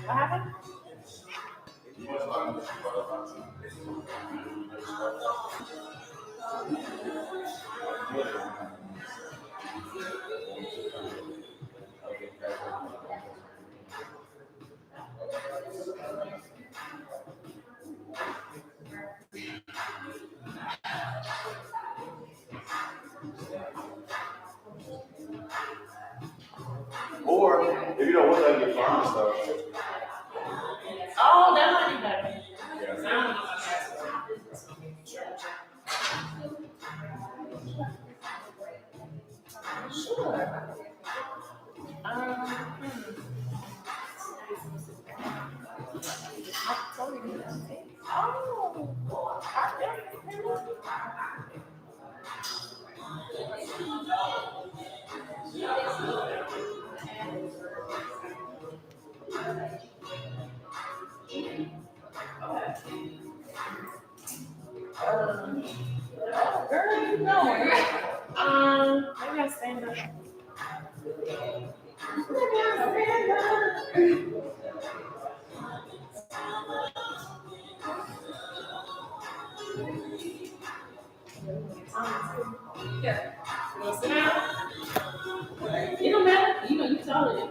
What happened? Or if you don't want to get farm stuff. Oh, that might be better. Sure. Girl, you know. Maybe I stand up. Yeah. You want to sit down? It don't matter. You know, you told it.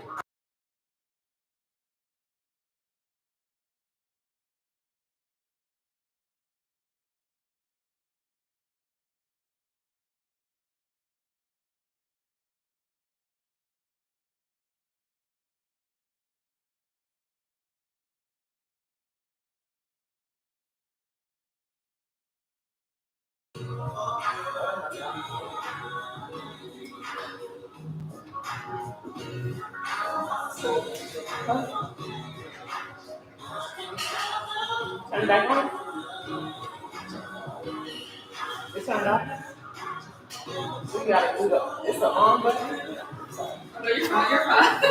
Turn it back on. It's turned off. So you gotta do it's the on button. No, you're fine. You're fine.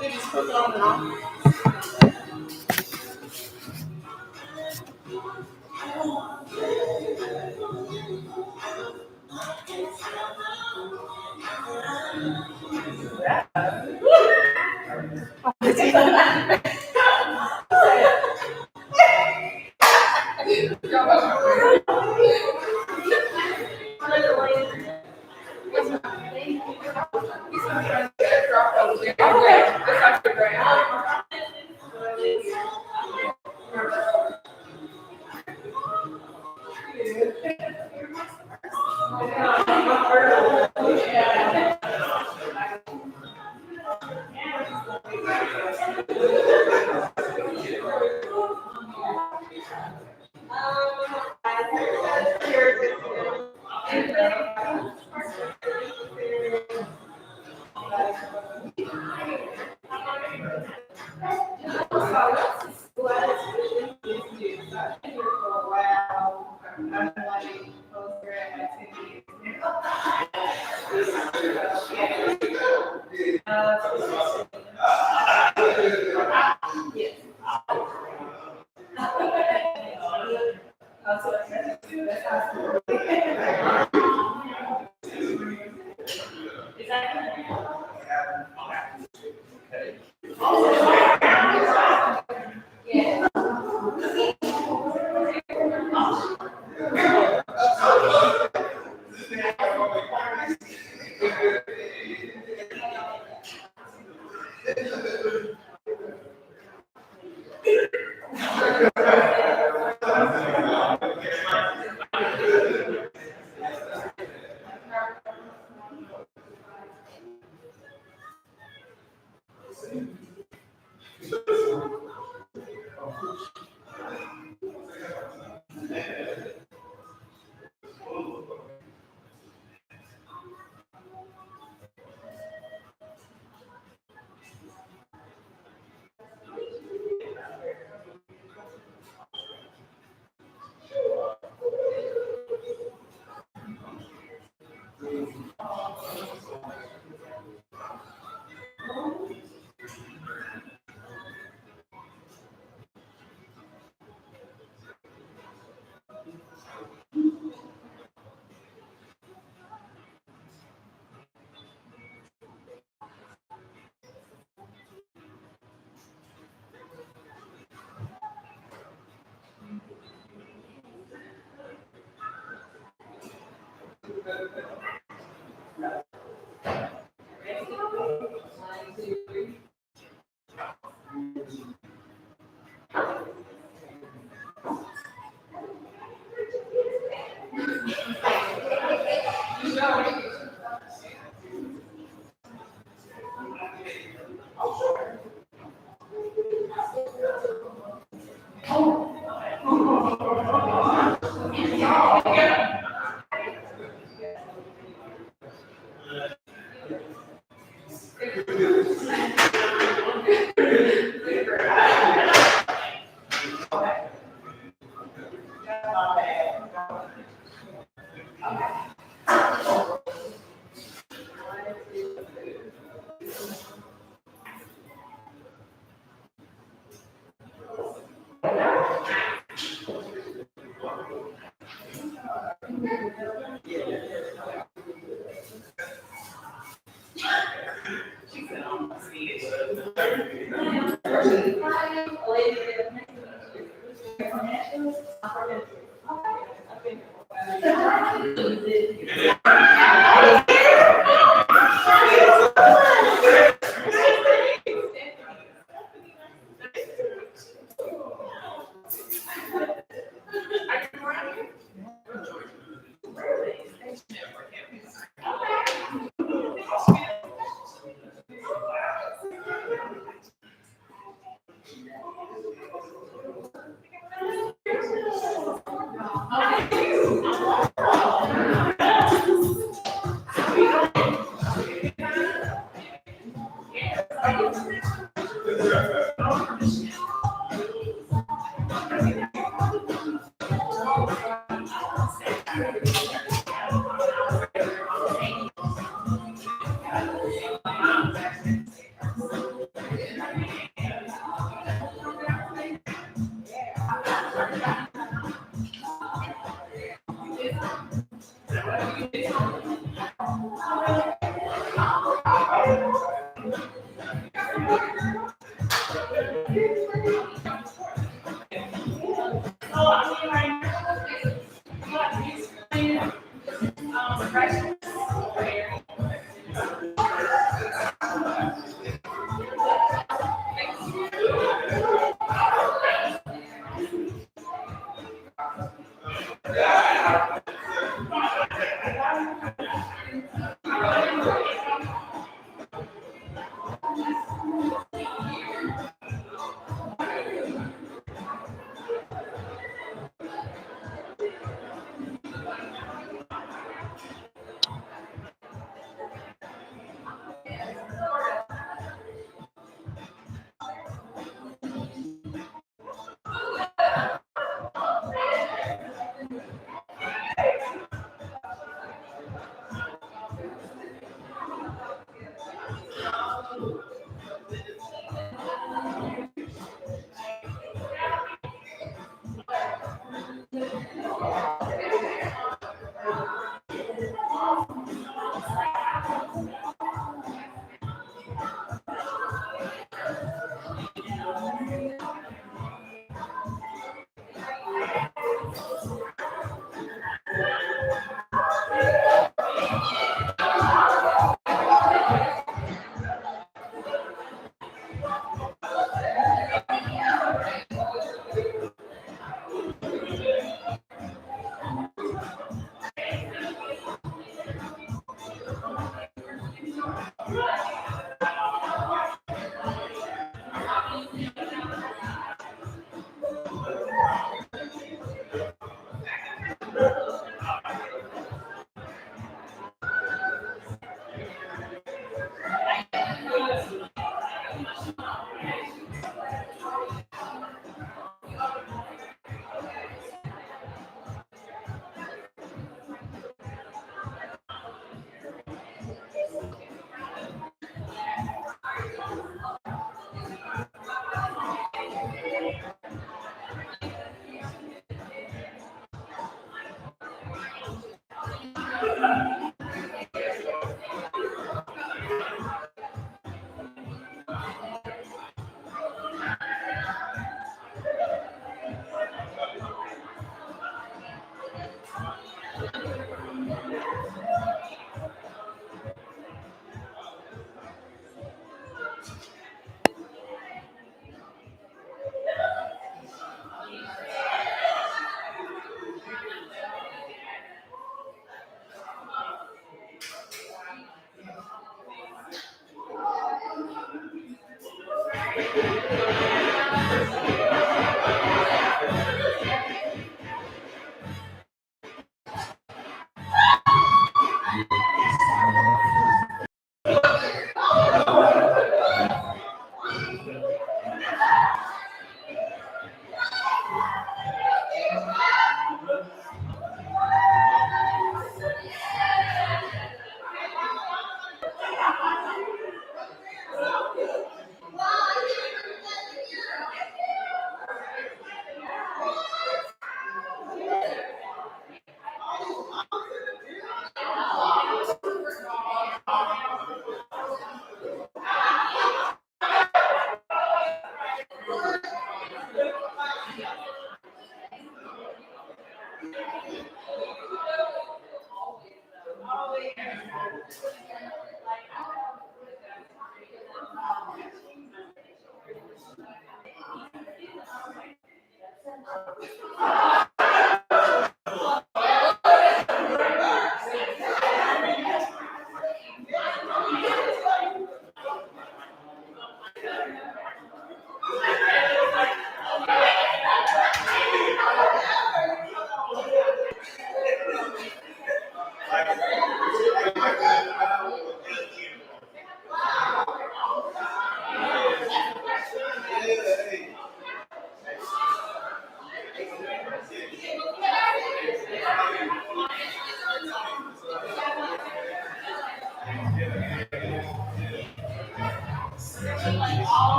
You just put it on and off.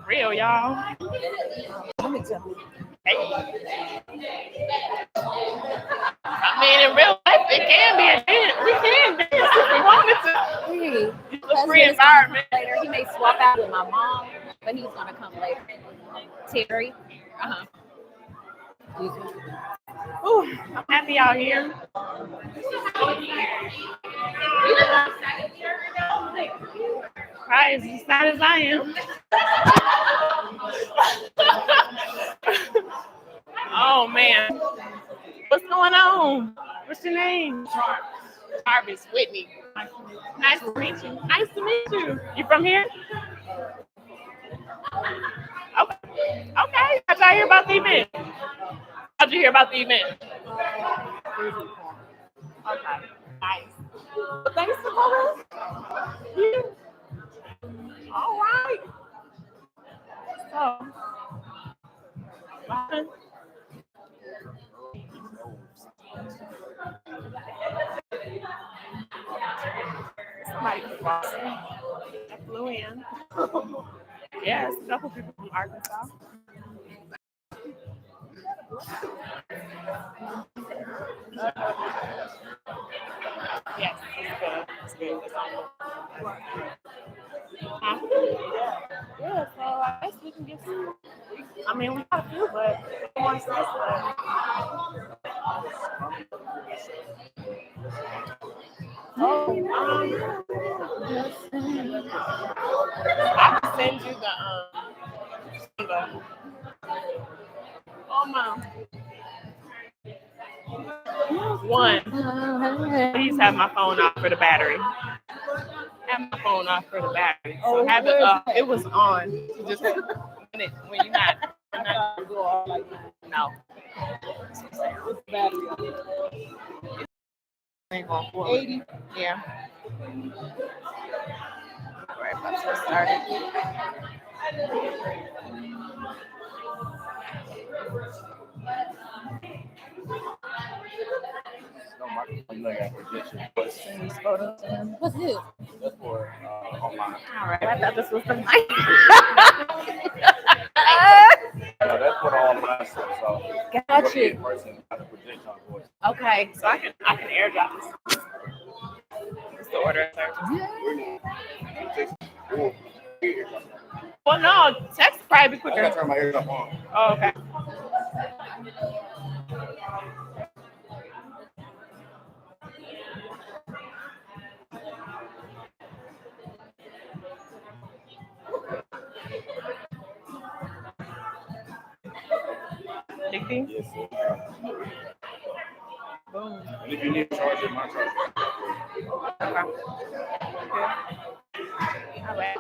Real, y'all. Let me tell you. Hey. I mean, in real life, it can be a dance. We can dance if we wanted to. Hey, It's a free environment. later. He may swap out with my mom, but he's gonna come later. Terry. Uh-huh. Ooh, I'm happy out here. Right, as excited as I am. Oh man, what's going on? What's your name? Jarvis Whitney. Nice to meet you. Nice to meet you. You from here? Okay. Okay. How'd y'all hear about the event? How'd you hear about the event? Okay. Nice. Well, thanks for coming. Yeah. All right. So, bye. Somebody from Boston that flew in. Yes, a couple people from Arkansas. Yes, it's good. It's good. It's on. Huh? Yeah, so I guess we can get some. I mean, we got a few, but who wants this? I can send you the oh my one. Please have my phone off for the battery. Have my phone off for the battery. So have it up. It was on. Just when you're not no. Battery. 80. Yeah. Let's get started. Send these photos to him. What's this? That's for online. All right, I thought this was the mic. No, that's for the online stuff. So Got you're you. the person got to project on voice. Okay. So I can airdrop this. It's the order, sir. Well, no, text probably be I gotta quicker. turn my ears up on. Oh, okay. Kickin. Yes. Boom. And if you need to charge it, my charge. Okay. All right.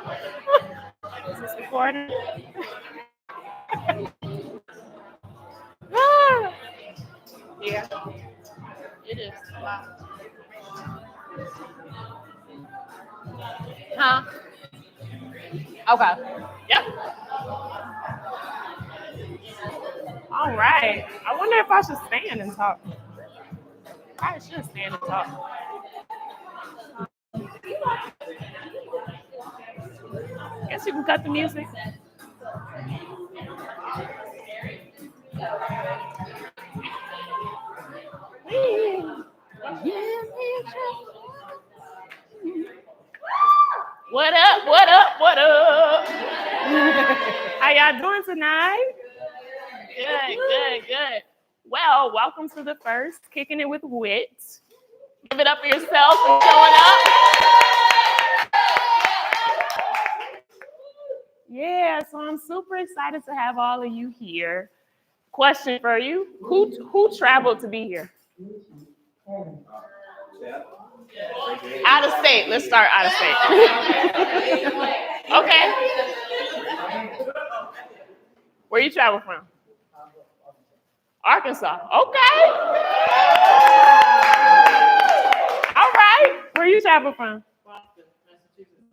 Is this recording? Ah. Yeah. It is. Wow. Huh? Okay. Yep. All right. I wonder if I should stand and talk. I should stand and talk. Guess you can cut the music. What up? What up? What up? How y'all doing tonight? Good, good, good. Well, welcome to the first Kicking It with Whit. Give it up for yourself for showing up. Yeah, so I'm super excited to have all of you here. Question for you: Who traveled to be here? Out of state. Let's start out of state. Okay. Where you travel from? Arkansas. Okay. All right. Where you travel from?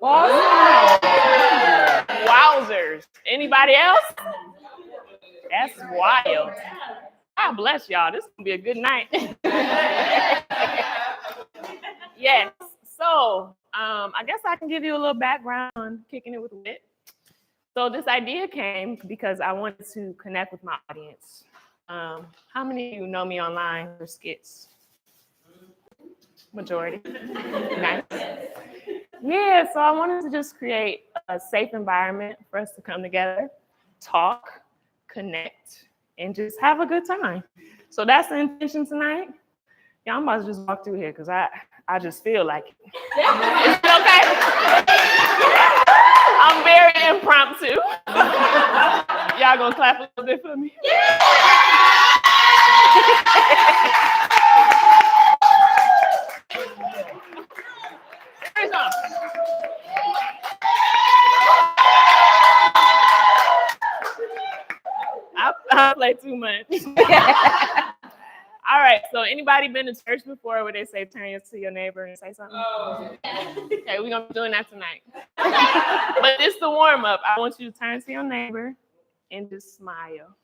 Boston. Wowzers. Anybody else? That's wild. God bless y'all. This is gonna be a good night. Yes. So, I guess I can give you a little background on Kicking It with Whit. So this idea came because I wanted to connect with my audience. How many of you know me online for skits? Majority. Nice. Yeah, so I wanted to just create a safe environment for us to come together, talk, connect, and just have a good time. So that's the intention tonight. Yeah, I'm about to just walk through here because I just feel like it. Is it okay? I'm very impromptu. Y'all gonna clap a little bit for me? Here's some. I play too much. All right, so anybody been to church before where they say turn to your neighbor and say something? Oh. Okay, we're gonna be doing that tonight. But it's the warm up. I want you to turn to your neighbor and just smile.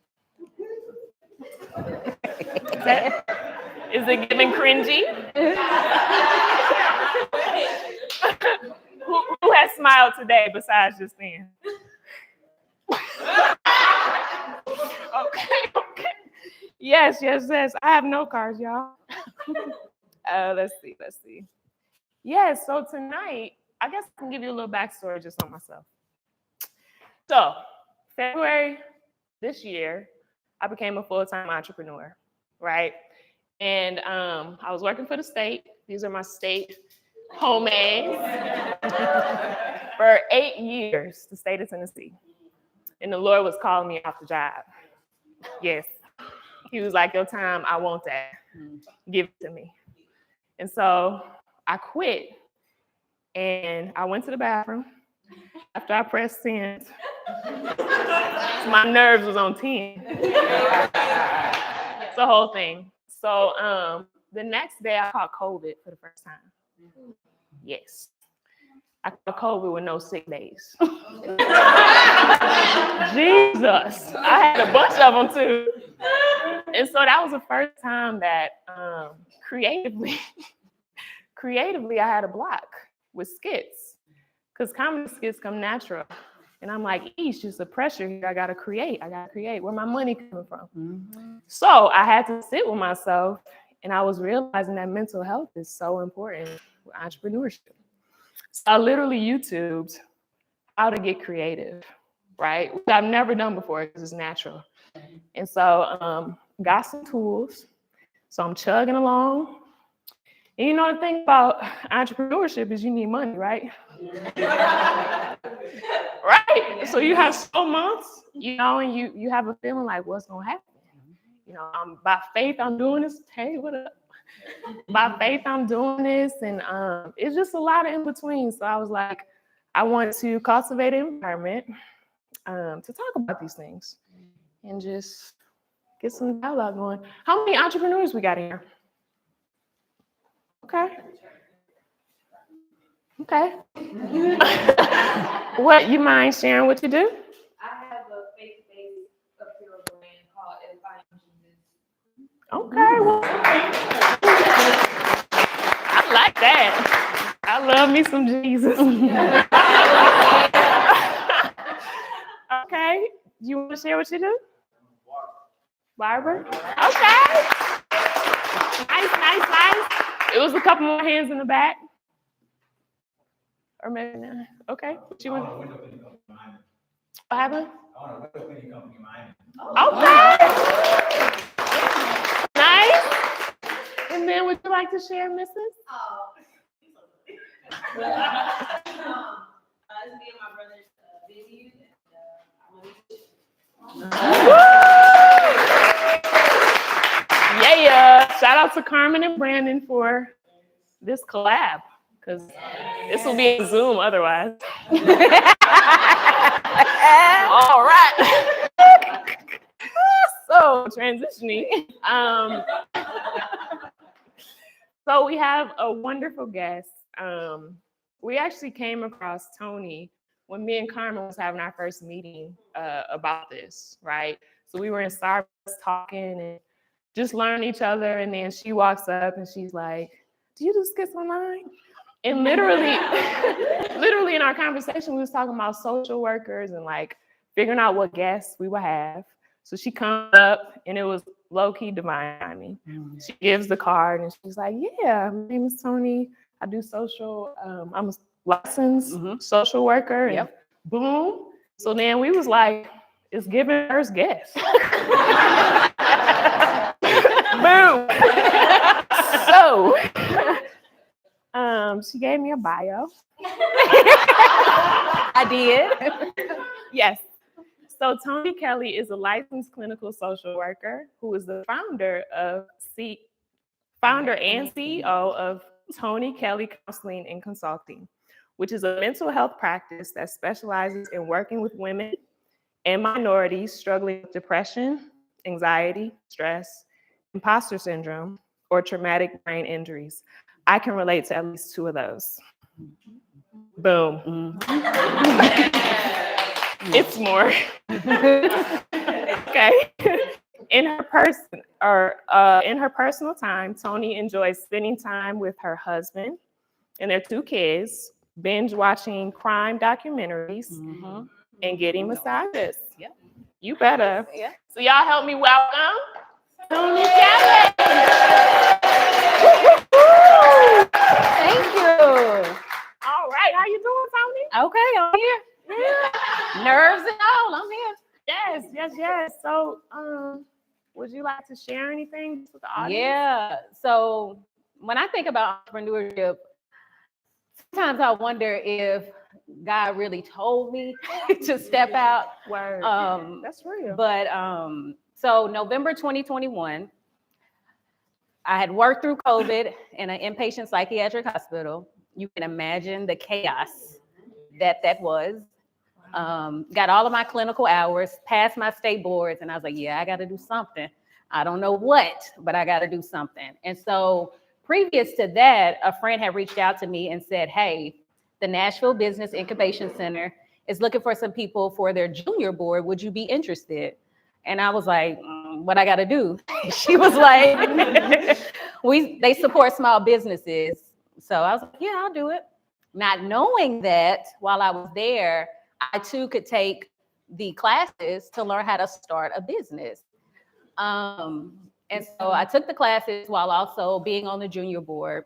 Is it giving cringy? Who has smiled today besides just then? Okay. Yes. I have no cars, y'all. Let's see. Yes, so tonight, I guess I can give you a little backstory just on myself. So, February this year, I became a full-time entrepreneur, right? And I was working for the state. These are my state homemades for 8 years, the state of Tennessee. And the Lord was calling me off the job. Yes. He was like, your time, I want that. Give it to me. And so I quit. And I went to the bathroom after I pressed send. My nerves was on 10. It's the whole thing. So the next day I caught COVID for the first time. Yes. I caught COVID with no sick days. Jesus, I had a bunch of them too. And so that was the first time that creatively, I had a block with skits, because comedy skits come natural. And I'm like, it's just a pressure here. I gotta create. Where my money coming from? Mm-hmm. So I had to sit with myself, and I was realizing that mental health is so important with entrepreneurship. So I literally YouTubed how to get creative, right? Which I've never done before because it's natural. And so got some tools. So I'm chugging along. And you know, the thing about entrepreneurship is you need money, right? Right. So you have slow months, you know, and you have a feeling like, what's gonna happen? You know, by faith I'm doing this. Hey, what up? By faith I'm doing this, and it's just a lot of in between. So I was like, I want to cultivate an environment to talk about these things and just get some dialogue going. How many entrepreneurs we got in here? Okay. What, you mind sharing what you do? I have a faith-based apparel brand called Edifying Jesus. Okay. Well, I like that. I love me some Jesus. Okay. You want to share what you do? Barber? Okay. Nice. It was a couple more hands in the back. Or maybe not. Okay. What you want? What happened? Okay. Nice. And then would you like to share, Mrs.? It's me and my brother's venue. Yeah. Shout out to Carmen and Brandon for this collab, because this will be a Zoom otherwise. All right. So transitioning. So we have a wonderful guest. We actually came across Tony when me and Carmen was having our first meeting about this, right? So we were in Starbucks talking and just learning each other, and then she walks up and she's like, "Do you do skits online?" And literally in our conversation, we was talking about social workers and like figuring out what guests we would have. So she comes up, and it was low-key divine timing. She gives the card, and she's like, "Yeah, my name is Tony. I do social. I'm a licensed social worker." And boom. So then we was like, "It's giving first guest." Boom. So she gave me a bio. I did. Yes. So Tony Kelly is a licensed clinical social worker who is the founder and CEO of Tony Kelly Counseling and Consulting, which is a mental health practice that specializes in working with women and minorities struggling with depression, anxiety, stress, imposter syndrome, or traumatic brain injuries. I can relate to at least 2 of those. Boom. It's more. Okay. In her personal time, Tony enjoys spending time with her husband and their 2 kids, binge watching crime documentaries, and getting massages. Yeah. You better. Yeah. So y'all help me welcome Tony Kelly. Thank you. All right, how you doing, Tony? Okay, I'm here. Yeah. Nerves and all, I'm here. Yes. So, would you like to share anything with the audience? Yeah. So when I think about entrepreneurship, sometimes I wonder if God really told me to step out. Word. That's real. But so November 2021, I had worked through COVID in an inpatient psychiatric hospital. You can imagine the chaos that was. Got all of my clinical hours, passed my state boards, and I was like, yeah, I got to do something. I don't know what, but I got to do something. And so previous to that, a friend had reached out to me and said, hey, the Nashville Business Incubation Center is looking for some people for their junior board. Would you be interested? And I was like, what I got to do? She was like, they support small businesses. So I was like, yeah, I'll do it. Not knowing that while I was there, I too could take the classes to learn how to start a business. And so I took the classes while also being on the junior board.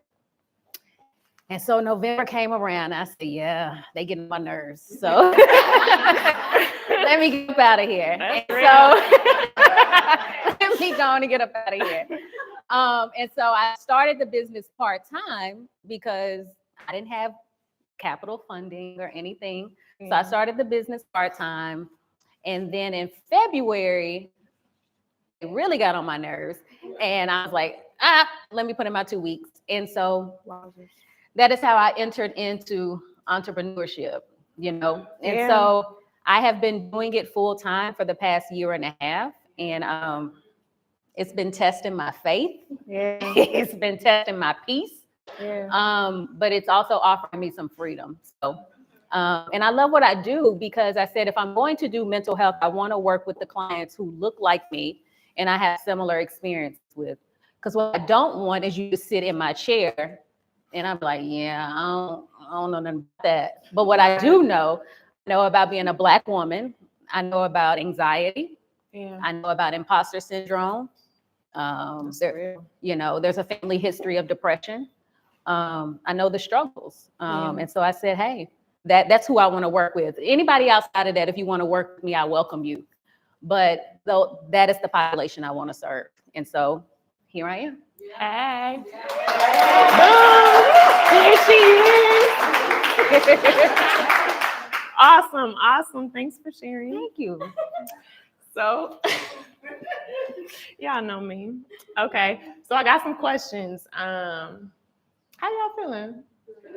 And so November came around. I said, yeah, they get on my nerves. So let me get up out of here. And so let me go on and get up out of here. And so I started the business part-time because I didn't have capital funding or anything. So I started the business part-time. And then in February, it really got on my nerves. And I was like, let me put in my 2 weeks. And so that is how I entered into entrepreneurship, you know? And so I have been doing it full time for the past year and a half. And it's been testing my faith. It's been testing my peace. But it's also offering me some freedom. So, and I love what I do because I said, if I'm going to do mental health, I want to work with the clients who look like me and I have similar experience with. Because what I don't want is you to sit in my chair and I'm like, yeah, I don't know nothing about that. But what I do know about being a Black woman. I know about anxiety. I know about imposter syndrome. There's a family history of depression. I know the struggles. And so I said, hey, that's who I want to work with. Anybody outside of that, if you want to work with me, I welcome you. But though that is the population I want to serve. And so here I am. Hey. Here she is. Awesome. Thanks for sharing. Thank you. So, y'all know me. Okay, so I got some questions. How y'all feeling?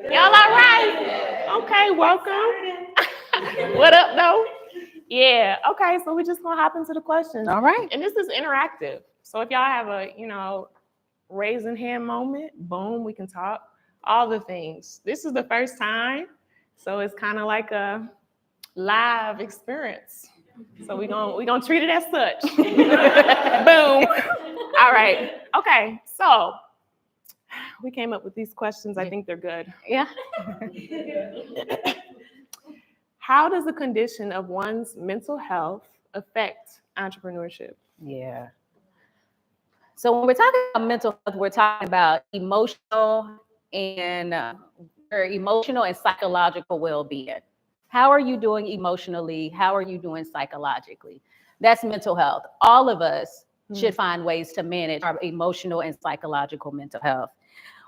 Y'all all right? Okay, welcome. What up, though? Yeah, okay, so we're just gonna hop into the questions. All right. And this is interactive. So if y'all have a, raising hand moment, boom, we can talk. All the things. This is the first time, so it's kind of like a live experience. So we're gonna treat it as such. Boom. All right. Okay, so we came up with these questions. I think they're good. Yeah. How does the condition of one's mental health affect entrepreneurship? Yeah. So when we're talking about mental health, we're talking about emotional and psychological well-being. How are you doing emotionally? How are you doing psychologically? That's mental health. All of us should find ways to manage our emotional and psychological mental health.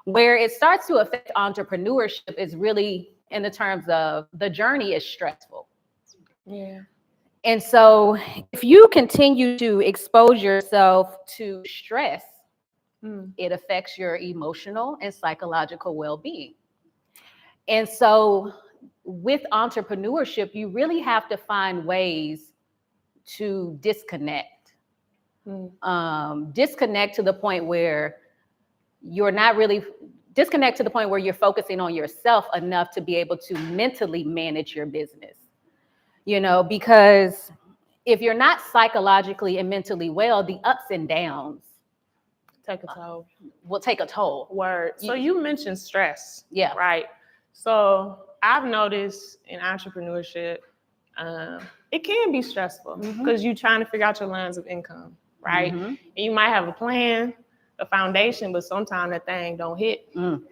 Where it starts to affect entrepreneurship is really in the terms of the journey is stressful. Yeah. And so if you continue to expose yourself to stress, it affects your emotional and psychological well-being. And so with entrepreneurship, you really have to find ways to disconnect. Disconnect to the point where you're focusing on yourself enough to be able to mentally manage your business. Because if you're not psychologically and mentally well, the ups and downs will take a toll. Word. So you mentioned stress. Yeah. Right. So I've noticed in entrepreneurship, it can be stressful because you're trying to figure out your lines of income, right? And you might have a plan, a foundation, but sometimes that thing don't hit. You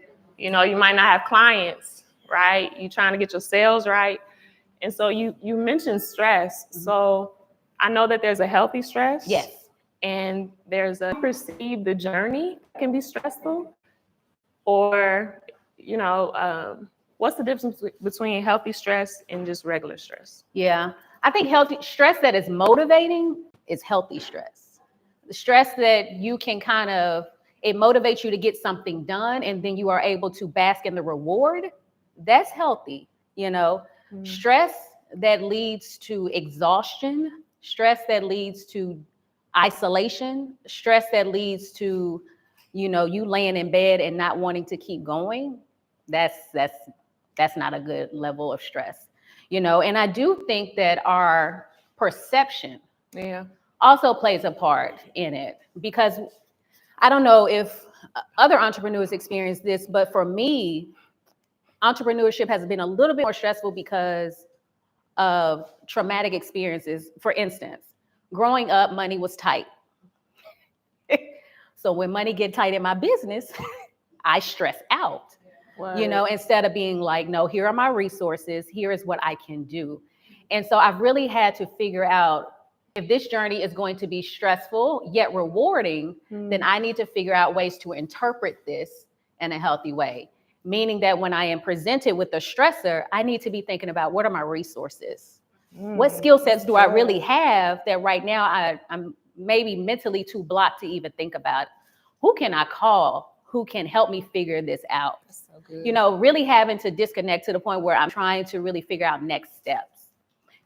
might not have clients, right? You're trying to get your sales right. And so you mentioned stress. So I know that there's a healthy stress. Yes. And there's the journey can be stressful. Or, what's the difference between healthy stress and just regular stress? Yeah. I think healthy stress that is motivating is healthy stress. The stress that you can it motivates you to get something done and then you are able to bask in the reward. That's healthy, Stress that leads to exhaustion, stress that leads to isolation, stress that leads to, you laying in bed and not wanting to keep going. That's That's not a good level of stress, and I do think that our perception also plays a part in it, because I don't know if other entrepreneurs experience this, but for me, entrepreneurship has been a little bit more stressful because of traumatic experiences. For instance, growing up, money was tight. So when money get tight in my business, I stress out, instead of being like, no, here are my resources. Here is what I can do. And so I've really had to figure out, if this journey is going to be stressful yet rewarding, then I need to figure out ways to interpret this in a healthy way. Meaning that when I am presented with a stressor, I need to be thinking about, what are my resources? What skill sets do I really have that right now I'm maybe mentally too blocked to even think about? Who can I call? Who can help me figure this out? That's so good. Really having to disconnect to the point where I'm trying to really figure out next steps,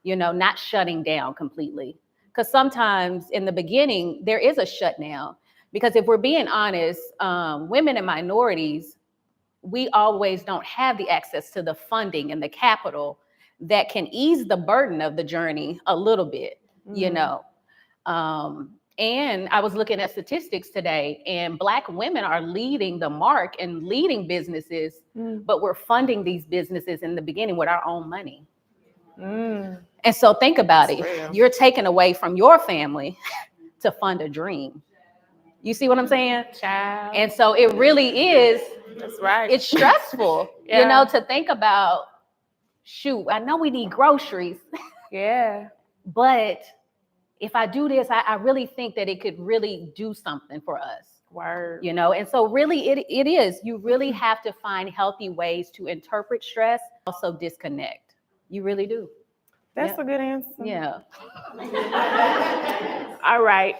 not shutting down completely. Because sometimes in the beginning, there is a shutdown. Because if we're being honest, women and minorities, we always don't have the access to the funding and the capital that can ease the burden of the journey a little bit, And I was looking at statistics today, and Black women are leading the mark and leading businesses, but we're funding these businesses in the beginning with our own money. And so think about it. You're taken away from your family to fund a dream. You see what I'm saying? Child. And so it really is. That's right. It's stressful, to think about, shoot, I know we need groceries. Yeah. But if I do this, I really think that it could really do something for us. Word. And so really it is. You really have to find healthy ways to interpret stress, also disconnect. You really do. That's a good answer. Yeah. All right.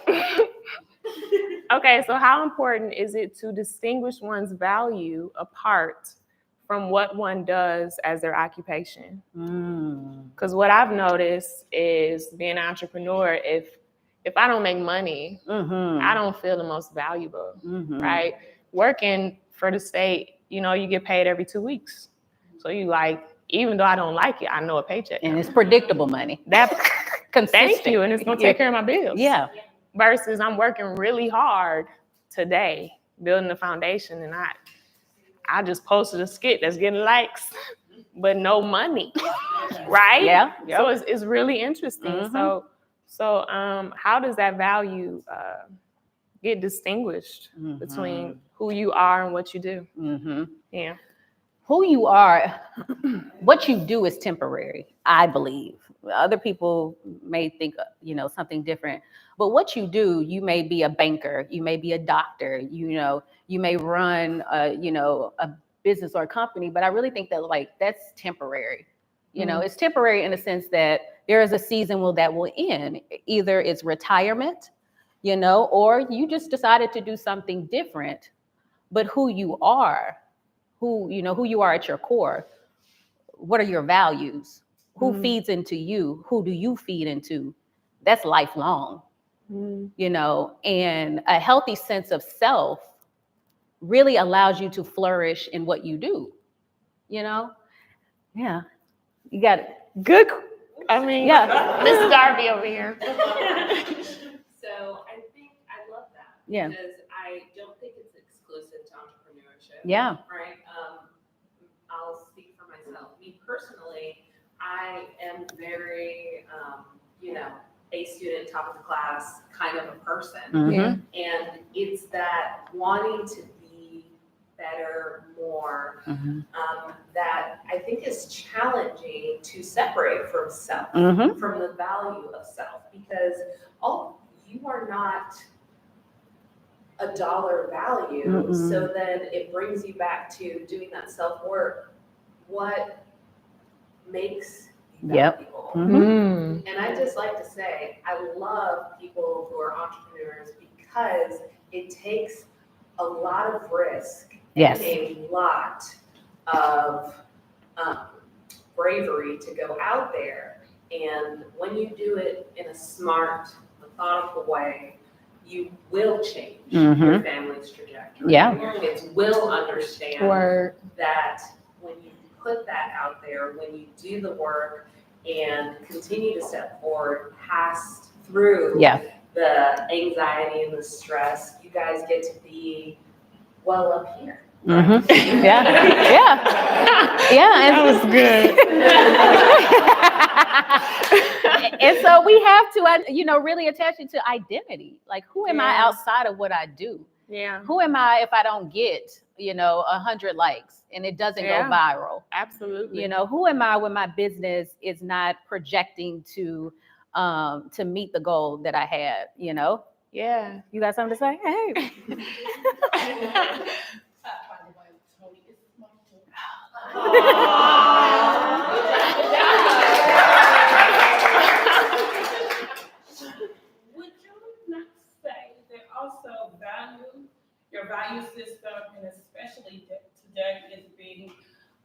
Okay, so how important is it to distinguish one's value apart from what one does as their occupation? Because what I've noticed is, being an entrepreneur, if I don't make money, I don't feel the most valuable, right? Working for the state, you get paid every 2 weeks. So you even though I don't like it, I know a paycheck. And it's predictable money. That's consistent. Thank you, and it's gonna take care of my bills. Yeah. Versus I'm working really hard today, building the foundation, and I just posted a skit that's getting likes, but no money, right? Yeah. So it's really interesting. So how does that value get distinguished between who you are and what you do? Yeah. Who you are, what you do is temporary, I believe. Other people may think, something different. But what you do, you may be a banker, you may be a doctor, you may run, a business or a company. But I really think that that's temporary. It's temporary in the sense that there is a season that will end. Either it's retirement, or you just decided to do something different. But who you are, who you are at your core, what are your values? Who feeds into you? Who do you feed into? That's lifelong, and a healthy sense of self really allows you to flourish in what you do, Yeah, you got it. Good. Miss Darby over here. So I think I love that. Yeah. Because I don't think it's exclusive to entrepreneurship. Yeah. Right. I'll speak for myself. Me personally, I am very, A student, top of the class kind of a person. And it's that wanting to be better, more, that I think is challenging to separate from self, from the value of self, because you are not a dollar value. So then it brings you back to doing that self-work. What makes you valuable? And I just like to say, I love people who are entrepreneurs because it takes a lot of risk and a lot of bravery to go out there. And when you do it in a smart, methodical way, you will change your family's trajectory. Yeah. Your kids will understand that when you put that out there, when you do the work and continue to step forward past through the anxiety and the stress, you guys get to be well up here. Mm-hmm. Yeah. And That was good. And so we have to, really attach it to identity. Like, who am I outside of what I do? Yeah. Who am I if I don't get, 100 likes and it doesn't go viral? Absolutely. Who am I when my business is not projecting to meet the goal that I had? Yeah. You got something to say? Hey. Would you not say that also your value system, and especially today, is being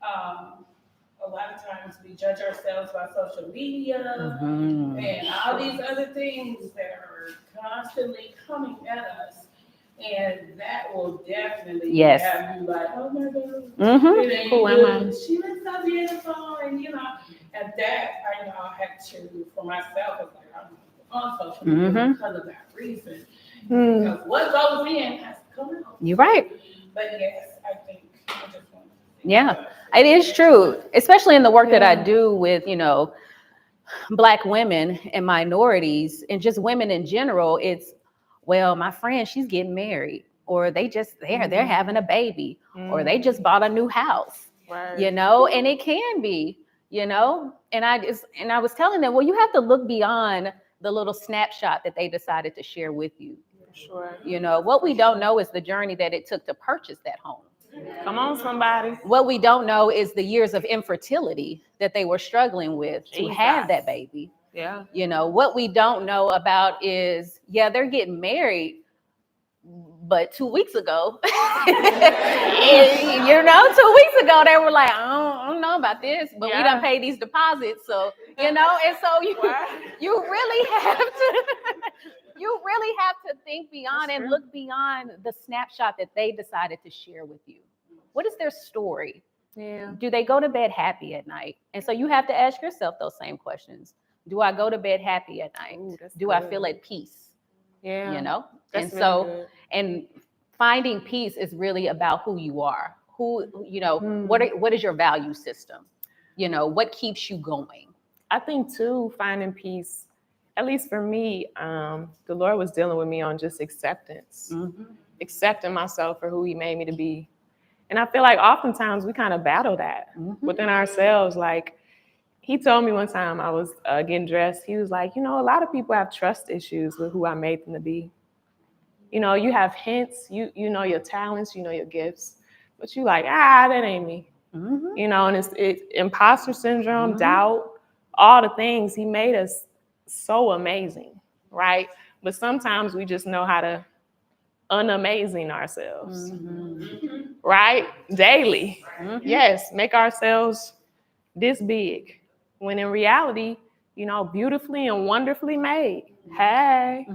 a lot of times we judge ourselves by social media and all these other things that are constantly coming at us. And that will definitely have you like, oh my God, Who am I? she looks so beautiful, and and that I had to for myself. It's like I'm on social media because of that reason. Because what goes in has to come out. You're right. But yes, I think I just want to say it is true, especially in the work that I do with Black women and minorities and just women in general. It's, well, my friend, she's getting married, or they're having a baby, or they just bought a new house, and it can be, and I was telling them, well, you have to look beyond the little snapshot that they decided to share with you. Sure. What we don't know is the journey that it took to purchase that home. Come on, somebody. What we don't know is the years of infertility that they were struggling with to have that baby. Yeah. What we don't know about is, they're getting married, but 2 weeks ago, 2 weeks ago, they were like, I don't know about this, but we done paid these deposits. So, and so you really have to think beyond and look beyond the snapshot that they decided to share with you. What is their story? Yeah. Do they go to bed happy at night? And so you have to ask yourself those same questions. Do I go to bed happy at night? Do I feel at peace? Yeah. And so, and finding peace is really about who you are. What is your value system? What keeps you going? I think too, finding peace, at least for me, the Lord was dealing with me on just acceptance, accepting myself for who He made me to be. And I feel like oftentimes we kind of battle that within ourselves. Like, He told me one time I was getting dressed, He was like, a lot of people have trust issues with who I made them to be. You have hints, you know your talents, you know your gifts, but you like, that ain't me. And it's imposter syndrome, doubt, all the things. He made us so amazing, right? But sometimes we just know how to unamazing ourselves, right? Daily. Yes, make ourselves this big, when in reality, beautifully and wonderfully made. Hey,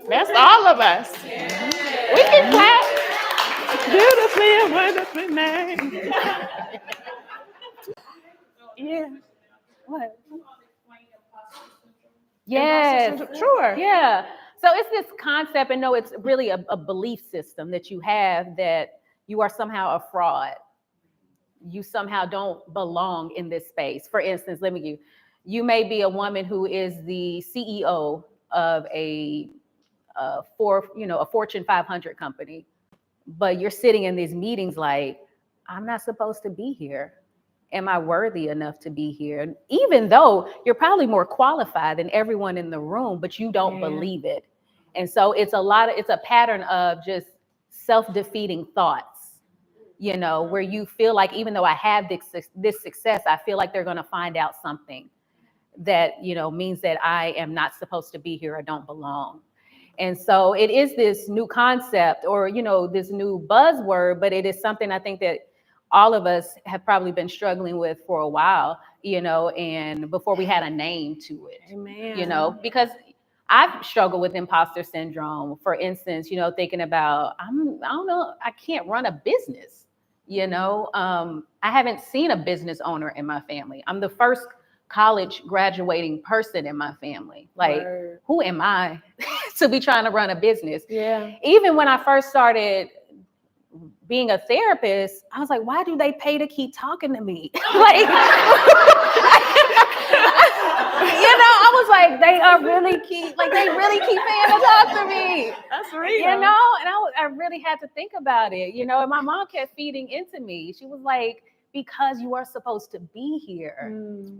that's all of us. We can clap. Beautifully and wonderfully made. Yeah. What? Yes. Sure. Yeah. So it's this concept, and no, it's really a belief system that you have that you are somehow a fraud. You somehow don't belong in this space. For instance, you may be a woman who is the CEO of a Fortune 500 company, but you're sitting in these meetings like, I'm not supposed to be here. Am I worthy enough to be here? Even though you're probably more qualified than everyone in the room, but you don't believe it. And so it's a pattern of just self-defeating thoughts, where you feel like, even though I have this success, I feel like they're going to find out something that, means that I am not supposed to be here or don't belong. And so it is this new concept, or, this new buzzword, but it is something I think that all of us have probably been struggling with for a while, and before we had a name to it. Amen. Because I've struggled with imposter syndrome, for instance, thinking about, I don't know, I can't run a business. You know, I haven't seen a business owner in my family. I'm the first college graduating person in my family. Like, Word. who am I to be trying to run a business? Yeah. Even when I first started being a therapist, I was like, why do they pay to keep talking to me? Like, I was like, they really keep paying to talk to me. That's real. And I really had to think about it, and my mom kept feeding into me. She was like, because you are supposed to be here.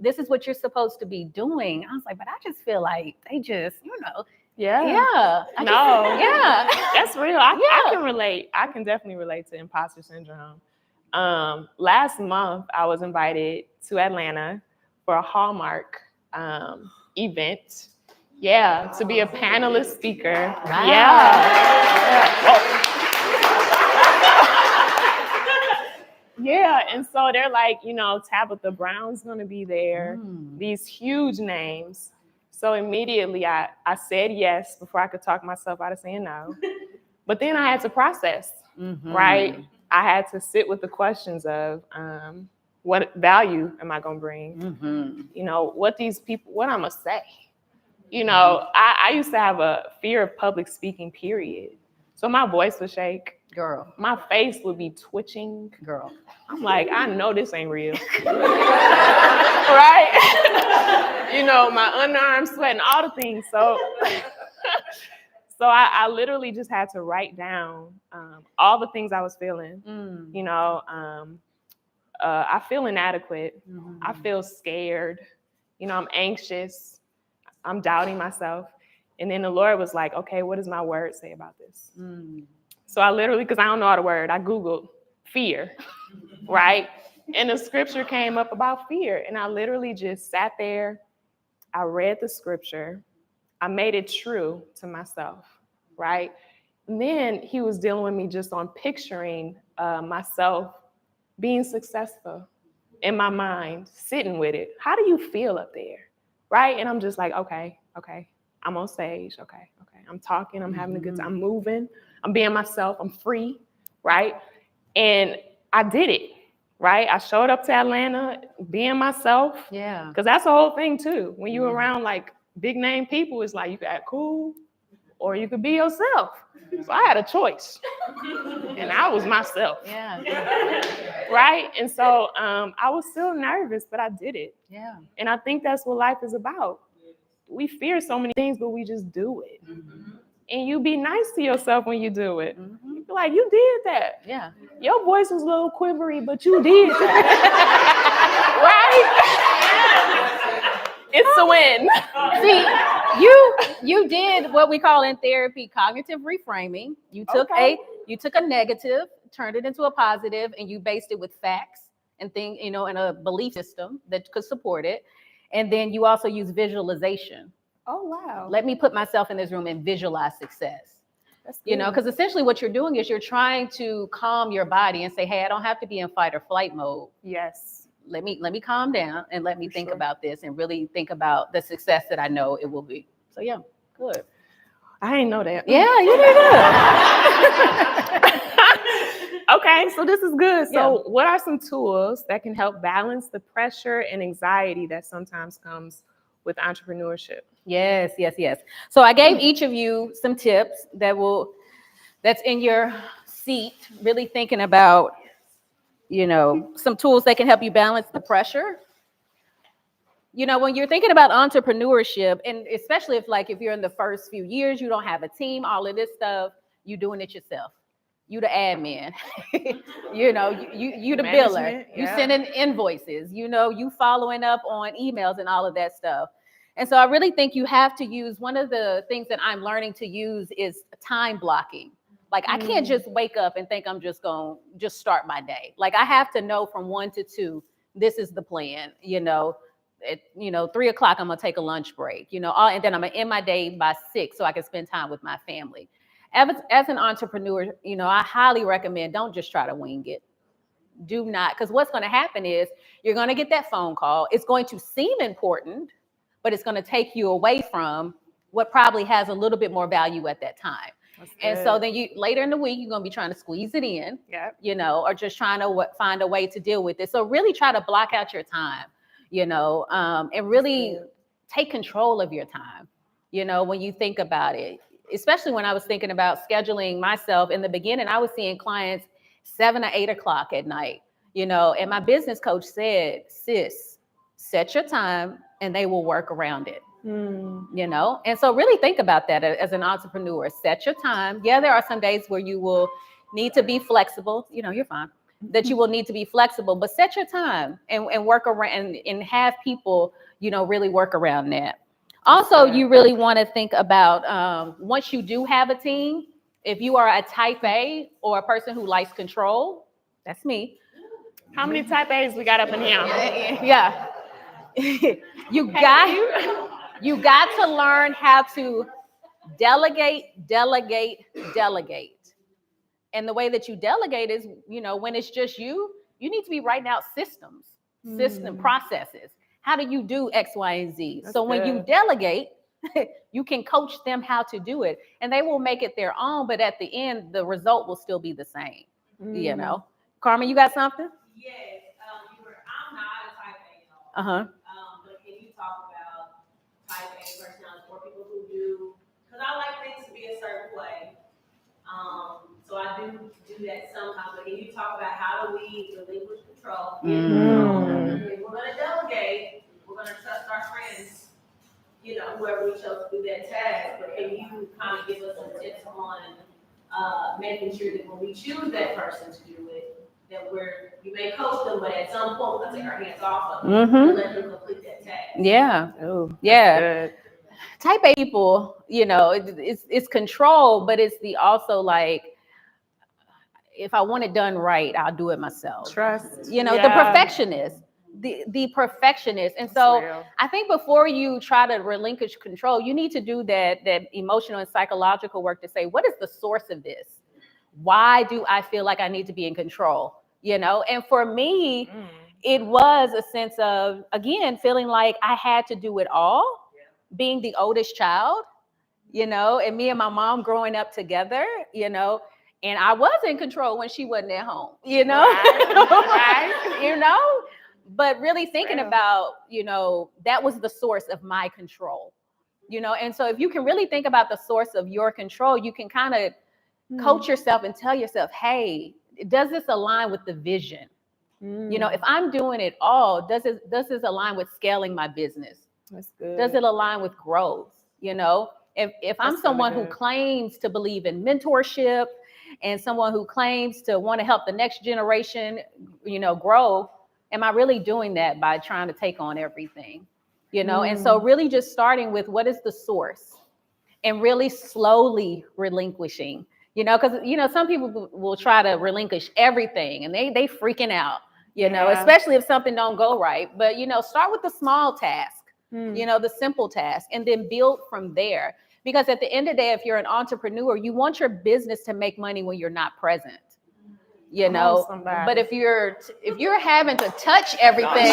This is what you're supposed to be doing. I was like, but I just feel like they just, Yeah. That's real. I can relate. I can definitely relate to imposter syndrome. Last month, I was invited to Atlanta for a Hallmark event. Yeah, to be a panelist speaker. Wow. Yeah. Yeah, and so they're like, Tabitha Brown's gonna be there. These huge names. So immediately I said yes before I could talk myself out of saying no. But then I had to process, right? I had to sit with the questions of what value am I gonna bring? What I'm gonna say. I used to have a fear of public speaking, period. So my voice would shake. Girl. My face would be twitching. Girl. I'm like, I know this ain't real. Right? My underarms sweating, all the things. So I literally just had to write down all the things I was feeling. I feel inadequate. I feel scared. I'm anxious. I'm doubting myself. And then the Lord was like, okay, what does my word say about this? So I literally, because I don't know how to word, I Googled fear, right? And the scripture came up about fear. And I literally just sat there. I read the scripture. I made it true to myself, right? And then he was dealing with me just on picturing myself being successful in my mind, sitting with it. How do you feel up there, right? And I'm just like, okay. I'm on stage, okay. I'm talking, I'm having a good time, I'm moving, I'm being myself, I'm free, right? And I did it, right? I showed up to Atlanta being myself. Yeah. Because that's the whole thing too. When you're around like big name people, it's like you could act cool or you could be yourself. So I had a choice. And I was myself. Yeah. Right? And so I was still nervous, but I did it. Yeah. And I think that's what life is about. We fear so many things, but we just do it. And you be nice to yourself when you do it. You be like, you did that. Yeah. Your voice was a little quivery, but you did that. Right? It's a win. See, you did what we call in therapy cognitive reframing. You took a negative, turned it into a positive, and you based it with facts and and a belief system that could support it. And then you also use visualization. Oh, wow. Let me put myself in this room and visualize success. Because essentially what you're doing is you're trying to calm your body and say, hey, I don't have to be in fight or flight mode. Yes. Let me calm down and let me think about this and really think about the success that I know it will be. So yeah, good. I didn't know that. Yeah, you did good. Okay, so this is good. So what are some tools that can help balance the pressure and anxiety that sometimes comes with entrepreneurship? Yes. So I gave each of you some tips that's in your seat, really thinking about, some tools that can help you balance the pressure. When you're thinking about entrepreneurship, and especially if you're in the first few years, you don't have a team, all of this stuff, you're doing it yourself. You the admin, you the biller, you sending invoices, you following up on emails and all of that stuff. And so I really think you have to use, one of the things that I'm learning to use is time blocking. Like I can't just wake up and think I'm just going to just start my day. Like I have to know from 1 to 2, this is the plan, at 3 o'clock, I'm going to take a lunch break, and then I'm going to end my day by 6 so I can spend time with my family. As an entrepreneur, I highly recommend don't just try to wing it. Do not, because what's going to happen is you're going to get that phone call. It's going to seem important, but it's going to take you away from what probably has a little bit more value at that time. And so then you later in the week, you're going to be trying to squeeze it in, Yep. you know, or just trying to find a way to deal with it. So really try to block out your time, you know, and really take control of your time, you know, when you think about it, especially when I was thinking about scheduling myself in the beginning, I was seeing clients 7 or 8 o'clock at night, you know, and my business coach said, sis, set your time and they will work around it. You know, and so really think about that as an entrepreneur. Set your time. Yeah, there are some days where you will need to be flexible. You know, you're fine. That you will need to be flexible, but set your time and work around and have people, you know, really work around that. Also, you really want to think about once you do have a team, if you are a type A or a person who likes control, that's me. How many type A's we got up in here? Yeah. You got to learn how to delegate. And the way that you delegate is, you know, when it's just you need to be writing out system processes. How do you do X, Y, and Z? That's so when good. you delegate, you can coach them how to do it and they will make it their own. But at the end, the result will still be the same, you know. Carmen, you got something? Yes, I'm not a type A at all. But can you talk about type A personality for people who do? Because I like things to be a certain way. So I do that sometimes. But can you talk about how do we relinquish control? If we're going to delegate, we're going to trust our friends, you know, whoever we chose to do that task. But can you kind of give us some tips on making sure that when we choose that person to do it, that you may coach them, but at some point we'll take our hands off of them and let them complete that task. Yeah. Oh, yeah. good. Type A people, you know, it's control, but it's the also like, if I want it done right, I'll do it myself. Trust. You know, the perfectionist, the perfectionist. And so real. I think before you try to relinquish control, you need to do that emotional and psychological work to say, what is the source of this? Why do I feel like I need to be in control? You know, and for me, it was a sense of, again, feeling like I had to do it all, being the oldest child, you know, and me and my mom growing up together, you know, and I was in control when she wasn't at home, you know, Right. you know, but really thinking about, you know, that was the source of my control, you know, and so if you can really think about the source of your control, you can kind of coach yourself and tell yourself, hey, does this align with the vision? You know, if I'm doing it all, does this align with scaling my business? That's good. Does it align with growth? You know, if I'm someone who claims to believe in mentorship and someone who claims to want to help the next generation, you know, grow, am I really doing that by trying to take on everything? You know, and so really just starting with what is the source and really slowly relinquishing, you know, because, you know, some people will try to relinquish everything and they freaking out, you know, especially if something don't go right. But, you know, start with the small task, you know, the simple task, and then build from there. Because at the end of the day, if you're an entrepreneur, you want your business to make money when you're not present, you know. But if you're having to touch everything,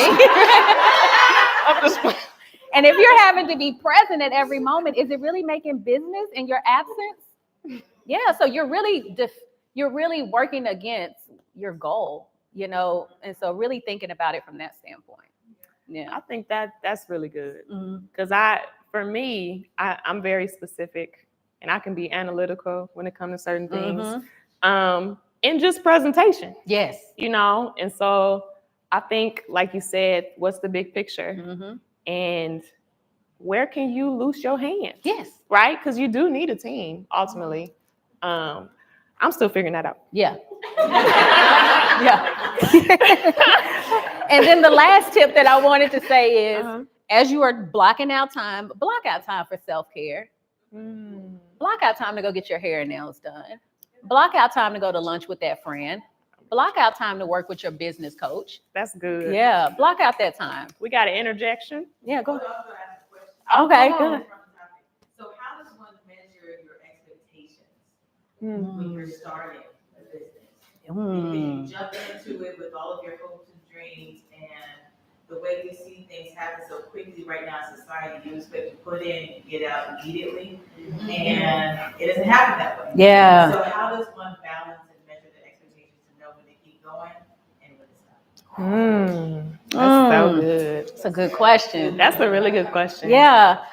and if you're having to be present at every moment, is it really making business in your absence? Yeah, so you're really working against your goal, you know, and so really thinking about it from that standpoint. Yeah, I think that's really good because for me, I'm very specific and I can be analytical when it comes to certain things, and just presentation. Yes, you know, and so I think, like you said, what's the big picture, and where can you loose your hands? Yes, right, because you do need a team ultimately. I'm still figuring that out. Yeah. Yeah. And then the last tip that I wanted to say is, as you are blocking out time, block out time for self-care. Block out time to go get your hair and nails done. Block out time to go to lunch with that friend. Block out time to work with your business coach. That's good. Yeah, block out that time. We got an interjection. Yeah, go ahead. Okay, good. So how does one measure your expectations when you're starting a business? Because you jump into it with all of your hopes and dreams, and the way we see things happen so quickly right now in society, you expect to put in, get out immediately, and it doesn't happen that way. Yeah. So how does one balance and measure the expectations to know when to keep going and when to stop? That's so good. It's a good question. That's a really good question. Yeah.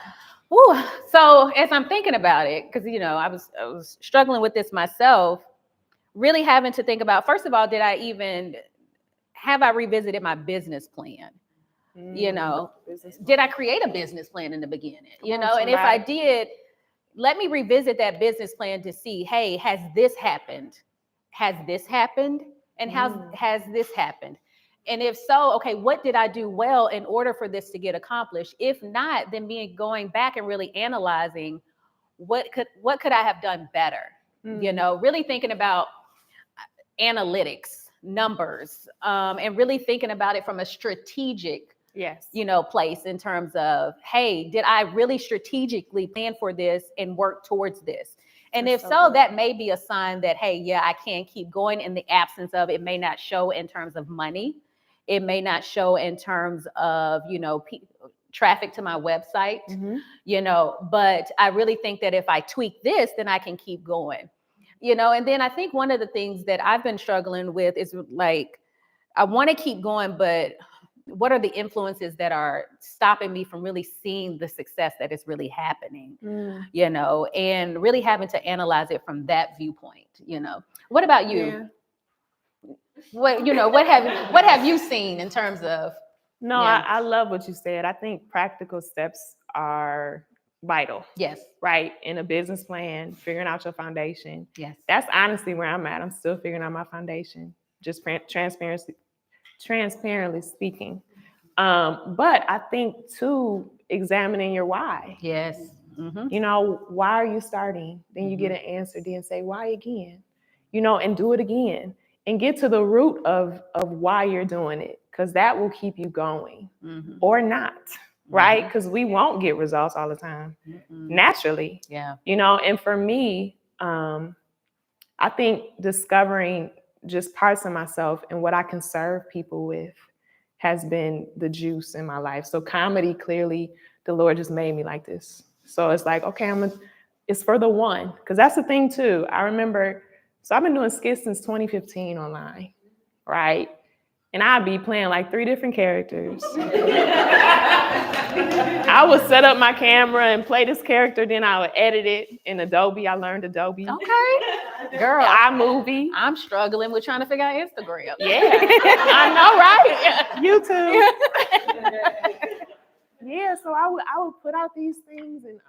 Ooh. So as I'm thinking about it, because I was struggling with this myself, really having to think about, first of all, have I revisited my business plan? Did I create a business plan in the beginning? And if I did, let me revisit that business plan to see, hey, has this happened? Has this happened? And has this happened? And if so, okay, what did I do well in order for this to get accomplished? If not, then going back and really analyzing what could I have done better? Really thinking about analytics, numbers, and really thinking about it from a strategic place in terms of, hey, did I really strategically plan for this and work towards this? And if so, that may be a sign that, hey, yeah, I can keep going in the absence of, it may not show in terms of money. It may not show in terms of, traffic to my website, but I really think that if I tweak this, then I can keep going, and then I think one of the things that I've been struggling with is like, I want to keep going, but what are the influences that are stopping me from really seeing the success that is really happening, and really having to analyze it from that viewpoint, What about you? Yeah. What have you seen in terms of? No, I love what you said. I think practical steps are vital. Yes. Right. In a business plan, figuring out your foundation. Yes. That's honestly where I'm at. I'm still figuring out my foundation, just transparently speaking. But I think too, examining your why. Yes. Why are you starting? Then you get an answer, then say, why again? And do it again and get to the root of why you're doing it, because that will keep you going or not. Right? Because we won't get results all the time naturally. Yeah. And for me, I think discovering just parts of myself and what I can serve people with has been the juice in my life. So comedy, clearly, the Lord just made me like this. So it's like, okay, it's for the one. Because that's the thing too. I remember, so I've been doing skits since 2015 online, right? And I'd be playing like 3 different characters. I would set up my camera and play this character, then I would edit it in Adobe. I learned Adobe. Okay. Girl, iMovie. I'm struggling with trying to figure out Instagram. Yeah, I know, right? YouTube. Yeah, so I would put out these things and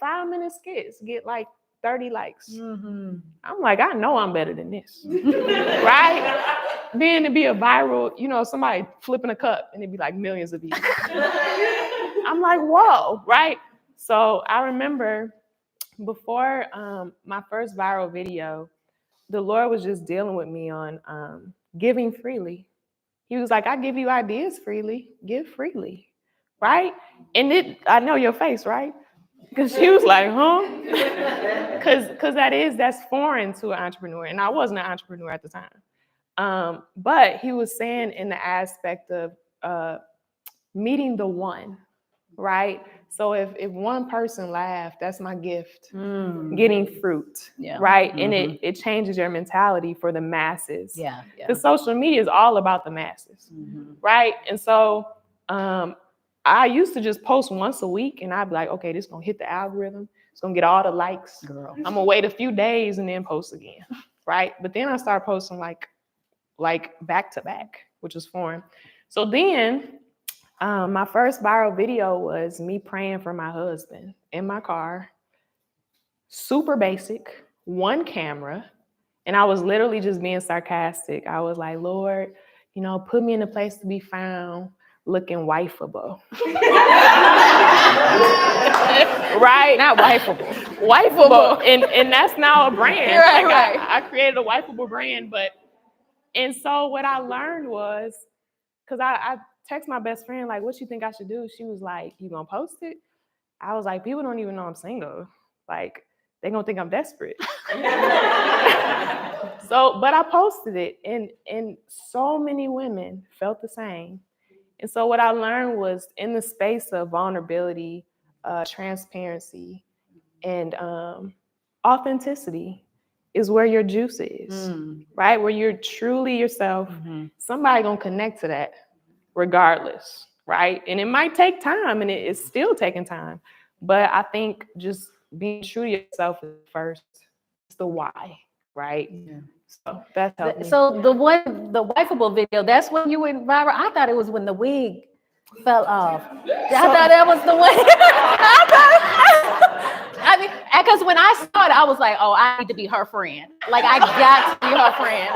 5-minute skits get like 30 likes. I'm like, I know I'm better than this. Right? Then to be a viral, somebody flipping a cup and it'd be like millions of views. I'm like, whoa, right? So I remember before my first viral video, the Lord was just dealing with me on giving freely. He was like, I give you ideas freely, give freely, right? And I know your face, right? Because she was like, huh? Because that's foreign to an entrepreneur. And I wasn't an entrepreneur at the time. But he was saying in the aspect of meeting the one, right? So if one person laughed, that's my gift, getting fruit, right? And it changes your mentality for the masses. Yeah. Because social media is all about the masses, right? And so I used to just post once a week and I'd be like, okay, this is going to hit the algorithm. It's going to get all the likes. Girl. I'm going to wait a few days and then post again, right? But then I started posting like back to back, which was foreign. So then my first viral video was me praying for my husband in my car, super basic, one camera. And I was literally just being sarcastic. I was like, Lord, put me in a place to be found looking wifeable. Right? Not wifeable. Wifeable. And that's now a brand. Right. I created a wifeable brand. And so what I learned was, because I text my best friend, like, what you think I should do? She was like, you gonna post it? I was like, people don't even know I'm single. Like, they're gonna think I'm desperate. So, but I posted it, and so many women felt the same. And so what I learned was, in the space of vulnerability, transparency, and authenticity is where your juice is, right? Where you're truly yourself. Somebody gonna connect to that regardless, right? And it might take time, and it's still taking time. But I think just being true to yourself is first. It's the why, right? Yeah. So that's helped me. So the wifeable video, that's when you went viral. I thought it was when the wig fell off. I thought that was the one. I mean, because when I saw it, I was like, oh, I need to be her friend. Like, I got to be her friend.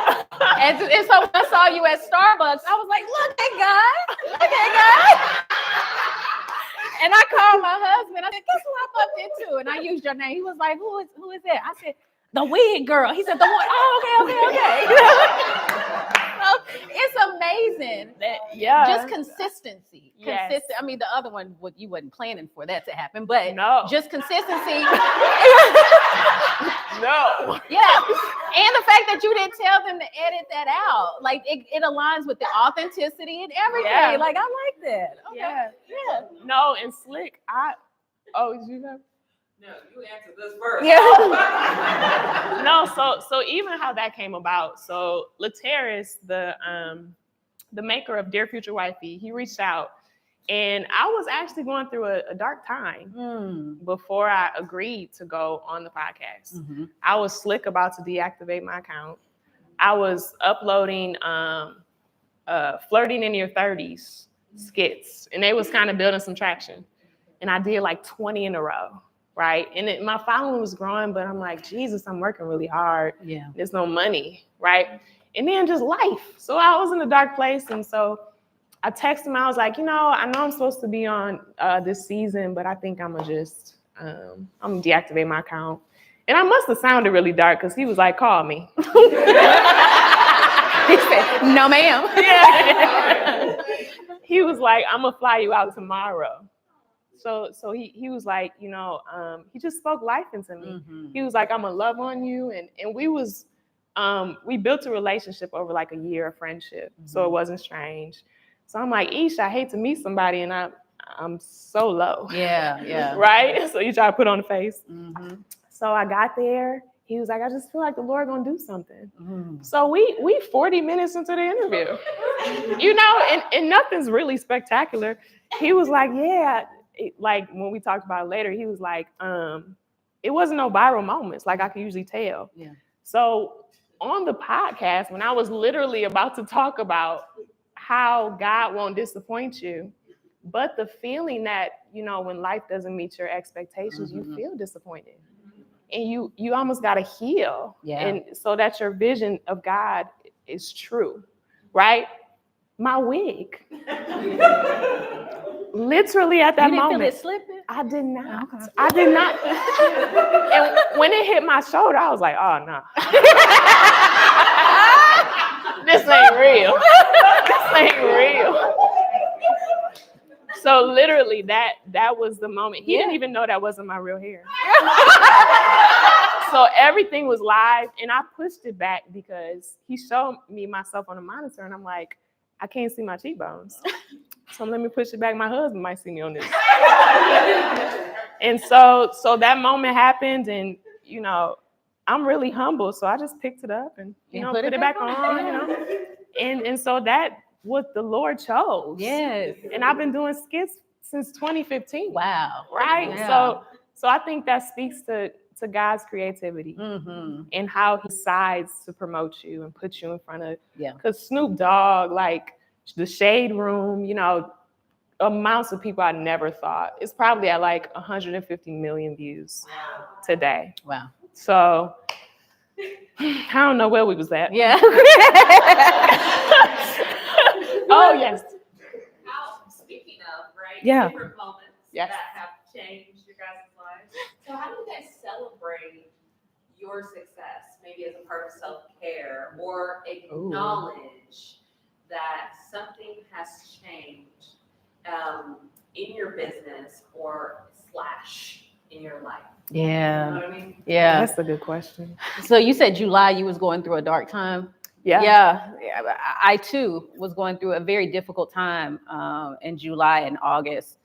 And so when I saw you at Starbucks, I was like, look at God. Look at God. And I called my husband. I said, guess who I bumped into? And I used your name. He was like, who is that? I said, the wig girl. He said, the one. Oh, okay. So it's amazing. Yeah. Just consistency. Yes. Consistent. I mean, the other one, you wasn't planning for that to happen, but No. just consistency. No. Yeah. And the fact that you didn't tell them to edit that out. Like, it aligns with the authenticity and everything. Yeah. Like, I like that. Okay. Yeah. No, and Slick, did you know? No, you answer this first. Yeah. No, so even how that came about. So Lateris, the maker of Dear Future Wifey, he reached out, and I was actually going through a dark time before I agreed to go on the podcast. I was slick about to deactivate my account. I was uploading flirting in your 30s skits, and they was kind of building some traction. And I did like 20 in a row. Right. And my following was growing, but I'm like, Jesus, I'm working really hard. Yeah. There's no money. Right. And then just life. So I was in a dark place. And so I texted him. I was like, I know I'm supposed to be on this season, but I think I'm going to just, I'm going to deactivate my account. And I must have sounded really dark because he was like, call me. He said, no, ma'am. Yeah. He was like, I'm going to fly you out tomorrow. So he was like, he just spoke life into me. He was like, I'm gonna love on you. And we built a relationship over like a year of friendship. So it wasn't strange. So I'm like, I hate to meet somebody and I'm so low. Yeah. Right? So you try to put on the face. So I got there. He was like, I just feel like the Lord gonna do something. So we 40 minutes into the interview, and nothing's really spectacular. He was like, yeah. Like when we talked about it later, he was like, it wasn't no viral moments, like I could usually tell. Yeah. So on the podcast, when I was literally about to talk about how God won't disappoint you, but the feeling that, when life doesn't meet your expectations, you feel disappointed. And you almost got to heal. Yeah. And so that your vision of God is true, right? My wig. Literally at that moment. You didn't feel it slipping? I did not. Okay. I did not. And when it hit my shoulder, I was like, oh, no. This ain't real. This ain't real. So literally that was the moment. He didn't even know that wasn't my real hair. So everything was live, and I pushed it back because he showed me myself on a monitor, and I'm like, I can't see my cheekbones. So let me push it back. My husband might see me on this. And so that moment happened, and I'm really humble. So I just picked it up and put it back on, And so that what the Lord chose. Yes. And I've been doing skits since 2015. Wow. Right? Yeah. So I think that speaks to God's creativity and how he decides to promote you and put you in front of, because Snoop Dogg, like the Shade Room, amounts of people I never thought. It's probably at like 150 million views today. Wow. So I don't know where we was at. Yeah. Oh, yes. Speaking of, right? Yeah. Different moments Yes. that have changed your guys' lives. So how do you guys celebrate your success, maybe as a part of self-care, or acknowledge that something has changed in your business or / in your life? Yeah. You know what I mean? Yeah. That's a good question. So you said July, you was going through a dark time. Yeah. I too was going through a very difficult time in July and August,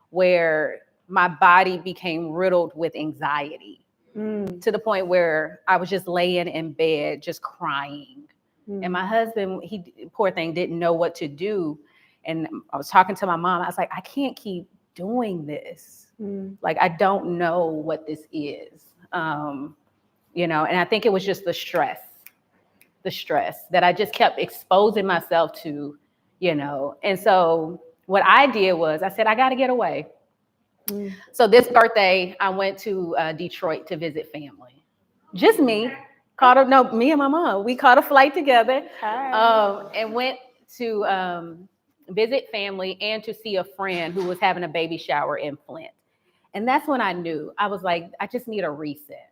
where my body became riddled with anxiety to the point where I was just laying in bed, just crying. And my husband, he, poor thing, didn't know what to do. And I was talking to my mom. I was like, I can't keep doing this. Like, I don't know what this is. You know, and I think it was just the stress that I just kept exposing myself to, you know. And so what I did was I said, I got to get away. So this birthday, I went to Detroit to visit family. Just me. Me and my mom. We caught a flight together and went to visit family and to see a friend who was having a baby shower in Flint. And that's when I knew. I was like, I just need a reset.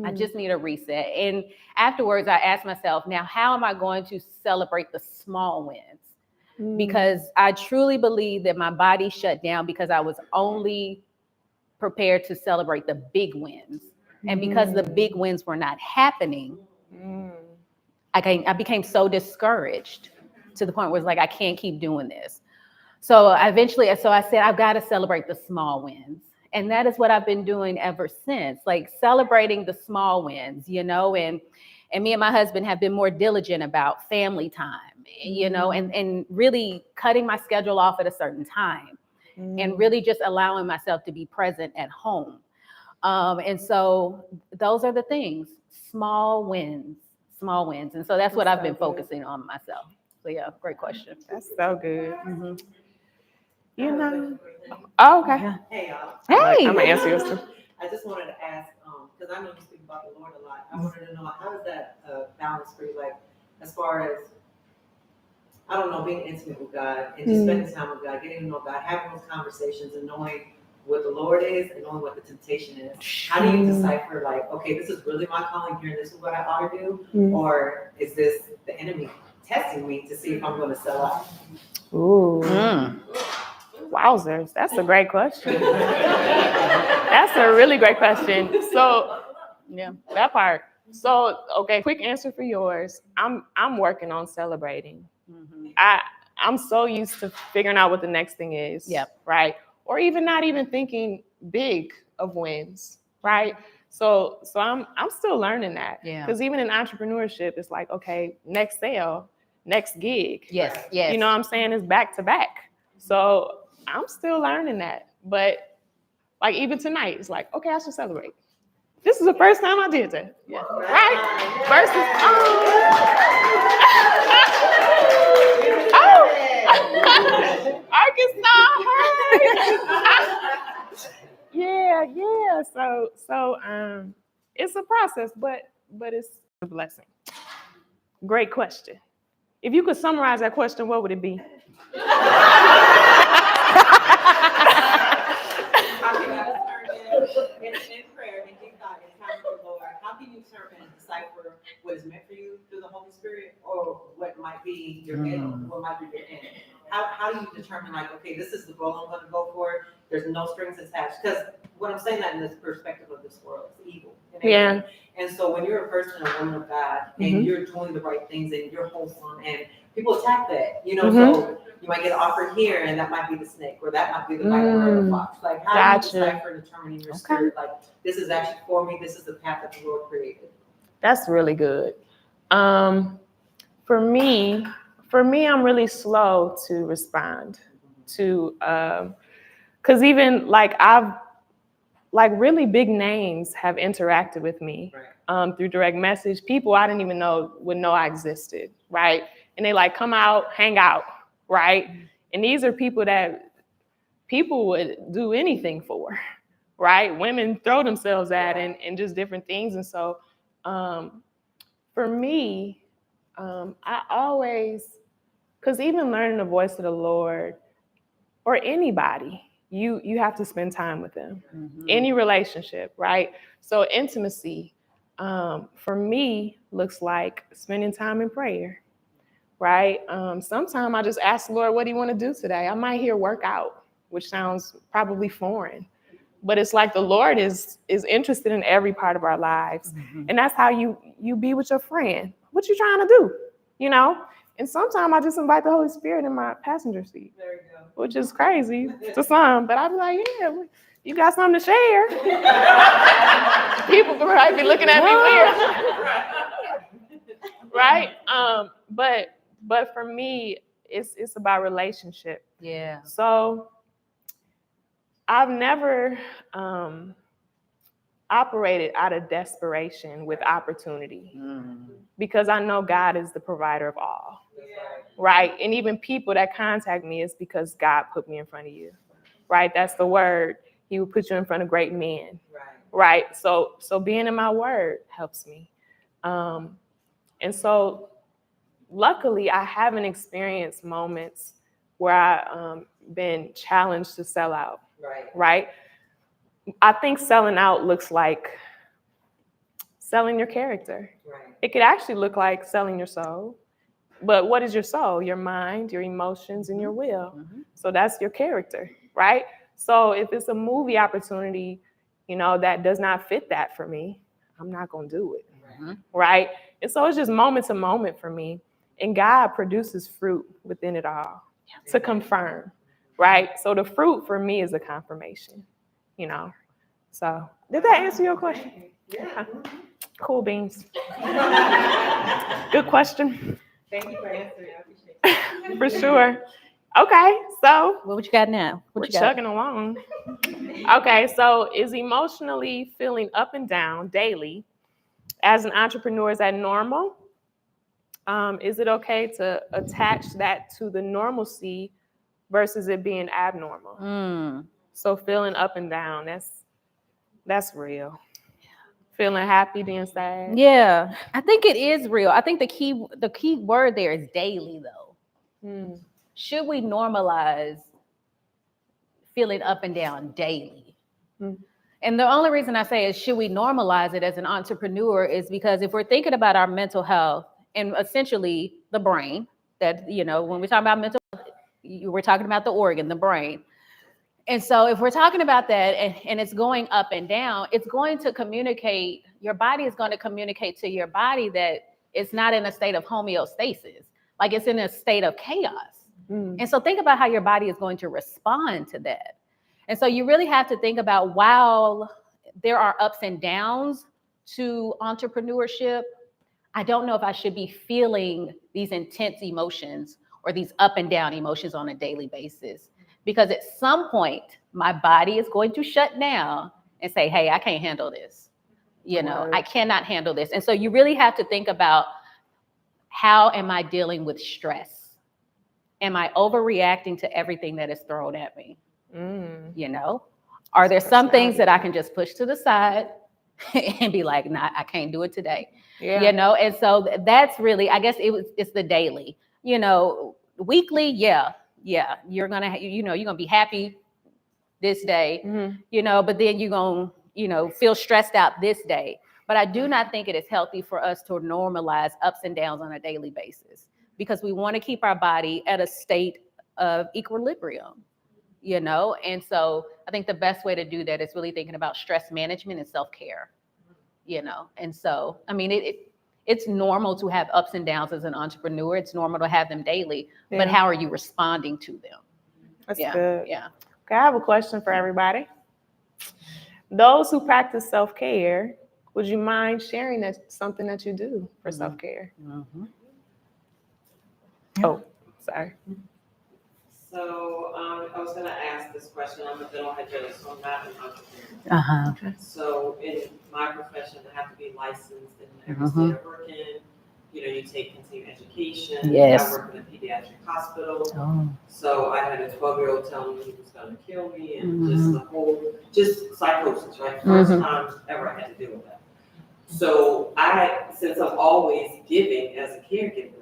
I just need a reset. And afterwards, I asked myself, now, how am I going to celebrate the small wins? Because I truly believe that my body shut down because I was only prepared to celebrate the big wins. And because the big wins were not happening, I became so discouraged to the point where it's like, I can't keep doing this. So I said, I've got to celebrate the small wins. And that is what I've been doing ever since, like celebrating the small wins, you know, and me and my husband have been more diligent about family time, you know, and really cutting my schedule off at a certain time and really just allowing myself to be present at home. And so those are the things, small wins. And so that's what I've been focusing on myself. So yeah, great question. That's so good. You know. Oh, okay. Hey, y'all. Hey. I'm gonna answer yours too. I just wanted to ask, because I know you speak about the Lord a lot. I wanted to know, how is that balance for you? Like, as far as, I don't know, being intimate with God and just spending time with God, getting to know God, having those conversations and knowing what the Lord is and knowing what the temptation is. How do you decipher, like, okay, this is really my calling here and this is what I ought to do? Or is this the enemy testing me to see if I'm going to sell out? Ooh. Wowzers. That's a great question. That's a really great question. So, yeah, that part. So, okay, quick answer for yours. I'm working on celebrating. I'm so used to figuring out what the next thing is. Yep. Right. Or even not even thinking big of wins. Right. So I'm still learning that. Yeah. Because even in entrepreneurship, it's like, okay, next sale, next gig. Yes. You know what I'm saying? It's back to back. So I'm still learning that. But like even tonight, it's like, okay, I should celebrate. This is the first time I did that. Yeah. Right? Versus, Arkansas, yeah. So it's a process, but it's a blessing. Great question. If you could summarize that question, what would it be? In prayer and give God and time for the Lord, how can you determine and decipher what is meant for you through the Holy Spirit or what might be your end, what might be your end? How do you determine, like, okay, this is the goal I'm going to go for? There's no strings attached. Because what I'm saying that in this perspective of this world is evil. Yeah. And so when you're a person and a woman of God and you're doing the right things and you're wholesome and people attack that, you know, so you might get offered here and that might be the snake or that might be the viper or the fox. Like, how do you decipher determining your spirit? Like, this is actually for me. This is the path that the Lord created. That's really good. For me, I'm really slow to respond to, because even like really big names have interacted with me through direct message. People I didn't even would know I existed, right? And they like come out, hang out, right? And these are people that people would do anything for, right? Women throw themselves at and just different things. And so for me, I always, because even learning the voice of the Lord or anybody, you have to spend time with them. Any relationship, right? So intimacy, for me, looks like spending time in prayer, right? Sometimes I just ask the Lord, what do you want to do today? I might hear workout, which sounds probably foreign, But it's like the Lord is interested in every part of our lives. And that's how you be with your friend. What you trying to do? You know? And sometimes I just invite the Holy Spirit in my passenger seat, There you go. which is crazy to some. But I'll be like, yeah, you got something to share. People might be looking at me weird. Right? But for me, it's about relationship. Yeah. So I've never operated out of desperation with opportunity because I know God is the provider of all. Right? And even people that contact me is because God put me in front of you. Right? That's the word. He will put you in front of great men. Right? So being in my word helps me. And so luckily, I haven't experienced moments where I've been challenged to sell out. Right? I think selling out looks like selling your character. It could actually look like selling your soul. But what is your soul? Your mind, your emotions, and your will. So that's your character, right? So if it's a movie opportunity, that does not fit that for me, I'm not going to do it, right? And so it's just moment to moment for me. And God produces fruit within it all to confirm, right? So the fruit for me is a confirmation, So did that answer your question? Yeah. Cool beans. Good question. Thank you for answering. I appreciate it. For sure. Okay, so What you got now? we're chugging along. Okay, so is emotionally feeling up and down daily as an entrepreneur, is that normal? Is it okay to attach that to the normalcy versus it being abnormal? So feeling up and down, that's real. Feeling happy, then sad. Yeah, I think it is real. I think the key word there is daily, though. Should we normalize feeling up and down daily? And the only reason I say is should we normalize it as an entrepreneur is because if we're thinking about our mental health and essentially the brain, that, when we talk about mental health, we're talking about the organ, the brain. And so if we're talking about that and it's going up and down, it's going to communicate, your body is going to communicate to your body that it's not in a state of homeostasis, like it's in a state of chaos. And so think about how your body is going to respond to that. And so you really have to think about, while there are ups and downs to entrepreneurship, I don't know if I should be feeling these intense emotions or these up and down emotions on a daily basis. Because at some point, my body is going to shut down and say, hey, I can't handle this. I cannot handle this. And so you really have to think about, how am I dealing with stress? Am I overreacting to everything that is thrown at me? Are there some things that I can just push to the side and be like, nah, I can't do it today? And so that's really, I guess it's the daily, weekly. Yeah, you're gonna be happy this day, but then you're gonna, feel stressed out this day. But I do not think it is healthy for us to normalize ups and downs on a daily basis, because we want to keep our body at a state of equilibrium, And so I think the best way to do that is really thinking about stress management and self-care, And so, I mean, it's normal to have ups and downs as an entrepreneur. It's normal to have them daily, but how are you responding to them? That's good. Yeah. Okay, I have a question for everybody. Those who practice self-care, would you mind sharing something that you do for self-care? Oh, sorry. So I was going to ask this question. I'm a dental hygienist, so I'm not an entrepreneur. So in my profession, I have to be licensed in every state I work in. You take continuing education. Yes. I work in a pediatric hospital. So I had a 12-year-old tell me he was going to kill me, and just psychosis, right? First time ever I had to deal with that. So since I'm always giving as a caregiver,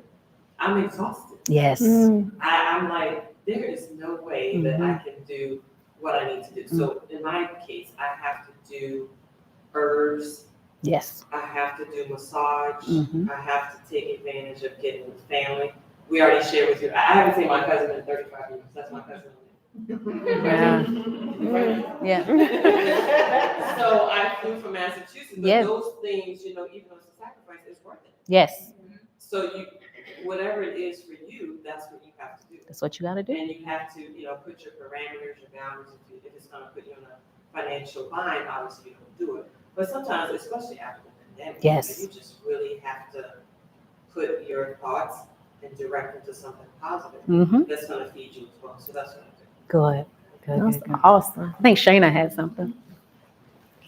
I'm exhausted. Yes. I'm like, there is no way that I can do what I need to do. So in my case, I have to do herbs. Yes. I have to do massage. I have to take advantage of getting with family. We already shared with you. I haven't seen my cousin in 35 years. That's my cousin Yeah. Yeah. So I flew from Massachusetts, but Yes. those things, even though it's a sacrifice, it's worth it. Yes. So whatever it is for you, that's what you have to do. That's what you got to do. And you have to, put your parameters, your boundaries. If it's going to put you in a financial bind, obviously you don't do it. But sometimes, especially after the pandemic, Yes. you just really have to put your thoughts and direct them to something positive that's going to feed you as well. So that's what I do. Good. Good. That's Good. awesome. I think Shayna had something.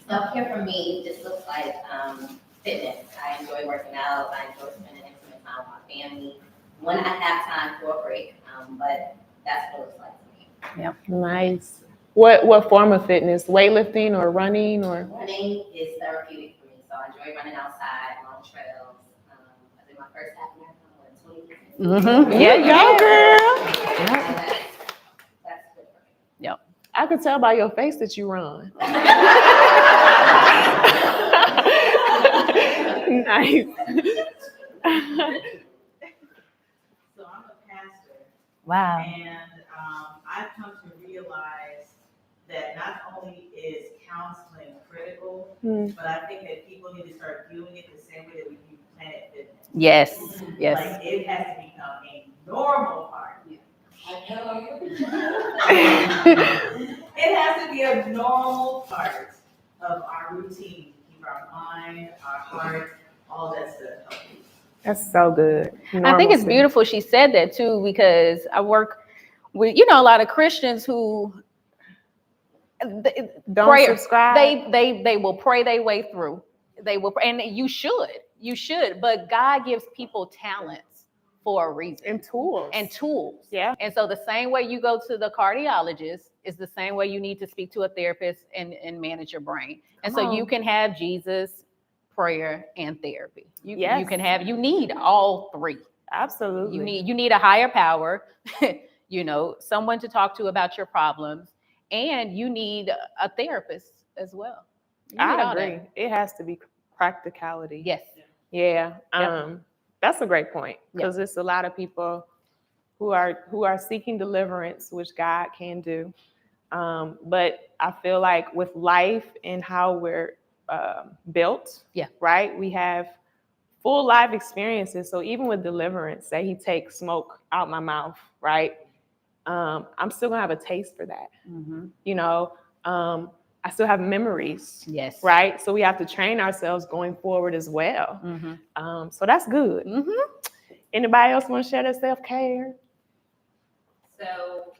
Self-care for me just looks like fitness. I enjoy working out. I enjoy spending intimate time with my family when I have time for a break. But that's what it looks like to me. Nice. What form of fitness? Weightlifting or running or? Running is therapeutic for me, so I enjoy running outside, long trails. I did my first half marathon in 2015. Yeah, Go, girl. That's good for me. Yep. I could tell by your face that you run. Nice. So I'm a pastor, Wow. and I've come to realize that not only is counseling critical, but I think that people need to start viewing it the same way that we view Planet Fitness. Yes. Yes. Like it has to become a normal part. It has to be a normal part of our routine. Keep our mind, our heart, all that stuff healthy. That's so good. I think it's Normalcy. beautiful she said that too, because I work with, a lot of Christians who Don't subscribe. They will pray their way through. They will, and you should, but God gives people talents for a reason. And tools. Yeah. And so the same way you go to the cardiologist is the same way you need to speak to a therapist and manage your brain. And so you can have Jesus, prayer, and therapy. You need all three. Absolutely. You need a higher power, someone to talk to about your problems, and you need a therapist as well. I agree. It has to be practicality. Yes. Yeah. That's a great point, because it's a lot of people who are seeking deliverance, which God can do. But I feel like with life and how we're built, right? We have full life experiences. So even with deliverance, say he takes smoke out my mouth, right? I'm still gonna have a taste for that. I still have memories. Yes. Right. So we have to train ourselves going forward as well. So that's good. Anybody else want to share their self-care? So,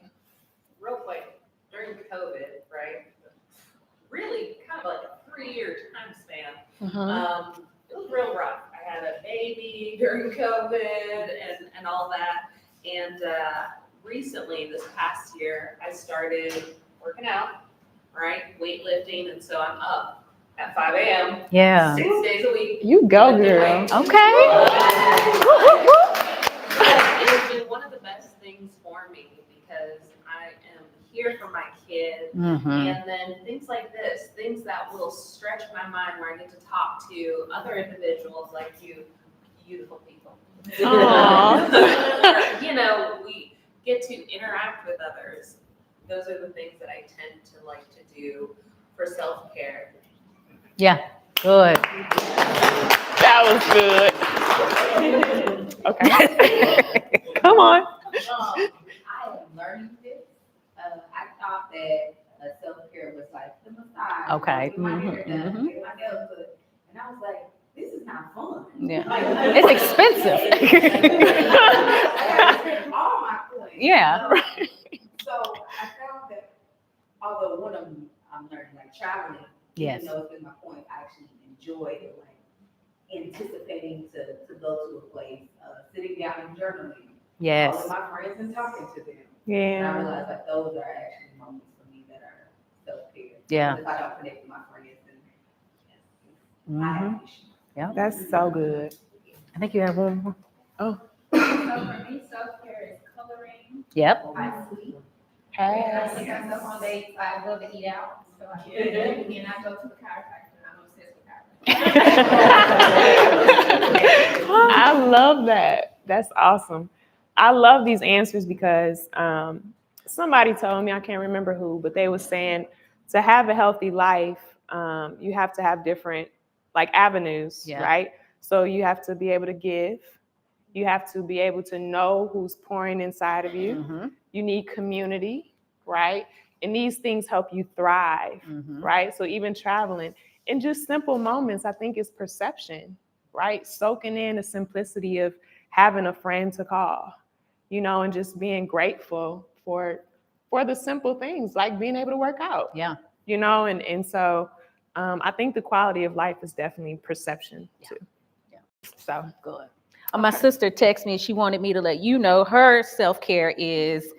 real quick, during COVID, right? Really kind of like a 3-year time span. It was real rough. I had a baby during COVID and all that. And recently, this past year, I started working out, right? Weightlifting. And so I'm up at 5 a.m. Yeah. 6 days a week. You go, girl. Okay. It's been one of the best things for me because I am here for my kids. And then things like this, things that will stretch my mind where I get to talk to other individuals like you, beautiful people. We get to interact with others. Those are the things that I tend to like to do for self-care. Yeah. Good. That was good. Okay. Come on. I am learning this. I thought that self-care was like the massage. Okay. Get my hair done, get my nails done. And I was like, this is not fun. Yeah. Like, It's expensive. I gotta spend all my coins. Yeah. So I found that although one of them I'm learning, like traveling, Yes. even though it's been my point, I actually enjoy it, like anticipating to go to a place, sitting down and journaling. Yes. All of my friends and talking to them. And I Yeah. realized like those are actually moments for me that are self-care. Yeah. If I don't connect with my friends, then I have issues. Yeah. That's so good. I think you have one more. So for me, self-care is coloring. Yep. I sleep. I take myself on dates. I love to eat out. So I do that. And then I go to the chiropractor. I'm obsessed with chiropractor. I love that. That's awesome. I love these answers because somebody told me, I can't remember who, but they were saying to have a healthy life, you have to have different like avenues, Yeah. right? So you have to be able to give. You have to be able to know who's pouring inside of you. Mm-hmm. You need community, right? And these things help you thrive, Mm-hmm. right? So even traveling and just simple moments, I think is perception, right? Soaking in the simplicity of having a friend to call, you know, and just being grateful for the simple things like being able to work out, Yeah. you know, and so I think the quality of life is definitely perception too. Yeah. So Good. My sister texted me. She wanted me to let you know her self-care is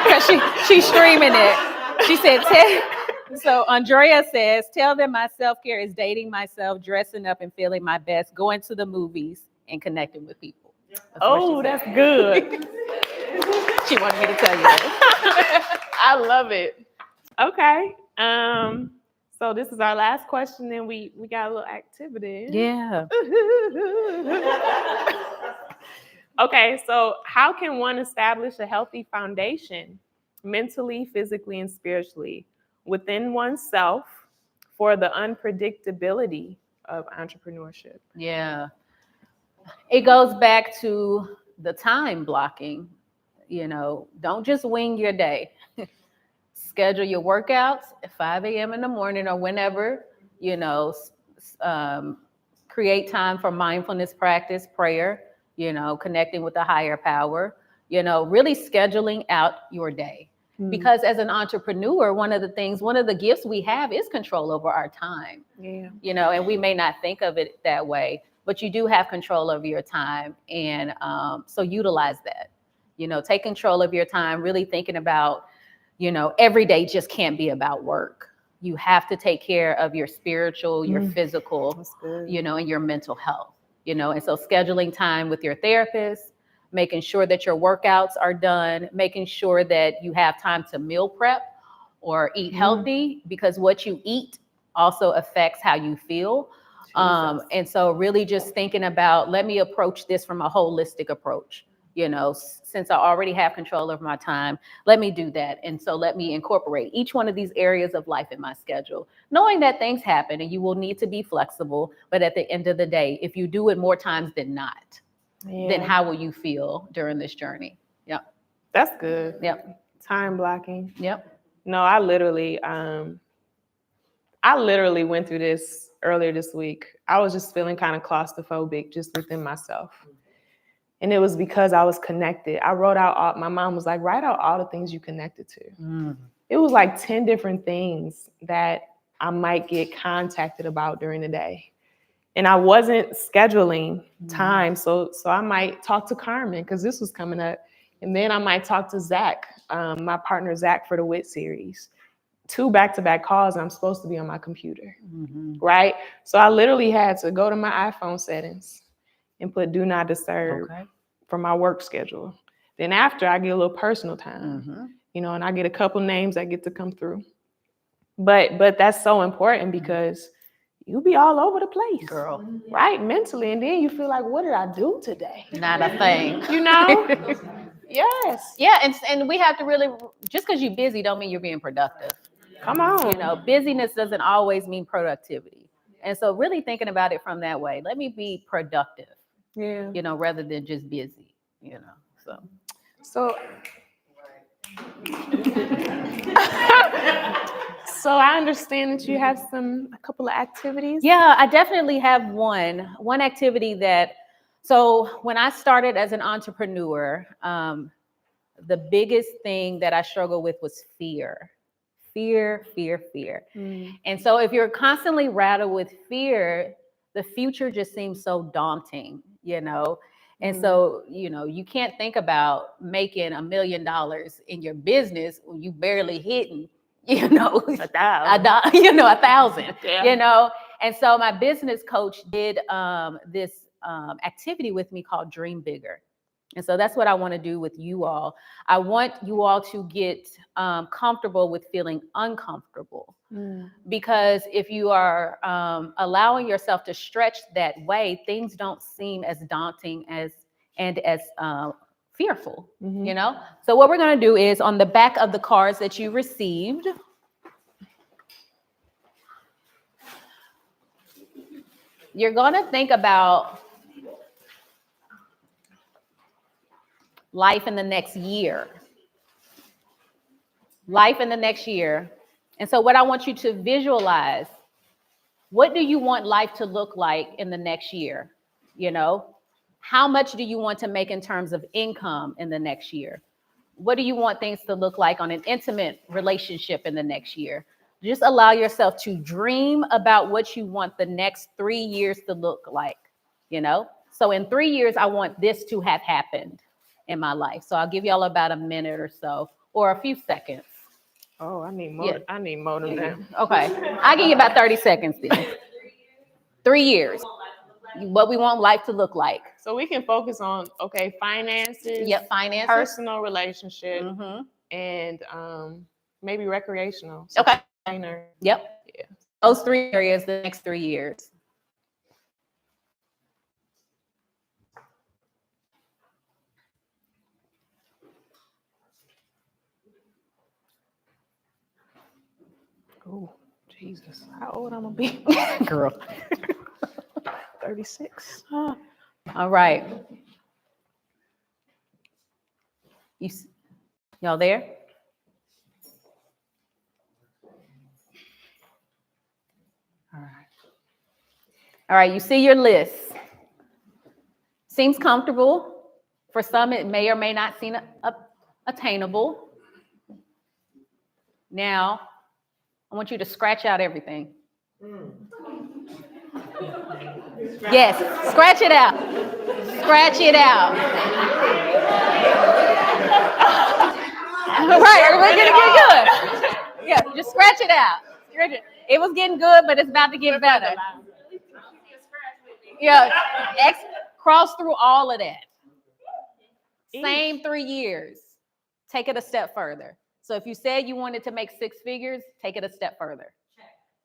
because she's streaming it. She said, so Andrea says, tell them my self-care is dating myself, dressing up and feeling my best, going to the movies and connecting with people. that's good. She wanted me to tell you that. I love it. Okay. So this is our last question, and we got a little activity. Yeah. Okay, so how can one establish a healthy foundation mentally, physically, and spiritually within oneself for the unpredictability of entrepreneurship? Yeah. It goes back to the time blocking. You know, don't just wing your day. Schedule your workouts at 5 a.m. in the morning or whenever, you know, create time for mindfulness practice, prayer, you know, connecting with the higher power, you know, really scheduling out your day. Because as an entrepreneur, one of the gifts we have is control over our time. Yeah. You know, and we may not think of it that way, but you do have control over your time. And so utilize that, you know, take control of your time, really thinking about, you know, every day just can't be about work. You have to take care of your spiritual, your physical, you know, and your mental health, you know, and so scheduling time with your therapist, making sure that your workouts are done, making sure that you have time to meal prep or eat healthy, because what you eat also affects how you feel. And so really just thinking about, let me approach this from a holistic approach. You know, since I already have control over my time, let me do that. And so let me incorporate each one of these areas of life in my schedule, knowing that things happen and you will need to be flexible. But at the end of the day, if you do it more times than not, then how will you feel during this journey? Yep. That's good. Yep. Time blocking. Yep. No, I literally went through this earlier this week. I was just feeling kind of claustrophobic just within myself. And it was because I was connected. I wrote out, my mom was like, write out all the things you connected to. It was like 10 different things that I might get contacted about during the day. And I wasn't scheduling time. So I might talk to Carmen because this was coming up. And then I might talk to Zach, my partner Zach, for the Whit series. 2 back-to-back calls, and I'm supposed to be on my computer, right? So I literally had to go to my iPhone settings and put do not disturb for my work schedule. Then after, I get a little personal time, you know, and I get a couple names that get to come through. But that's so important because you be all over the place, Girl. right? Mentally. And then you feel like, what did I do today? Not a thing. You know? Yes. Yeah, and we have to really, just because you're busy don't mean you're being productive. Come on. You know, busyness doesn't always mean productivity. And so really thinking about it from that way, let me be productive, you know, rather than just busy, you know, so So I understand that you have a couple of activities. Yeah, I definitely have one activity that, so when I started as an entrepreneur, the biggest thing that I struggled with was fear. And so if you're constantly rattled with fear, the future just seems so daunting, you know? And so, you know, you can't think about making $1 million in your business when you barely hitting, you know, 1,000, you know, 1,000, you know? And so my business coach did this activity with me called Dream Bigger. And so that's what I want to do with you all. I want you all to get comfortable with feeling uncomfortable. Because if you are allowing yourself to stretch that way, things don't seem as daunting as fearful, Mhm. you know? So what we're going to do is on the back of the cards that you received, you're going to think about life in the next year. Life in the next year. And so what I want you to visualize, what do you want life to look like in the next year? You know, how much do you want to make in terms of income in the next year? What do you want things to look like on an intimate relationship in the next year? Just allow yourself to dream about what you want the next 3 years to look like, you know? So in 3 years, I want this to have happened in my life. So I'll give y'all about a minute or so, or a few seconds. Oh, I need more. Yeah. I need more than that. Okay, I'll give you about 30 seconds then. 3 years, what we want life to look like. So we can focus on finances. Yep, finances. Personal relationship, Mm-hmm. and maybe recreational. Okay. Minor. Yep. Yeah. Those 3 areas the next 3 years. Oh, Jesus. How old I'm gonna be? Girl. 36. All right. Y'all there? All right. All right, you see your list. Seems comfortable. For some, it may or may not seem attainable. Now, I want you to scratch out everything. Yes, scratch it out. Scratch it out. All right, everybody gonna get good. Yeah, just scratch it out. Scratch it. It was getting good, but it's about to get better. Yeah, cross through all of that. Same 3 years. Take it a step further. So if you said you wanted to make 6 figures, take it a step further.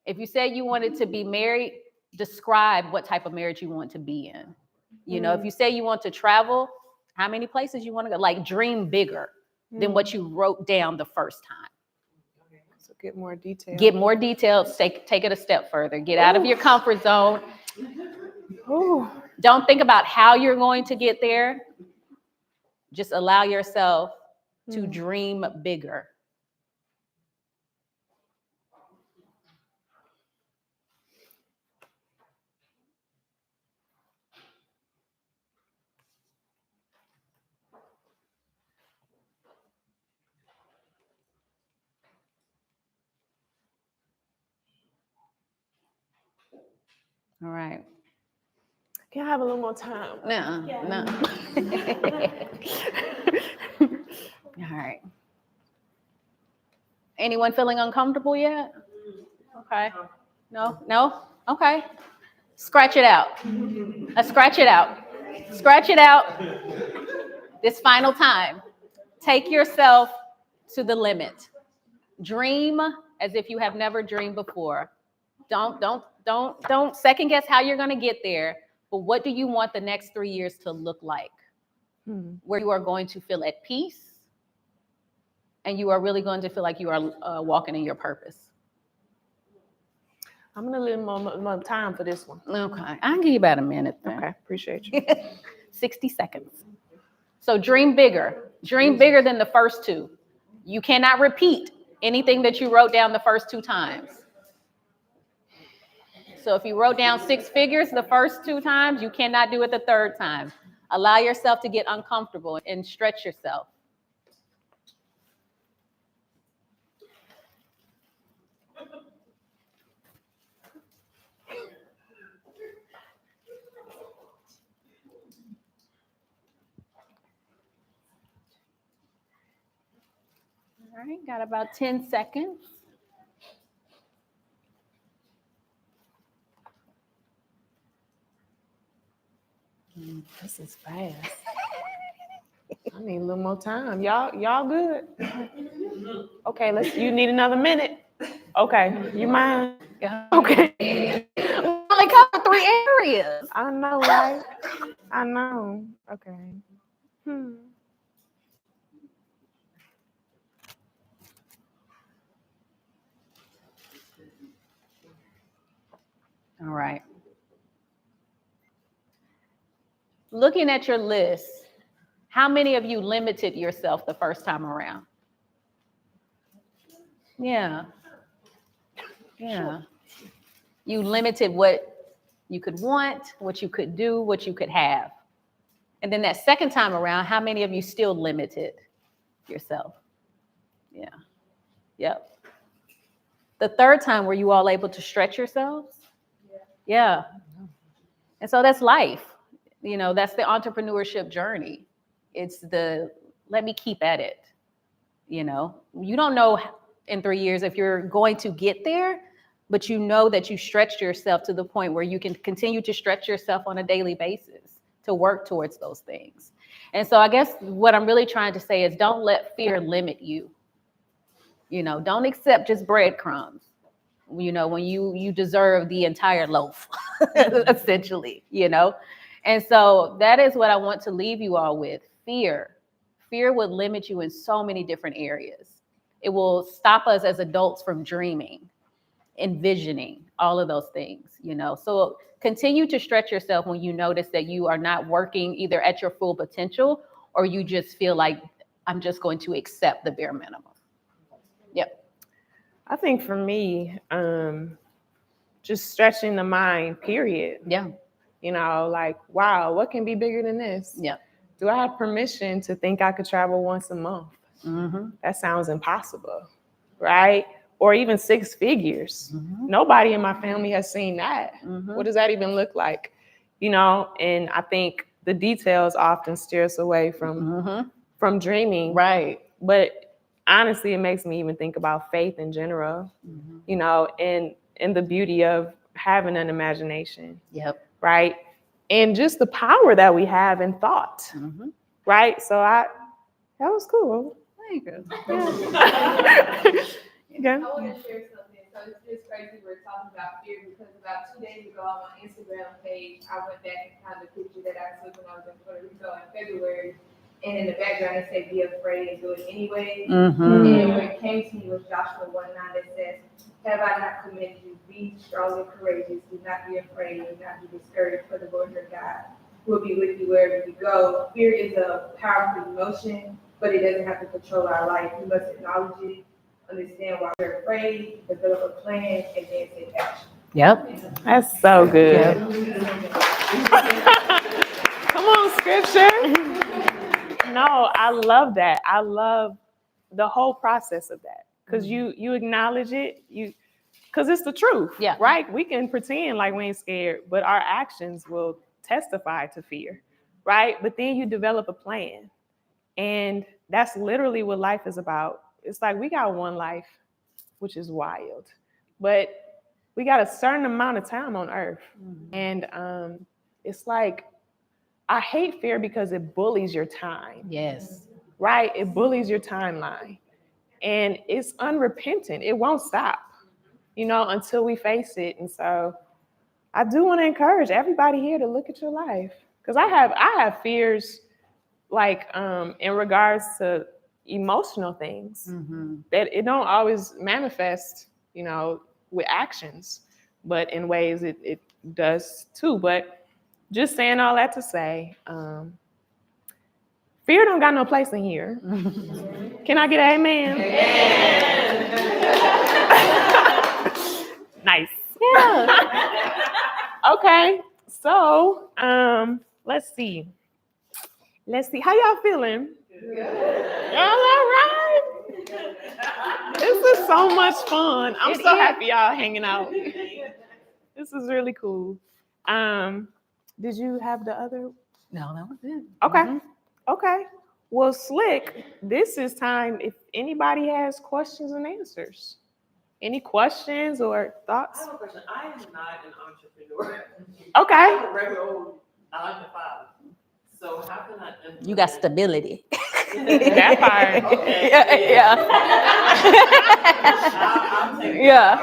If you said you wanted to be married, describe what type of marriage you want to be in. You know, if you say you want to travel, how many places you want to go? Like dream bigger than what you wrote down the first time. So get more details. Get more details. Take it a step further. Get out of your comfort zone. Ooh. Don't think about how you're going to get there. Just allow yourself to dream bigger. All right. Can I have a little more time? No. All right. Anyone feeling uncomfortable yet? Okay. No? Okay. Scratch it out. Scratch it out. Scratch it out. This final time. Take yourself to the limit. Dream as if you have never dreamed before. Don't second guess how you're going to get there, but what do you want the next 3 years to look like? Where you are going to feel at peace and you are really going to feel like you are walking in your purpose. I'm gonna leave more time for this one. Okay, I'll give you about a minute then. Okay, appreciate you. 60 seconds. So dream bigger. Dream bigger than the first 2. You cannot repeat anything that you wrote down the first 2 times. So if you wrote down 6 figures the first 2 times, you cannot do it the 3rd time. Allow yourself to get uncomfortable and stretch yourself. All right, got about 10 seconds. This is fast. I need a little more time. Y'all good? Okay, you need another minute. Okay, you mind? Okay. We only covered 3 areas. I know, right? I know. Okay. All right. Looking at your list, how many of you limited yourself the first time around? Yeah. Yeah. You limited what you could want, what you could do, what you could have. And then that second time around, how many of you still limited yourself? Yeah. Yep. The third time, were you all able to stretch yourselves? Yeah. And so that's life. That's the entrepreneurship journey. It's let me keep at it. You don't know in 3 years if you're going to get there, but you know that you stretched yourself to the point where you can continue to stretch yourself on a daily basis to work towards those things. And so I guess what I'm really trying to say is don't let fear limit you. Don't accept just breadcrumbs, when you deserve the entire loaf, essentially, And so that is what I want to leave you all with. Fear would limit you in so many different areas. It will stop us as adults from dreaming, envisioning, all of those things, So continue to stretch yourself when you notice that you are not working either at your full potential or you just feel like I'm just going to accept the bare minimum. Yep. I think for me, just stretching the mind, period. Yeah. Like, wow, what can be bigger than this? Yeah. Do I have permission to think I could travel once a month? Mm-hmm. That sounds impossible, right? Or even 6 figures. Mm-hmm. Nobody in my family has seen that. Mm-hmm. What does that even look like? And I think the details often steer us away from dreaming. Right. But honestly, it makes me even think about faith in general, and the beauty of having an imagination. Yep. Right. And just the power that we have in thought. Mm-hmm. Right. So that was cool. Thank you. Yeah. I want to share something. So it's just crazy we're talking about fear because about 2 days ago on my Instagram page, I went back and found a picture that I took when I was in Puerto Rico in February. And in the background, it said, be afraid and do it anyway. Mm-hmm. And what came to me was Joshua 1:9 that says, have I not commanded you? Be strong and courageous. Do not be afraid. Do not be discouraged, for the Lord your God will be with you wherever you go. Fear is a powerful emotion, but it doesn't have to control our life. We must acknowledge it, understand why we're afraid, develop a plan, and then take action. Yep. That's so good. Yep. Come on, scripture. No, I love that. I love the whole process of that. Because you acknowledge it, because it's the truth. Yeah. Right? We can pretend like we ain't scared, but our actions will testify to fear. Right? But then you develop a plan. And that's literally what life is about. It's like we got one life, which is wild. But we got a certain amount of time on earth. Mm-hmm. And it's like, I hate fear because it bullies your time. Yes. Right? It bullies your timeline. And it's unrepentant. It won't stop, until we face it. And so I do want to encourage everybody here to look at your life. Because I have fears like in regards to emotional things that it don't always manifest, with actions, but in ways it does too. But just saying all that to say, fear don't got no place in here. Can I get an amen? Nice. Yeah. Okay. So, let's see. How y'all feeling? Good. Y'all all right? This is so much fun. I'm so happy y'all hanging out. This is really cool. Did you have the other? No, that was it. Okay. Mm-hmm. Okay. Well, Slick, this is time if anybody has questions and answers. Any questions or thoughts? I have a question. I am not an entrepreneur. Okay. I'm a regular old 9 to 5. So how can I implement? You got stability. That part. Okay. Yeah. I'll take it. Yeah.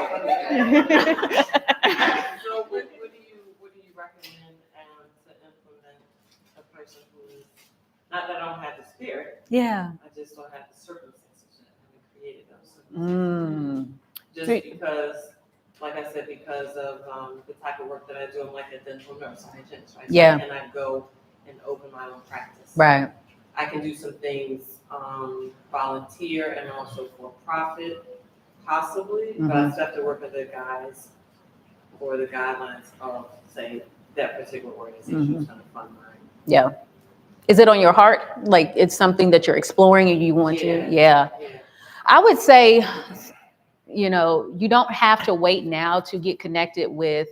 So what do you recommend to implement a person who is, not that I don't have the spirit. Yeah. I just don't have the circumstances that have created those circumstances. Just because, like I said, because of the type of work that I do, I'm like a dental nurse, hygienist, right? So Yeah. I cannot go and open my own practice. Right. I can do some things, volunteer and also for profit, possibly, but I still have to work with the guys or the guidelines of, say, that particular organization is going to fund mine. Yeah. Is it on your heart? Like it's something that you're exploring and you want to? Yeah. I would say, you know, you don't have to wait now to get connected with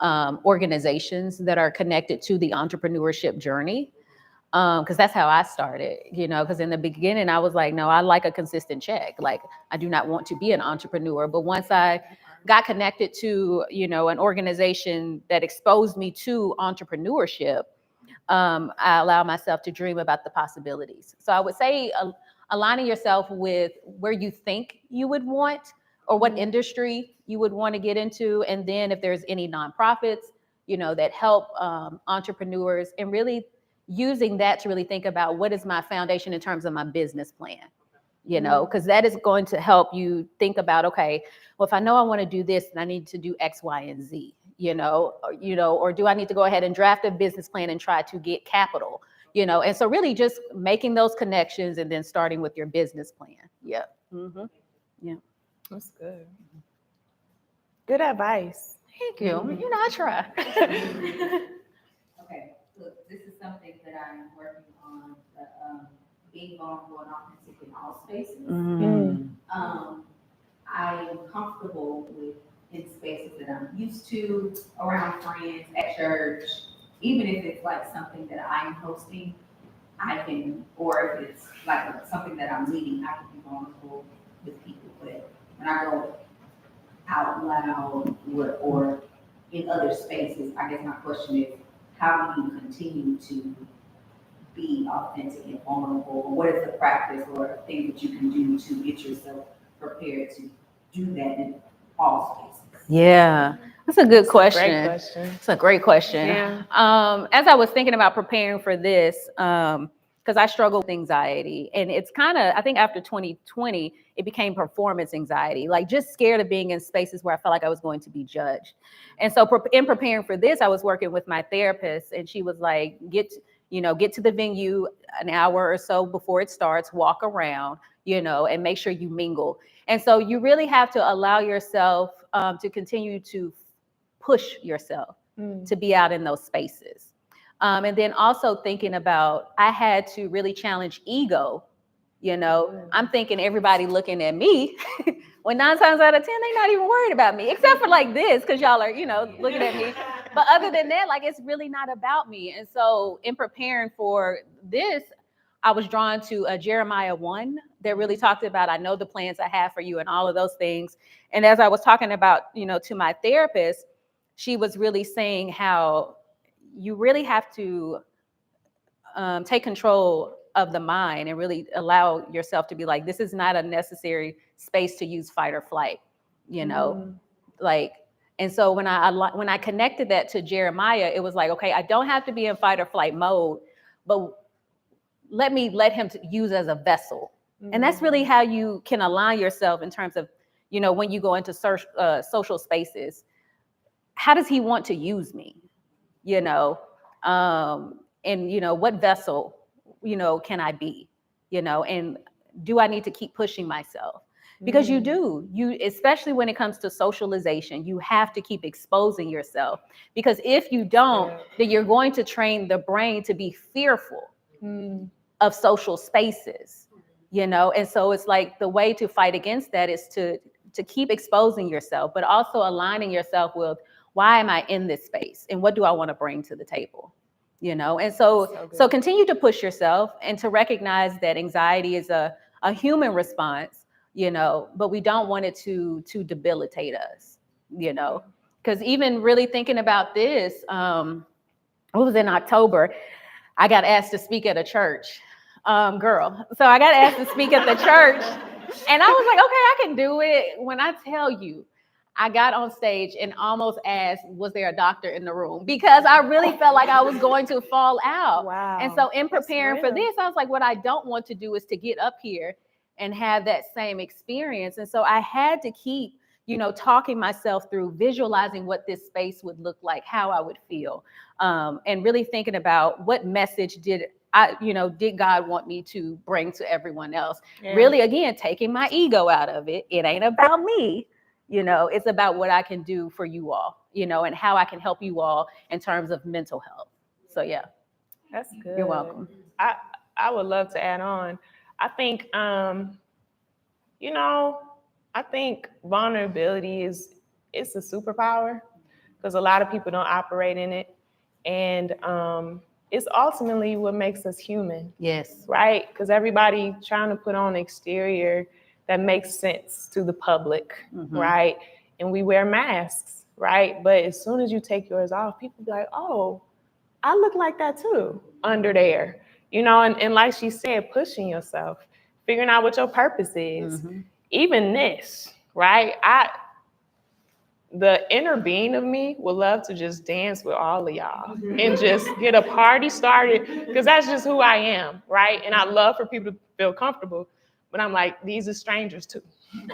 organizations that are connected to the entrepreneurship journey. Because that's how I started, you know, because in the beginning I was like, no, I like a consistent check. Like I do not want to be an entrepreneur. But once I got connected to, you know, an organization that exposed me to entrepreneurship, I allow myself to dream about the possibilities. So I would say aligning yourself with where you think you would want or what industry you would want to get into. And then if there's any nonprofits, you know, that help entrepreneurs, and really using that to really think about what is my foundation in terms of my business plan, you know, because that is going to help you think about, okay, well, if I know I want to do this, then I need to do X, Y, and Z, you know, or do I need to go ahead and draft a business plan and try to get capital, you know? And so really just making those connections and then starting with your business plan. Yeah. Yeah. That's good. Good advice. Thank you. You know, I try. Okay, look, this is something that I'm working on, being vulnerable and authentic in all spaces. I'm comfortable in spaces that I'm used to, around friends, at church, even if it's like something that I'm hosting, or if it's like something that I'm leading, I can be vulnerable with people. But when I go out loud or in other spaces, I guess my question is, how do you continue to be authentic and vulnerable? What is the practice or thing that you can do to get yourself prepared to do that in all spaces? Yeah, that's a good question. Great question. It's a great question. Yeah. As I was thinking about preparing for this, because I struggle with anxiety, and it's kind of, I think after 2020, it became performance anxiety, like just scared of being in spaces where I felt like I was going to be judged. And so in preparing for this, I was working with my therapist, and she was like, get to the venue an hour or so before it starts, walk around, you know, and make sure you mingle. And so you really have to allow yourself to continue to push yourself to be out in those spaces. And then also thinking about, I had to really challenge ego. You know, I'm thinking everybody looking at me when 9 times out of 10, they're not even worried about me, except for like this, because y'all are, you know, looking at me. But other than that, like, it's really not about me. And so in preparing for this, I was drawn to Jeremiah 1 that really talked about, I know the plans I have for you and all of those things. And as I was talking about, you know, to my therapist, she was really saying how you really have to take control of the mind and really allow yourself to be like, this is not a necessary space to use fight or flight, you know, like, and so when I connected that to Jeremiah, it was like, okay, I don't have to be in fight or flight mode, but let him to use as a vessel. And that's really how you can align yourself in terms of, you know, when you go into social spaces, how does he want to use me, you know? And, you know, what vessel, you know, can I be, you know, and do I need to keep pushing myself? Because you especially when it comes to socialization, you have to keep exposing yourself, because if you don't, then you're going to train the brain to be fearful of social spaces, you know? And so it's like the way to fight against that is to keep exposing yourself, but also aligning yourself with, why am I in this space? And what do I want to bring to the table? You know, and so continue to push yourself and to recognize that anxiety is a human response, you know, but we don't want it to debilitate us, you know, because even really thinking about this, it was in October, I got asked to speak at a church, So I got asked to speak at the church, and I was like, okay, I can do it. When I tell you, I got on stage and almost asked, was there a doctor in the room? Because I really felt like I was going to fall out. Wow. And so in preparing for this, I was like, what I don't want to do is to get up here and have that same experience. And so I had to keep, talking myself through, visualizing what this space would look like, how I would feel, and really thinking about what message did God want me to bring to everyone else? Yeah. Really, again, taking my ego out of it. It ain't about me. It's about what I can do for you all, and how I can help you all in terms of mental health. So yeah. That's good. You're welcome. I would love to add on. I think, I think vulnerability it's a superpower because a lot of people don't operate in it. And it's ultimately what makes us human. Yes. Right? Because everybody trying to put on an exterior that makes sense to the public, right? And we wear masks, right? But as soon as you take yours off, people be like, oh, I look like that too under there. And like she said, pushing yourself, figuring out what your purpose is. Even this, right? The inner being of me would love to just dance with all of y'all and just get a party started because that's just who I am, right? And I love for people to feel comfortable, but I'm like, these are strangers too,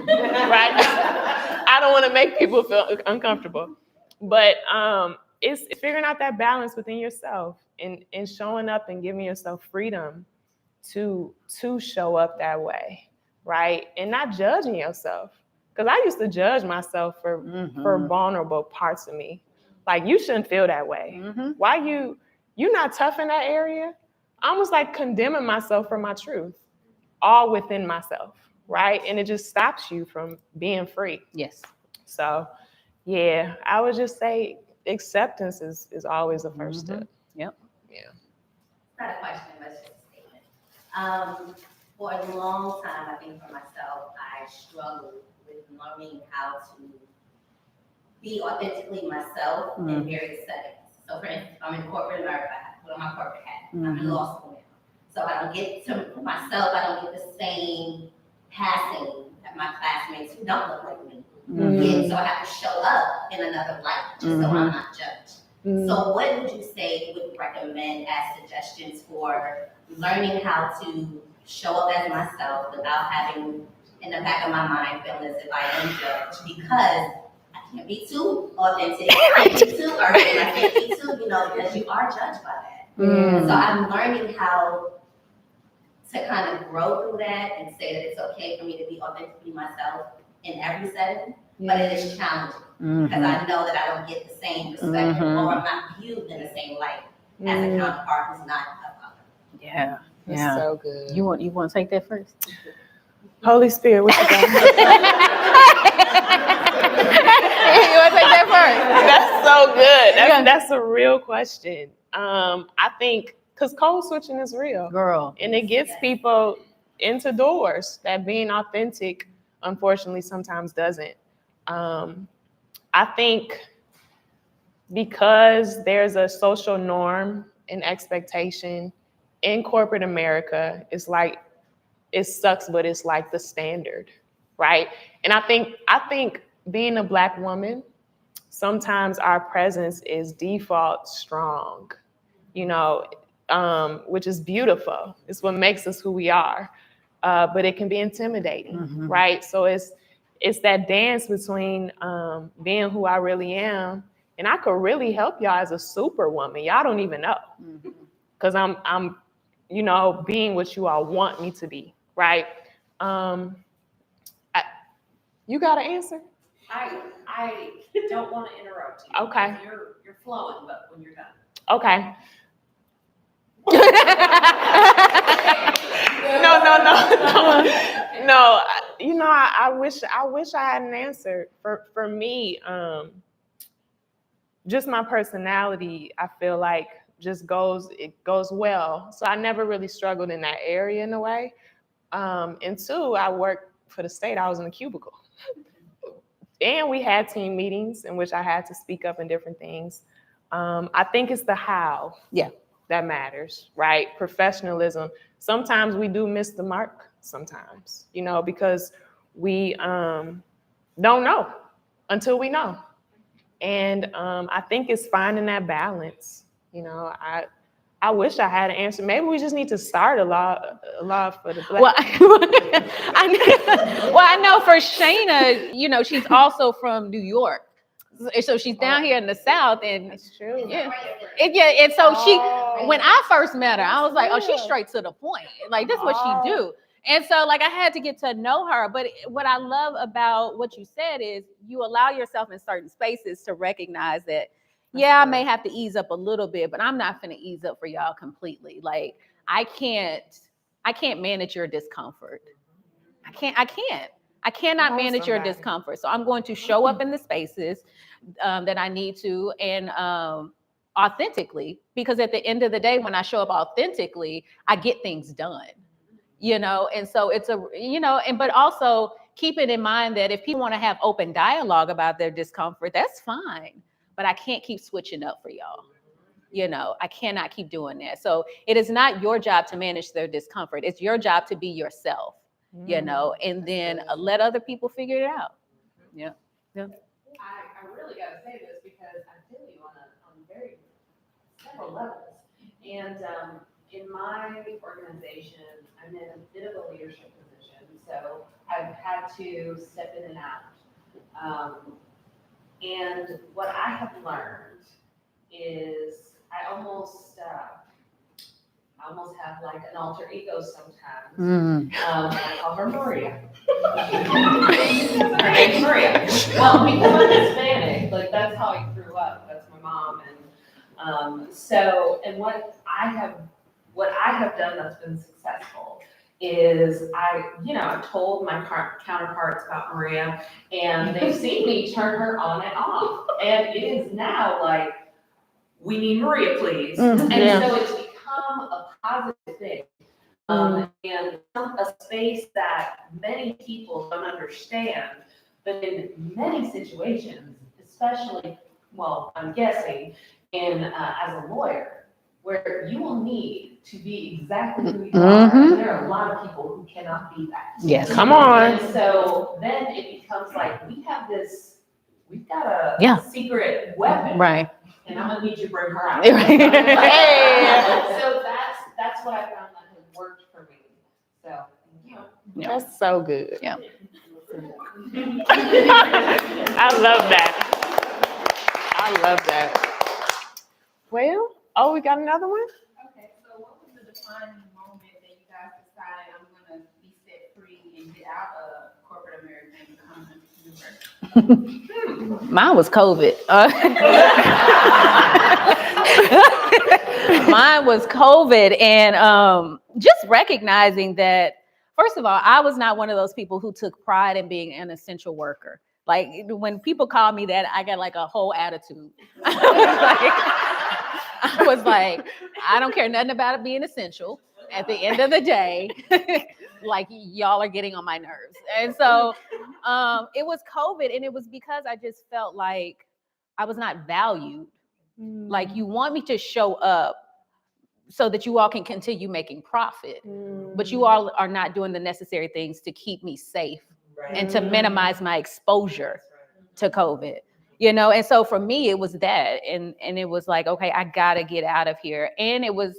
right? I don't want to make people feel uncomfortable, but it's figuring out that balance within yourself and showing up and giving yourself freedom to show up that way, right? And not judging yourself. Because I used to judge myself for vulnerable parts of me. Like, you shouldn't feel that way. Why you not tough in that area? I almost like condemning myself for my truth, all within myself, right? And it just stops you from being free. Yes. So, yeah, I would just say acceptance is always the first step. Yep. Yeah. Not a question, but it's just a statement. For a long time, I think for myself, I struggled with learning how to be authentically myself in various settings. So for instance, I'm in corporate America, I have to put on my corporate hat. I'm in law school now. So I don't get to myself, I don't get the same passing that my classmates who don't look like me get. So I have to show up in another light, just so I'm not judged. So what would you say you would recommend as suggestions for learning how to show up as myself without having in the back of my mind feeling as if I am judged, because I can't be too authentic, I can't be too urban, I can't be too, because you are judged by that. So I'm learning how to kind of grow through that and say that it's okay for me to be authentically myself in every setting, but it is challenging because I know that I don't get the same respect or I'm not viewed in the same light as a counterpart who's not a color. Yeah. That's so good. You want to take that first? Holy Spirit, what you got? You want to take that first? That's so good. That's a real question. I think because code switching is real, girl, and it gets people into doors that being authentic, unfortunately, sometimes doesn't. I think because there's a social norm and expectation in corporate America, it's like it sucks, but it's like the standard, right? And I think being a Black woman, sometimes our presence is default strong, which is beautiful. It's what makes us who we are. But it can be intimidating, right? So it's that dance between being who I really am, and I could really help y'all as a superwoman. Y'all don't even know, because I'm being what you all want me to be, right? You got an answer? I don't want to interrupt you. Okay. You're flowing, but when you're done. Okay. No. I wish I had an answer. For me, just my personality, I feel like it goes well. So I never really struggled in that area in a way. And two, I worked for the state. I was in a cubicle. And we had team meetings in which I had to speak up in different things. I think it's the how that matters, right? Professionalism. Sometimes we do miss the mark sometimes, because we don't know until we know. And I think it's finding that balance. I wish I had an answer. Maybe we just need to start a law for the Black. Well, I know for Shayna, you know, she's also from New York. So she's down here in the South, and That's true. yeah, and so when I first met her, I was like, oh, she's straight to the point. Like, this is what she do. And so, like, I had to get to know her. But what I love about what you said is you allow yourself in certain spaces to recognize that, yeah, I may have to ease up a little bit, but I'm not going to ease up for y'all completely. Like, I can't manage your discomfort. I cannot manage your discomfort. So I'm going to show up in the spaces that I need to, and authentically, because at the end of the day, when I show up authentically, I get things done, you know? And so it's but also keeping in mind that if people want to have open dialogue about their discomfort, that's fine, but I can't keep switching up for y'all. You know, I cannot keep doing that. So it is not your job to manage their discomfort. It's your job to be yourself, you know, and then let other people figure it out. Yeah. I really got to say this because I feel you on several levels. And in my organization, I'm in a bit of a leadership position, so I've had to step in and out. And what I have learned is I almost have like an alter ego sometimes. I call her Maria. Her name's Maria. Well, because I'm Hispanic, like that's how I grew up. That's my mom, and what I have done that's been successful is I've told my counterparts about Maria, and they've seen me turn her on and off, and it is now like, we need Maria, please. So it's become a positive thing. And a space that many people don't understand, but in many situations, especially, well, I'm guessing, as a lawyer, where you will need to be exactly who you are. And there are a lot of people who cannot be that. Yes. Come on. And so then it becomes like, we've got a secret weapon. Right. And I'm gonna need you to bring her out. Right. So that's what I found that has worked for me. So That's so good. Yeah. I love that. Well, we got another one? Okay, so what was the defining moment that you guys decided I'm gonna be set free and get out of corporate America and become an entrepreneur? Mine was COVID. Mine was COVID, and just recognizing that, first of all, I was not one of those people who took pride in being an essential worker. Like, when people call me that, I got like a whole attitude. I was like, I don't care nothing about it being essential. At the end of the day, like, y'all are getting on my nerves. And so it was COVID, and it was because I just felt like I was not valued. Like, you want me to show up so that you all can continue making profit, but you all are not doing the necessary things to keep me safe and to minimize my exposure to COVID. You know, and so for me, it was that, and it was like, okay, I gotta get out of here. And it was,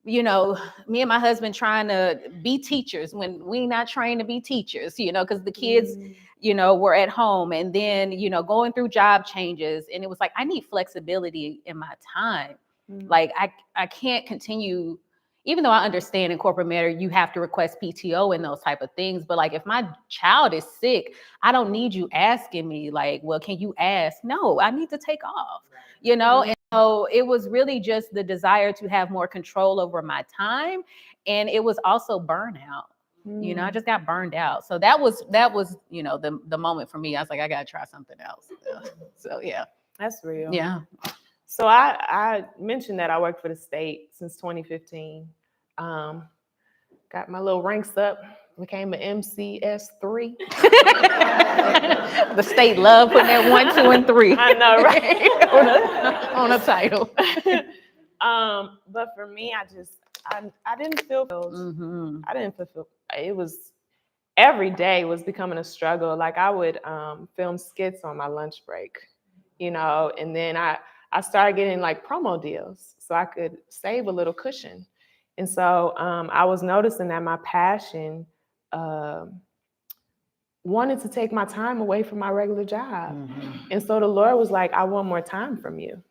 me and my husband trying to be teachers when we not trained to be teachers, because the kids, were at home, and then, going through job changes. And it was like, I need flexibility in my time. Like, I can't continue, even though I understand in corporate America, you have to request PTO and those type of things. But like, if my child is sick, I don't need you asking me like, well, can you ask? No, I need to take off, And so it was really just the desire to have more control over my time. And it was also burnout. I just got burned out. So that was, the moment for me. I was like, I got to try something else. So yeah. That's real. Yeah. So I mentioned that I worked for the state since 2015. Got my little ranks up, became an MCS3. The state love putting that 1, 2, and 3. I know, right? on a title. But for me, I didn't feel fulfilled. I didn't fulfill. It was, every day was becoming a struggle. Like, I would film skits on my lunch break, and then I I started getting like promo deals so I could save a little cushion. And so I was noticing that my passion wanted to take my time away from my regular job. And so the Lord was like, I want more time from you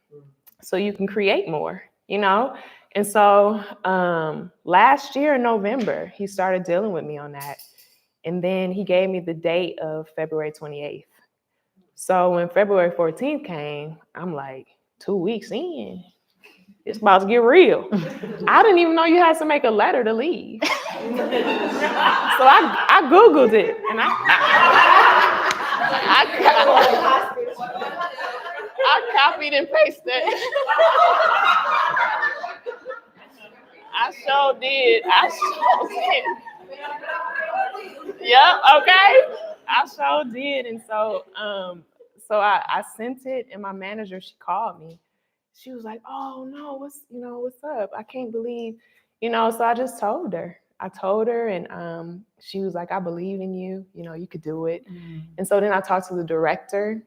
so you can create more, you know? And so last year in November, he started dealing with me on that. And then he gave me the date of February 28th. So when February 14th came, I'm like, 2 weeks in, it's about to get real. I didn't even know you had to make a letter to leave. So I Googled it and I copied and pasted. I sure did. Yep, okay. I sure did. And so I sent it, and my manager, she called me. She was like, oh no, what's up? I can't believe, so I just told her. And she was like, I believe in you, you could do it. And so then I talked to the director,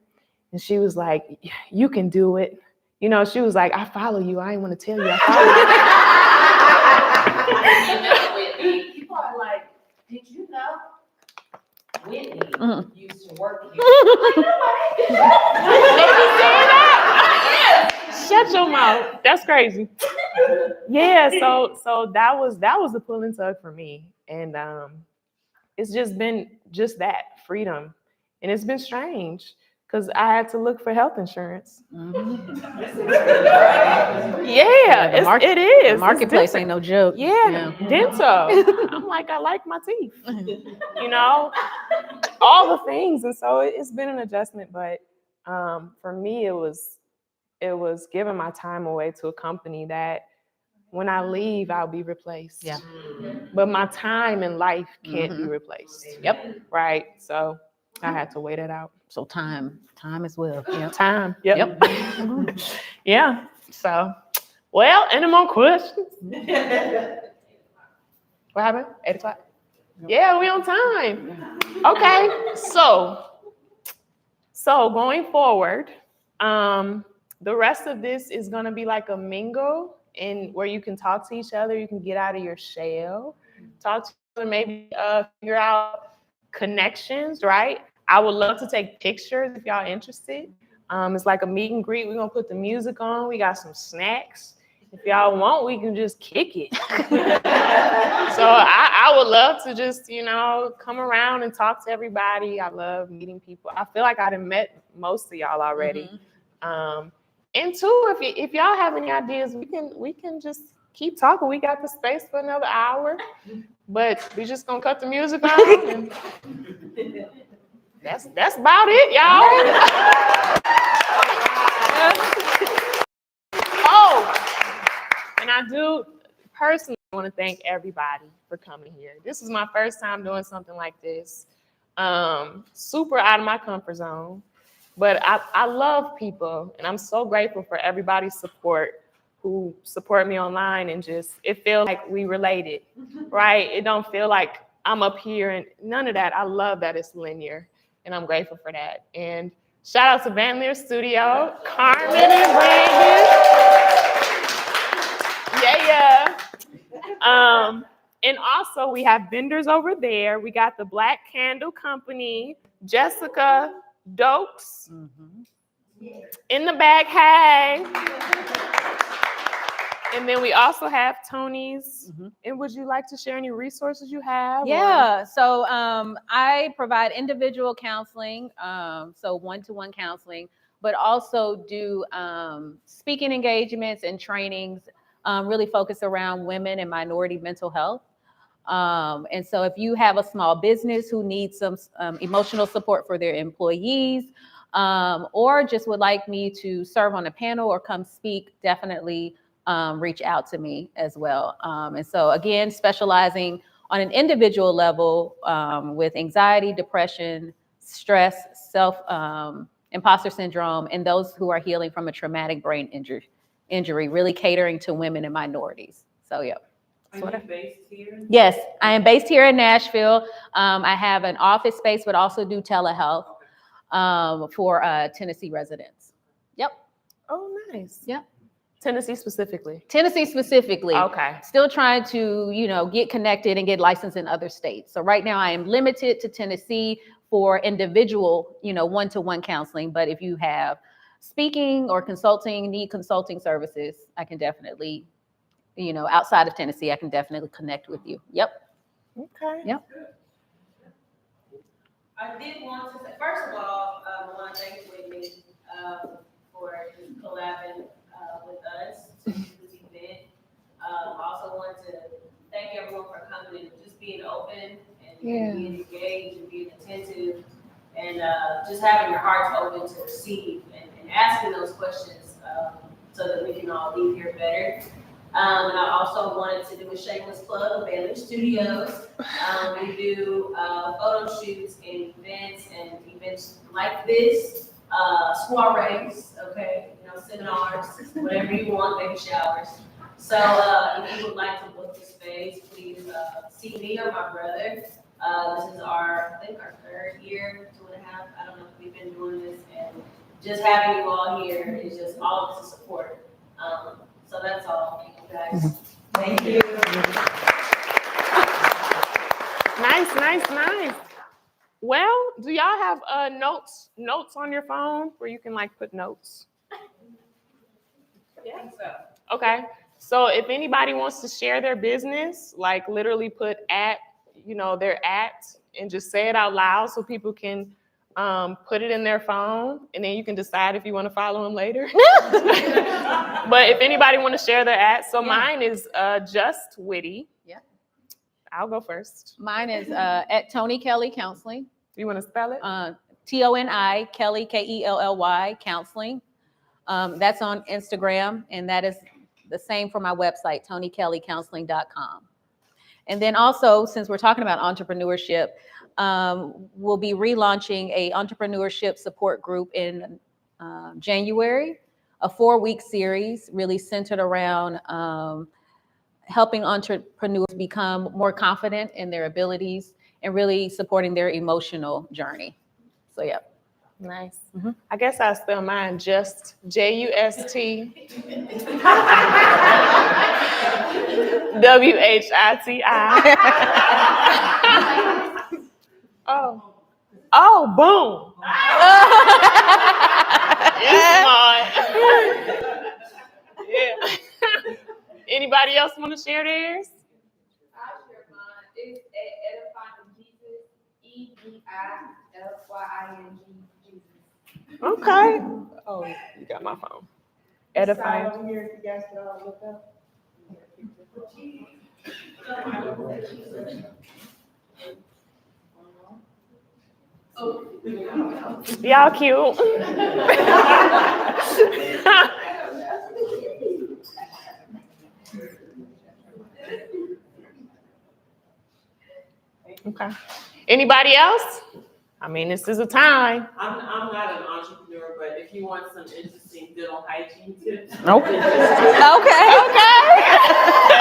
and she was like, you can do it. She was like, I follow you. I ain't want to tell you I follow you. People are like, did you know Whitney used to work here? Shut your mouth. That's crazy. Yeah, so that was the pulling tug for me. And it's just been just that, freedom. And it's been strange because I had to look for health insurance. Yeah, it is. The marketplace ain't no joke. Yeah, dental. I'm like, I like my teeth. All the things. And so it's been an adjustment, but for me, it was giving my time away to a company that when I leave, I'll be replaced. Yeah. But my time in life can't be replaced. Yep. Right. So I had to wait it out. So time as well. Yeah. Time. Yep. Yeah. So, well, any more questions? What happened? 8 o'clock? Yeah, we on time. Okay. So going forward, the rest of this is going to be like a mingle where you can talk to each other. You can get out of your shell, talk to each other, maybe figure out connections, right? I would love to take pictures if y'all interested. It's like a meet and greet. We're going to put the music on. We got some snacks. If y'all want, we can just kick it. So I would love to just, come around and talk to everybody. I love meeting people. I feel like I've met most of y'all already. And two, if y'all have any ideas, we can just keep talking. We got the space for another hour, but we just gonna cut the music on. And that's about it, y'all. Oh, and I do personally want to thank everybody for coming here. This is my first time doing something like this. Super out of my comfort zone. But I love people, and I'm so grateful for everybody's support who support me online, and it feels like we related, right? It don't feel like I'm up here and none of that. I love that it's linear, and I'm grateful for that. And shout out to Van Leer Studio, Carmen and Brandon. Yeah. And also we have vendors over there. We got the Black Candle Company, Jessica Dokes in the back, hey. And then we also have Tony's. And would you like to share any resources you have? Yeah, so I provide individual counseling, so one-to-one counseling, but also do speaking engagements and trainings really focus around women and minority mental health. And so if you have a small business who needs some emotional support for their employees, or just would like me to serve on a panel or come speak, definitely reach out to me as well. And so again, specializing on an individual level with anxiety, depression, stress, imposter syndrome, and those who are healing from a traumatic brain injury, really catering to women and minorities. So, yeah. Are you based here? Yes, I am based here in Nashville. I have an office space, but also do telehealth for Tennessee residents. Yep. Oh, nice. Yeah. Tennessee specifically. Tennessee specifically. Okay. Still trying to, get connected and get licensed in other states. So right now I am limited to Tennessee for individual, one-to-one counseling. But if you have speaking or consulting, need consulting services, I can definitely, outside of Tennessee, I can definitely connect with you. Yep. Okay. Yep. I did want to say, first of all, I want to thank Whitney for just collabing with us to do this event. I also want to thank everyone for coming and just being open and being engaged and being attentive and just having your hearts open to receive and asking those questions so that we can all leave here better. And I also wanted to do a shameless plug of Baylor Studios. We do photo shoots and events like this, soirees, okay, seminars, whatever you want, baby showers. So if you would like to book the space, please see me or my brother. This is our 3rd year, 2.5. I don't know if we've been doing this, and just having you all here is just all of the support. So that's all. Thank you guys. Thank you. Nice. Well, do y'all have notes on your phone where you can put notes? Yeah, so. Okay. So if anybody wants to share their business, literally put at, their at and just say it out loud so people can put it in their phone, and then you can decide if you want to follow them later. But if anybody want to share their at, so mine is just Witty. Yeah. I'll go first. Mine is at Toni Kelly Counseling. You want to spell it? TONI Kelly KELLY Counseling. That's on Instagram, and that is the same for my website, ToniKellyCounseling.com. And then also, since we're talking about entrepreneurship, we'll be relaunching a entrepreneurship support group in January, a 4-week series really centered around helping entrepreneurs become more confident in their abilities and really supporting their emotional journey. So, yeah. Nice. Mm-hmm. I guess I'll spell mine just JUST WHITI. Oh, boom. It's smart. Yeah. Anybody else want to share theirs? I'll share mine. It's Edifying Jesus, EDIFYING Jesus. Okay. Oh, you got my phone. Edifying. Over here, if you guys can all look up. Y'all cute. Okay. Anybody else? I mean, this is a time. I'm not an entrepreneur, but if you want some interesting dental hygiene tips. Okay.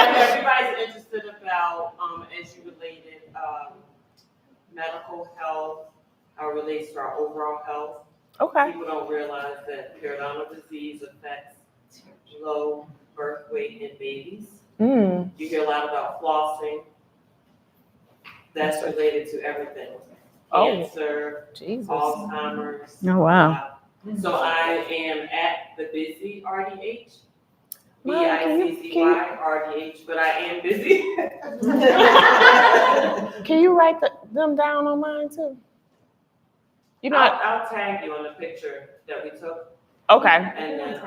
Everybody's interested about, as you related, medical health, how it relates to our overall health. Okay. People don't realize that periodontal disease affects low birth weight in babies. Mm. You hear a lot about flossing. That's related to everything. Cancer, Jesus. Alzheimer's. Oh, wow. So I am at the busy RDH, Mom, BICCY RDH, but I am busy. Can you write them down on mine too? You know. I'll tag you on the picture that we took, Okay. and then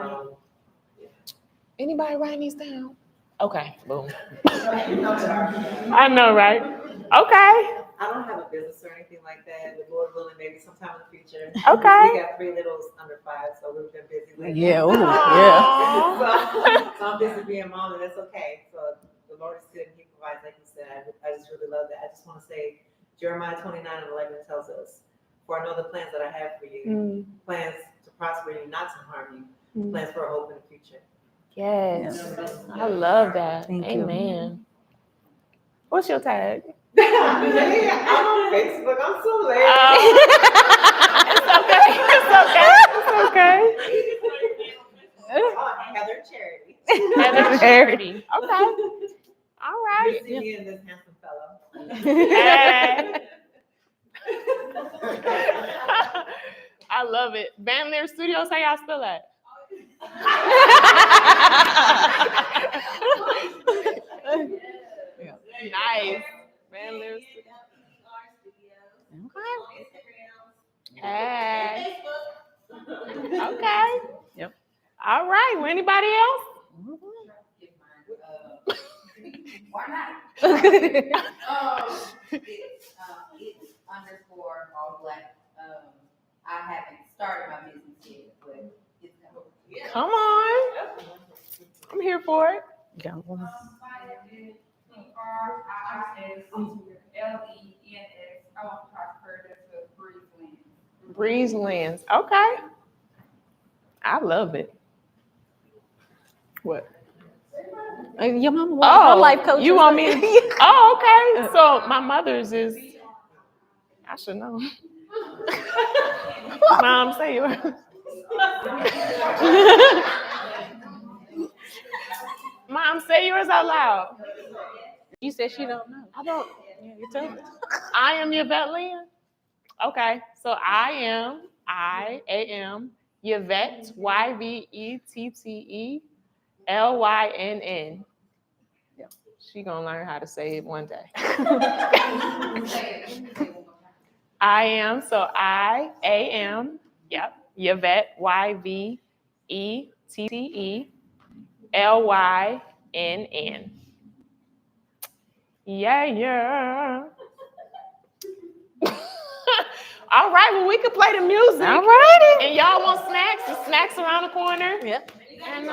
Anybody writing these down? Okay. Boom. I know, right? Okay. I don't have a business or anything like that. The Lord willing, maybe sometime in the future. Okay. We got 3 littles under 5, so we've been busy. lately. Yeah. Ooh, yeah. So I'm busy being mom, and that's okay. So the Lord is good, and He provides, like you said. I just really love that. I just want to say, Jeremiah 29:11 tells us, "For I know the plans that I have for you, plans to prosper you, not to harm you, plans for a hope in the future." Yes. I love that. Thank you. Amen. What's your tag? I'm on Facebook. I'm so lazy. It's okay. It's okay. It's okay. Charity. Okay. All right. You see me and this handsome fellow. Hey. I love it. Van Leer Studios, how y'all spell that? Nice. Van Leer Studios. Hey. Okay. Yep. All right. Well, anybody else? Why not? It's _all black. I haven't started my business yet, but it's coming. Come on. I'm here for it. RISLENS. I want to prosper. That's a Breeze Lens. Breeze Lens. Okay. I love it. What? Your mama my life coach. You want me to? Oh, okay. So my mother's is, I should know. Mom, say yours. Mom, say yours out loud. You said she don't know. I don't. Yeah, you tell me. I am Yvette Lynn. Okay, so I am Yvette, YVETTELYNN. Yeah. She gonna learn how to say it one day. I am, so I am, yep, Yvette, YVETTELYNN. Yeah. All right, well, we can play the music. All righty. And y'all want snacks? The snacks around the corner. Yep. And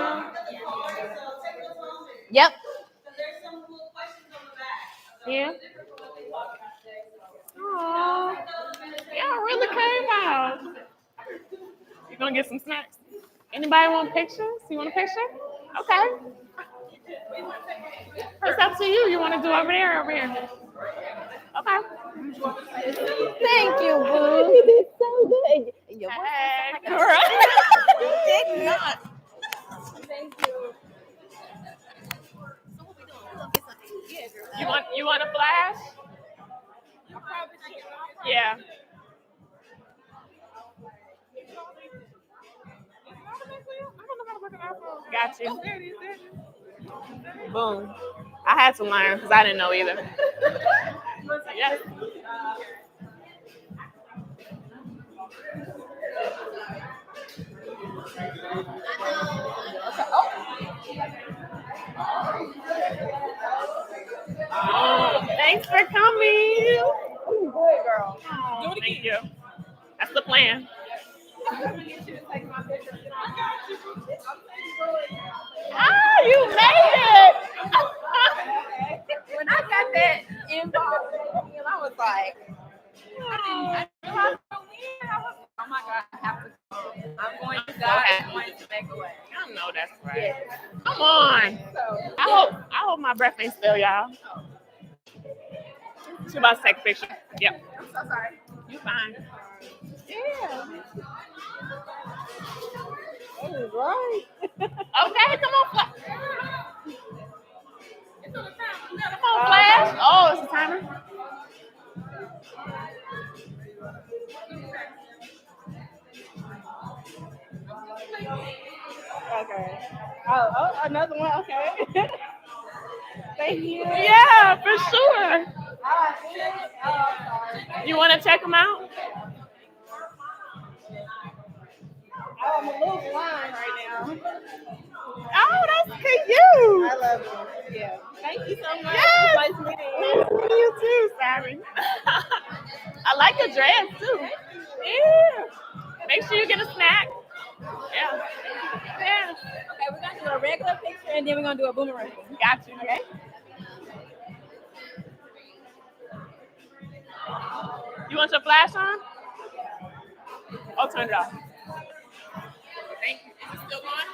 Yep. There's some cool questions on the back. yeah. Aww. Y'all really came out. You gonna get some snacks? Anybody want pictures? You want a picture? Okay. It's up to you. You want to do over there or over here? Okay. Thank you, boo. You did so good. Hey, girl. You did not. Thank you. You want a flash? Yeah. Got you. Boom. I had to learn because I didn't know either. Yes. Thanks for coming. Good girl. Thank you. That's the plan. Ah, you made it. When I got that inbox, and I was like, I oh my God, I have to come. I'm going to die. I'm going to make a way. I know that's right. Come on. I hope my breath ain't still, y'all. She about to take a picture. Yep. I'm so sorry. You fine. Yeah. That is right. Okay, come on, Flash. Come on, Flash. Oh, it's a timer. Okay. Oh, another one. Okay. Thank you. Yeah, for sure. You want to check them out? I'm a little blind right now. Oh, that's cute. I love you. Yeah. Thank you so much. Yes. Nice meeting you. Nice to meet you too, Sammy. I like your dress too. Yeah. Make sure you get a snack. Yeah. Yeah. Okay, we're gonna do a regular picture and then we're gonna do a boomerang. Got you. Okay. You want your flash on? Oh, turn it off. Thank you. Is it still going?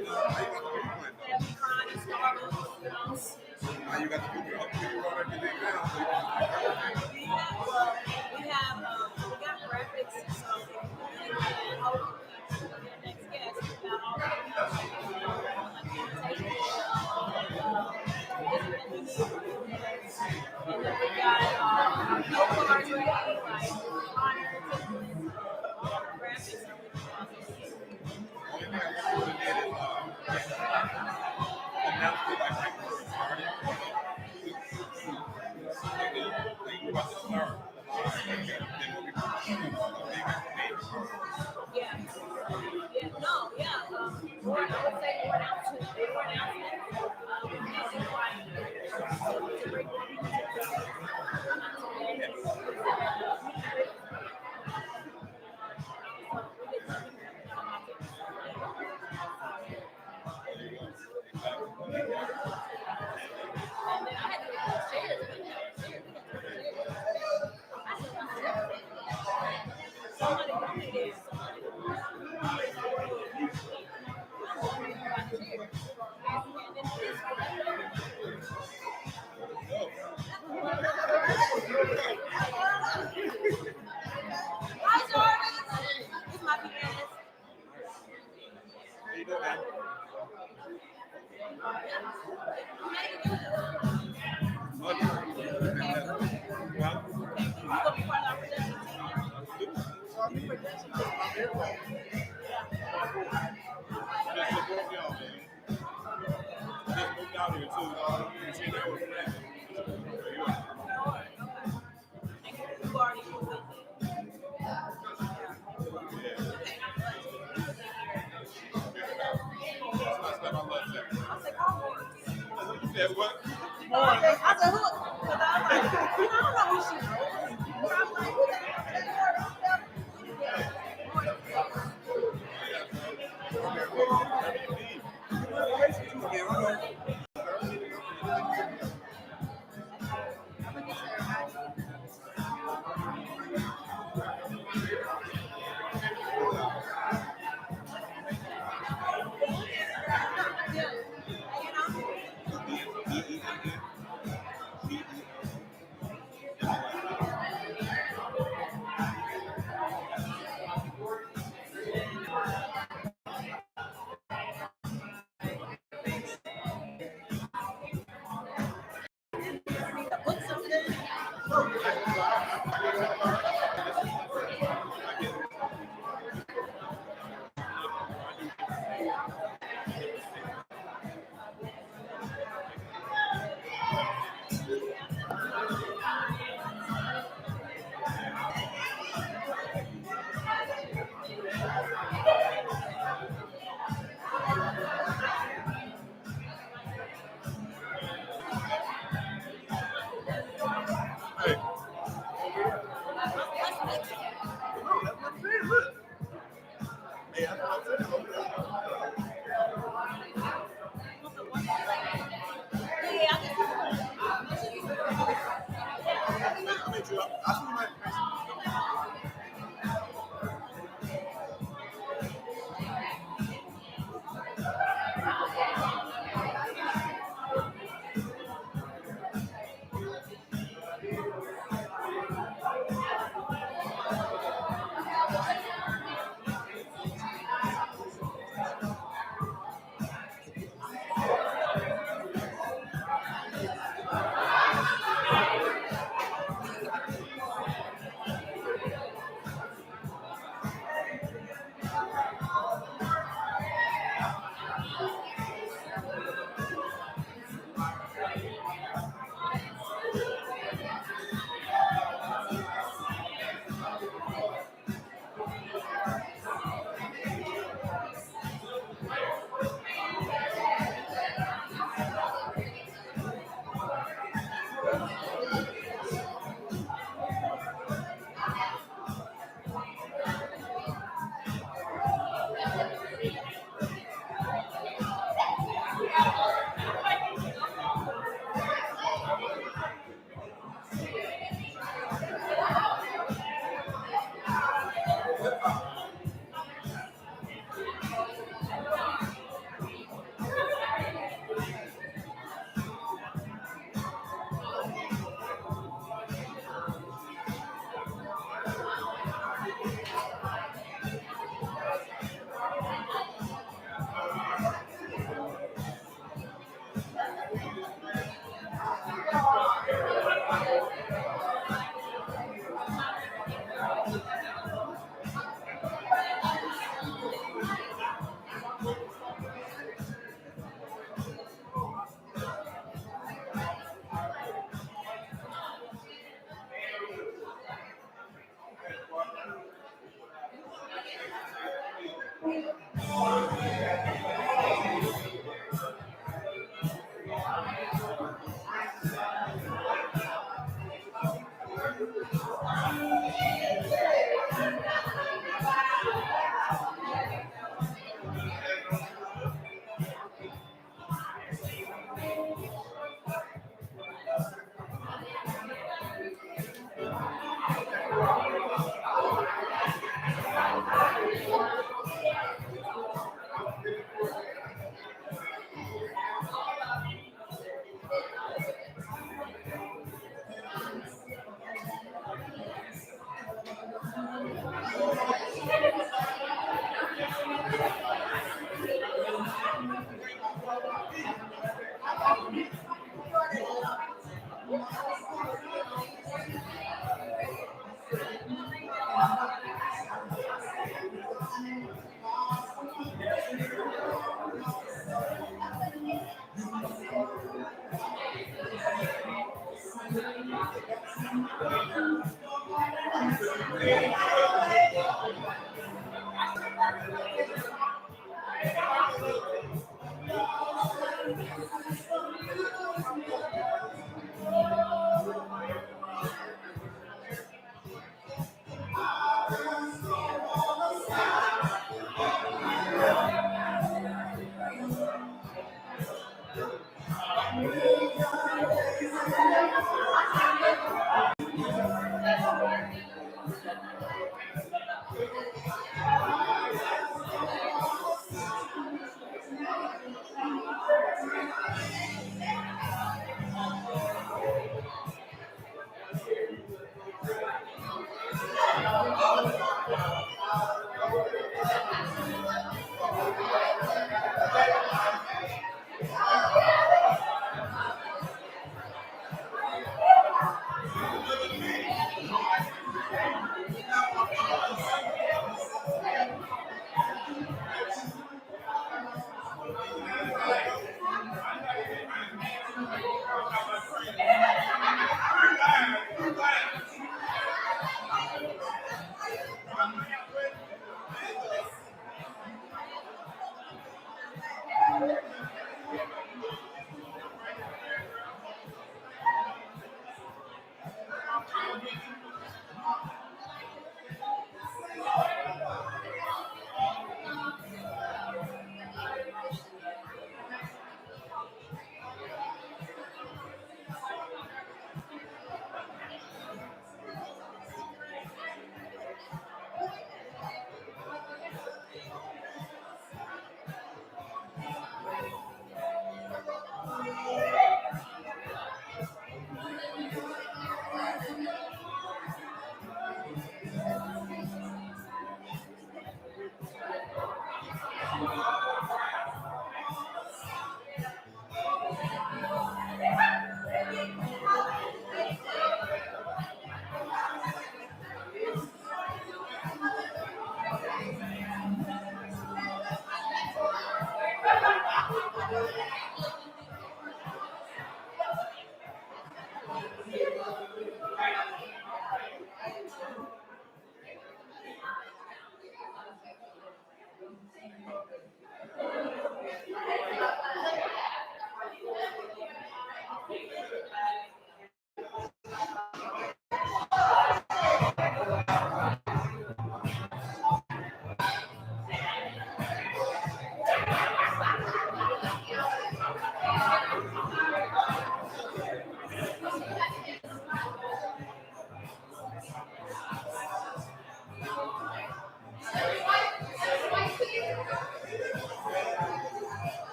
crying in Starbucks, you know. Now you got to put everything down. We got graphics, so and hopefully the next guest got all the and then we got cards ready, like honors, graphics, yeah. More, I would say more announcements. To bring more people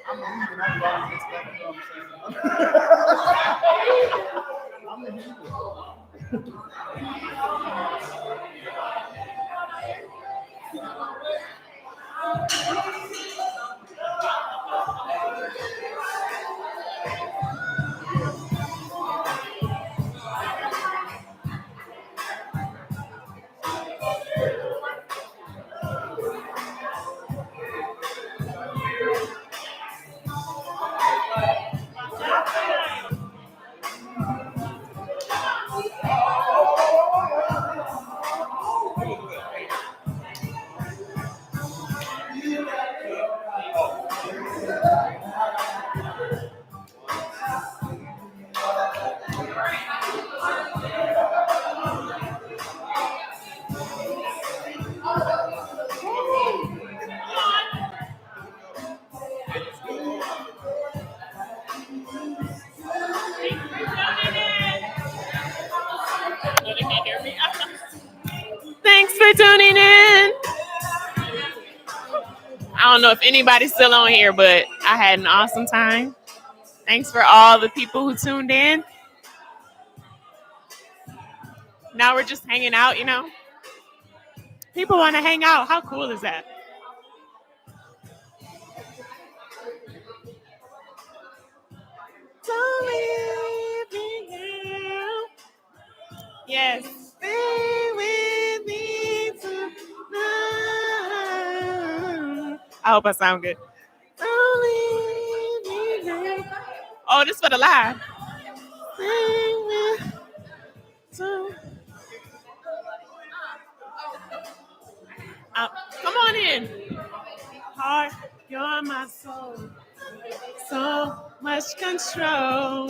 I'm a heathen. I do all this stuff. You know what I'm saying? I'm a heathen. Thanks for tuning in. I don't know if anybody's still on here, but I had an awesome time. Thanks for all the people who tuned in. Now we're just hanging out, you know. People want to hang out. How cool is that? Don't leave me now. Yes. Stay with me tonight. I hope I sound good. Don't leave me now. Oh, this for the live. Stay with me. Come on in. Heart, you're my soul. So much control.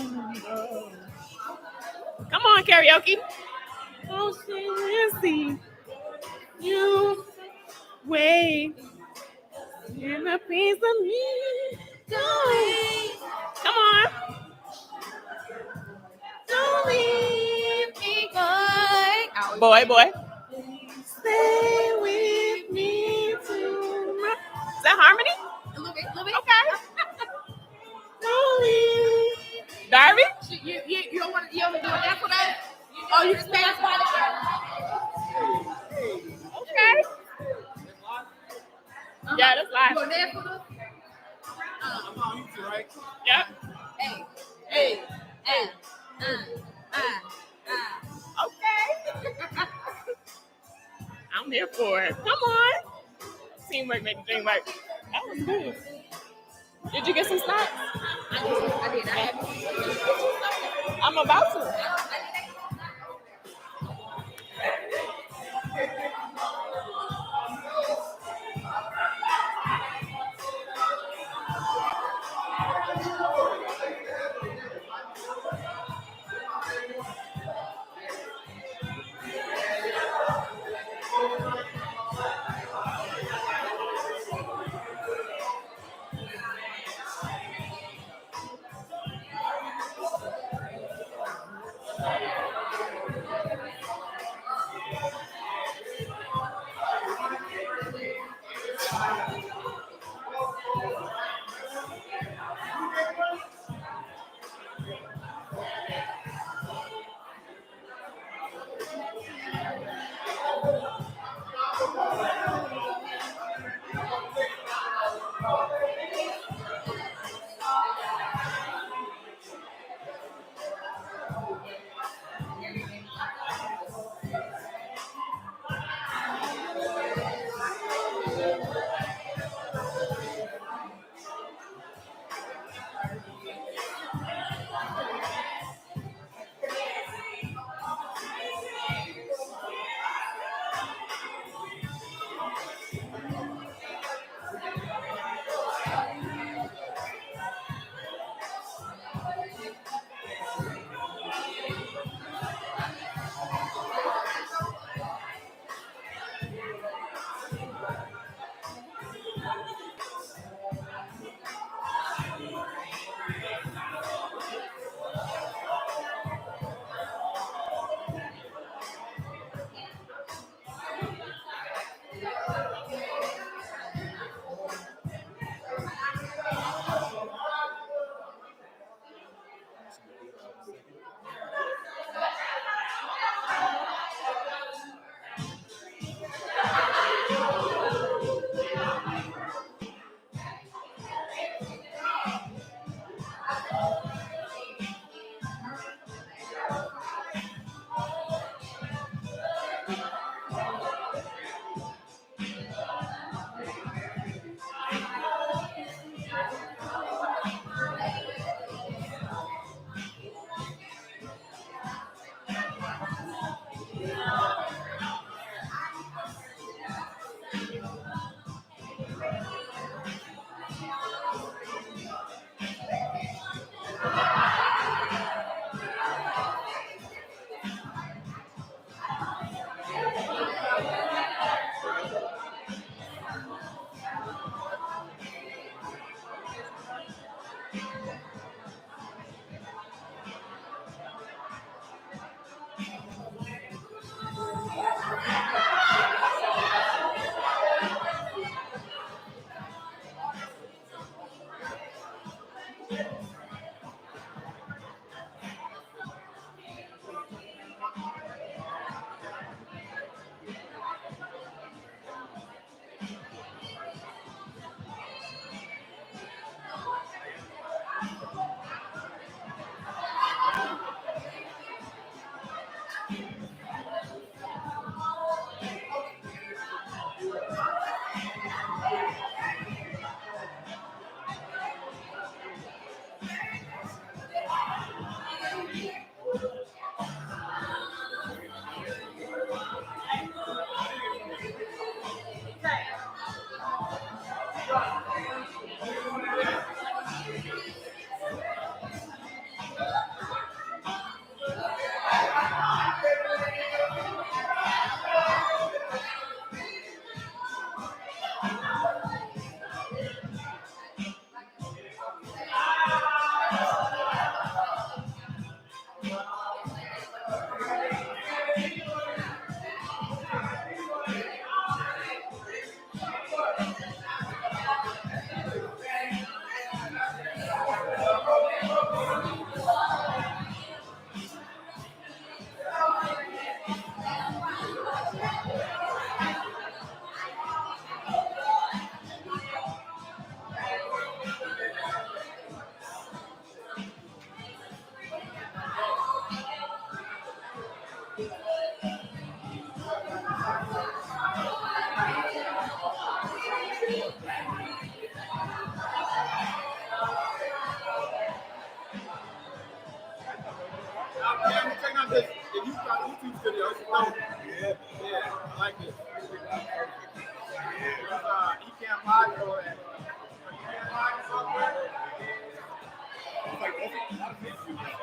Come on, karaoke. Oh, see you wait in a piece of me. Come on. Don't leave me, boy. Stay with me tonight. Is that harmony? A little bit. Okay. Don't leave. Darby? You don't want to do that for us? Oh, you just stay on spot. Okay. Yeah, that's live. You on there for us? I'm on YouTube, right? Yep. Hey. Okay. I'm here for it. Come on. Teamwork make the dream work. That was good. Did you get some snacks? I did. I have. I'm about to.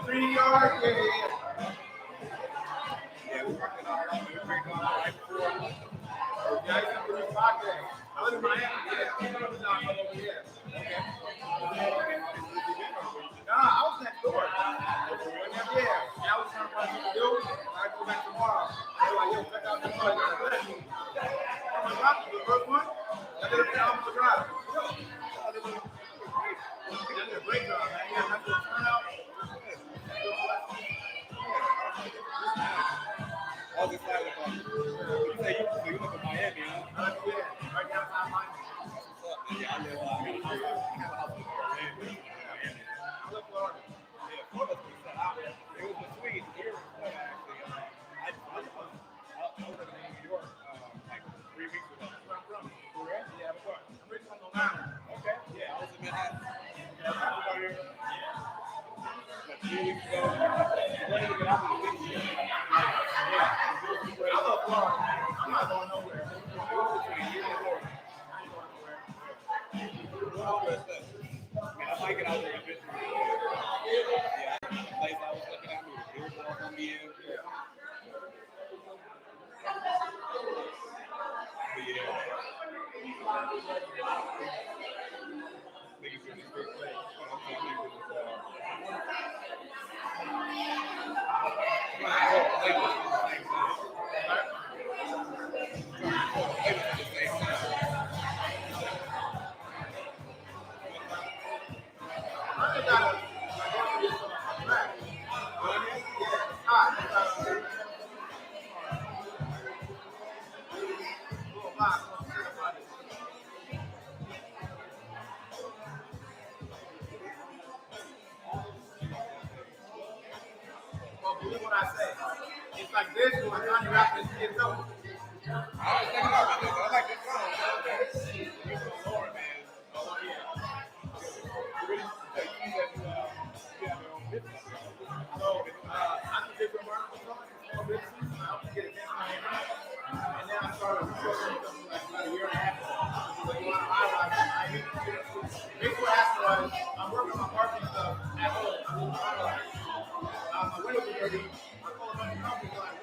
3 yards, yeah. Yeah, we working on it. We working on it right before. Yeah, I used to do this podcast. I was in Miami, yeah. I was down over here. Okay. Nah, I was next door. Yeah, I was trying to find something to do. I go back tomorrow. They were like, yo, check out this one. I'm like, what? The first one? I did a film for drive. I did a great job, man. Yeah, that's what turned out. I was excited about it. You say you live in Miami, huh? Yeah, right downtown Miami. Yeah, I live in Miami. I live in Florida. Yeah, Florida's pretty set out. It was between here and Florida, actually. I was living in New York like 3 weeks ago. That's where I'm from. Correct? Yeah, of course. I'm originally from Long Island. Okay. Yeah, I was in Manhattan. Yeah, I was out here. Like 3 weeks ago. I'm ready to get out of the city. I love Florida. I'm not going nowhere. It was between here and Florida. I ain't going nowhere. Man, I might get out there eventually. Yeah, the place I was looking at, it was all gonna be in. Yeah. But yeah. Niggas in this big place. Well, believe what I say. It's like this when Johnny Rock is kids up. I was thinking about this. I like this song. It's the Lord, man. Oh, yeah. Really, you have your own business. So, I can get some work for small business. I hope to get a chance to and then I started researching something like about a year and a half ago. So, you want to highlight it. Basically, what happened was, I'm working on marketing stuff at home. I'm doing highlights. My windows are dirty. I call a bunch of companies like,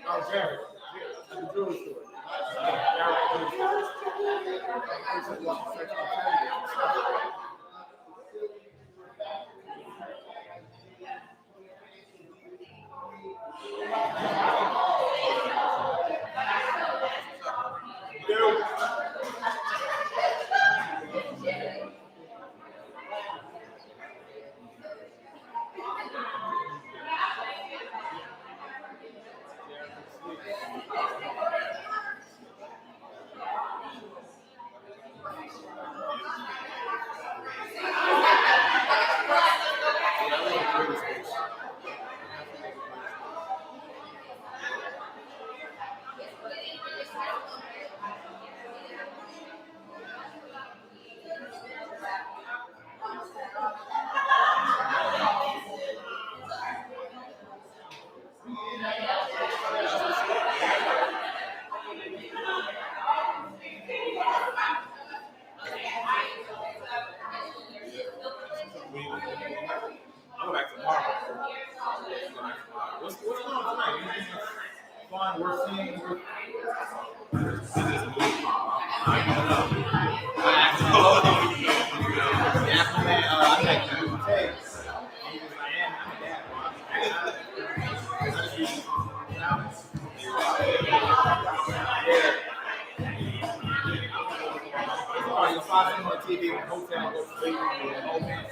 Oh, Jared. At the jewelry store. I'm back tomorrow. What's going on tonight? Anything fun worth seeing? I don't know. I asked him, man, I like you. Hey. He was like, yeah, I'm a dad. Oh, you'll find him on TV in the hotel, go sleep, old man.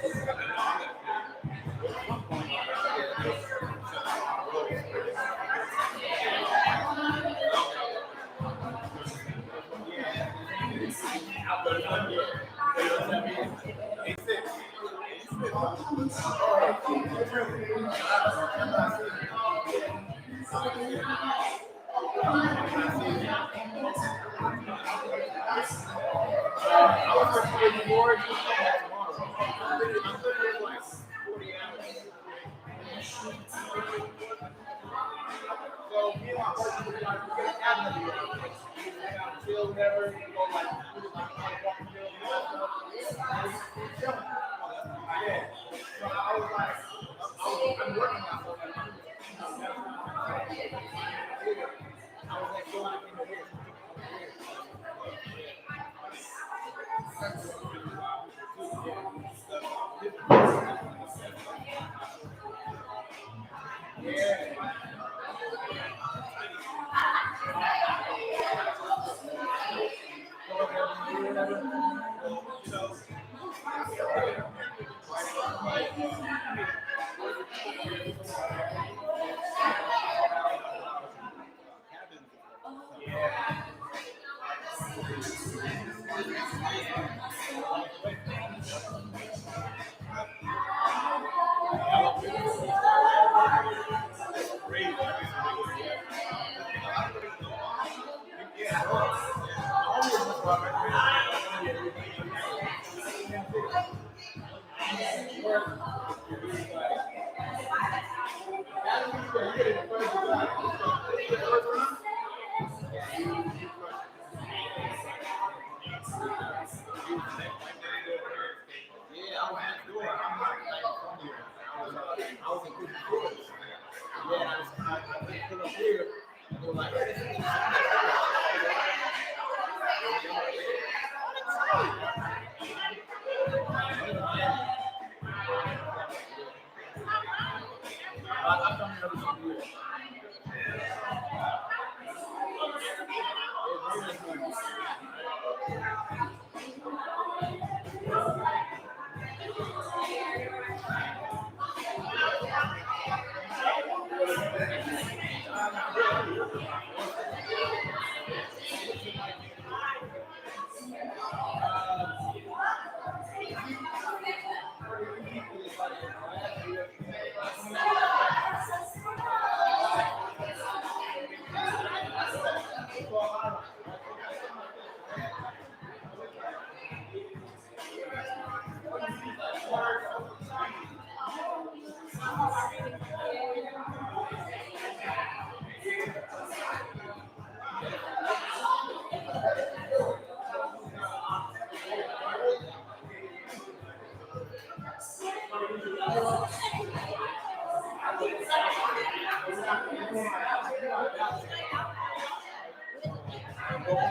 Nobody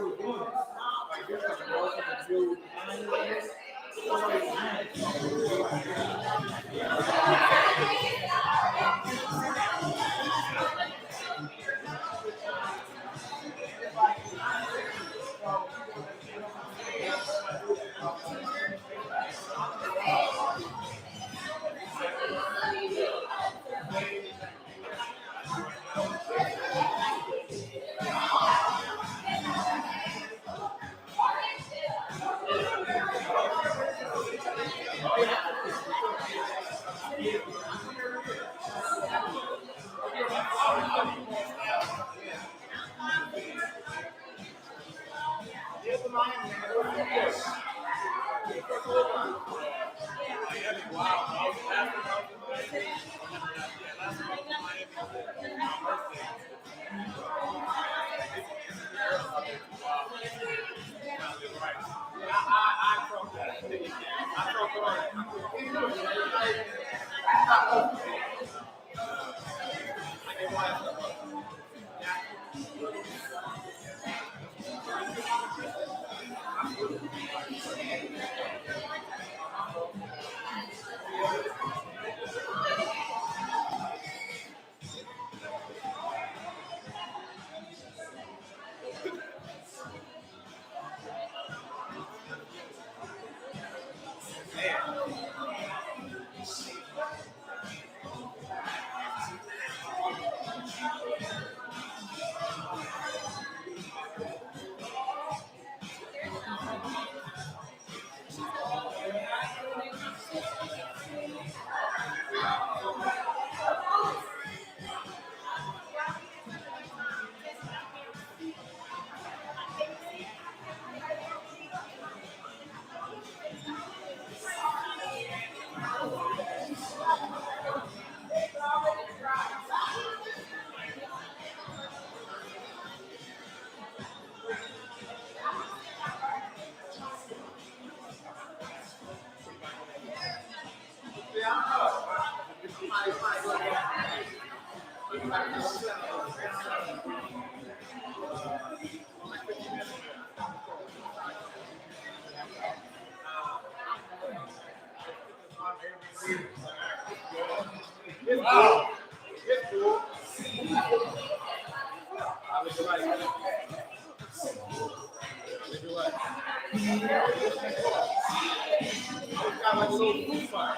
was doing it. Like this was a motion to do Wow. It's cool. I was right. Got like a little food fight.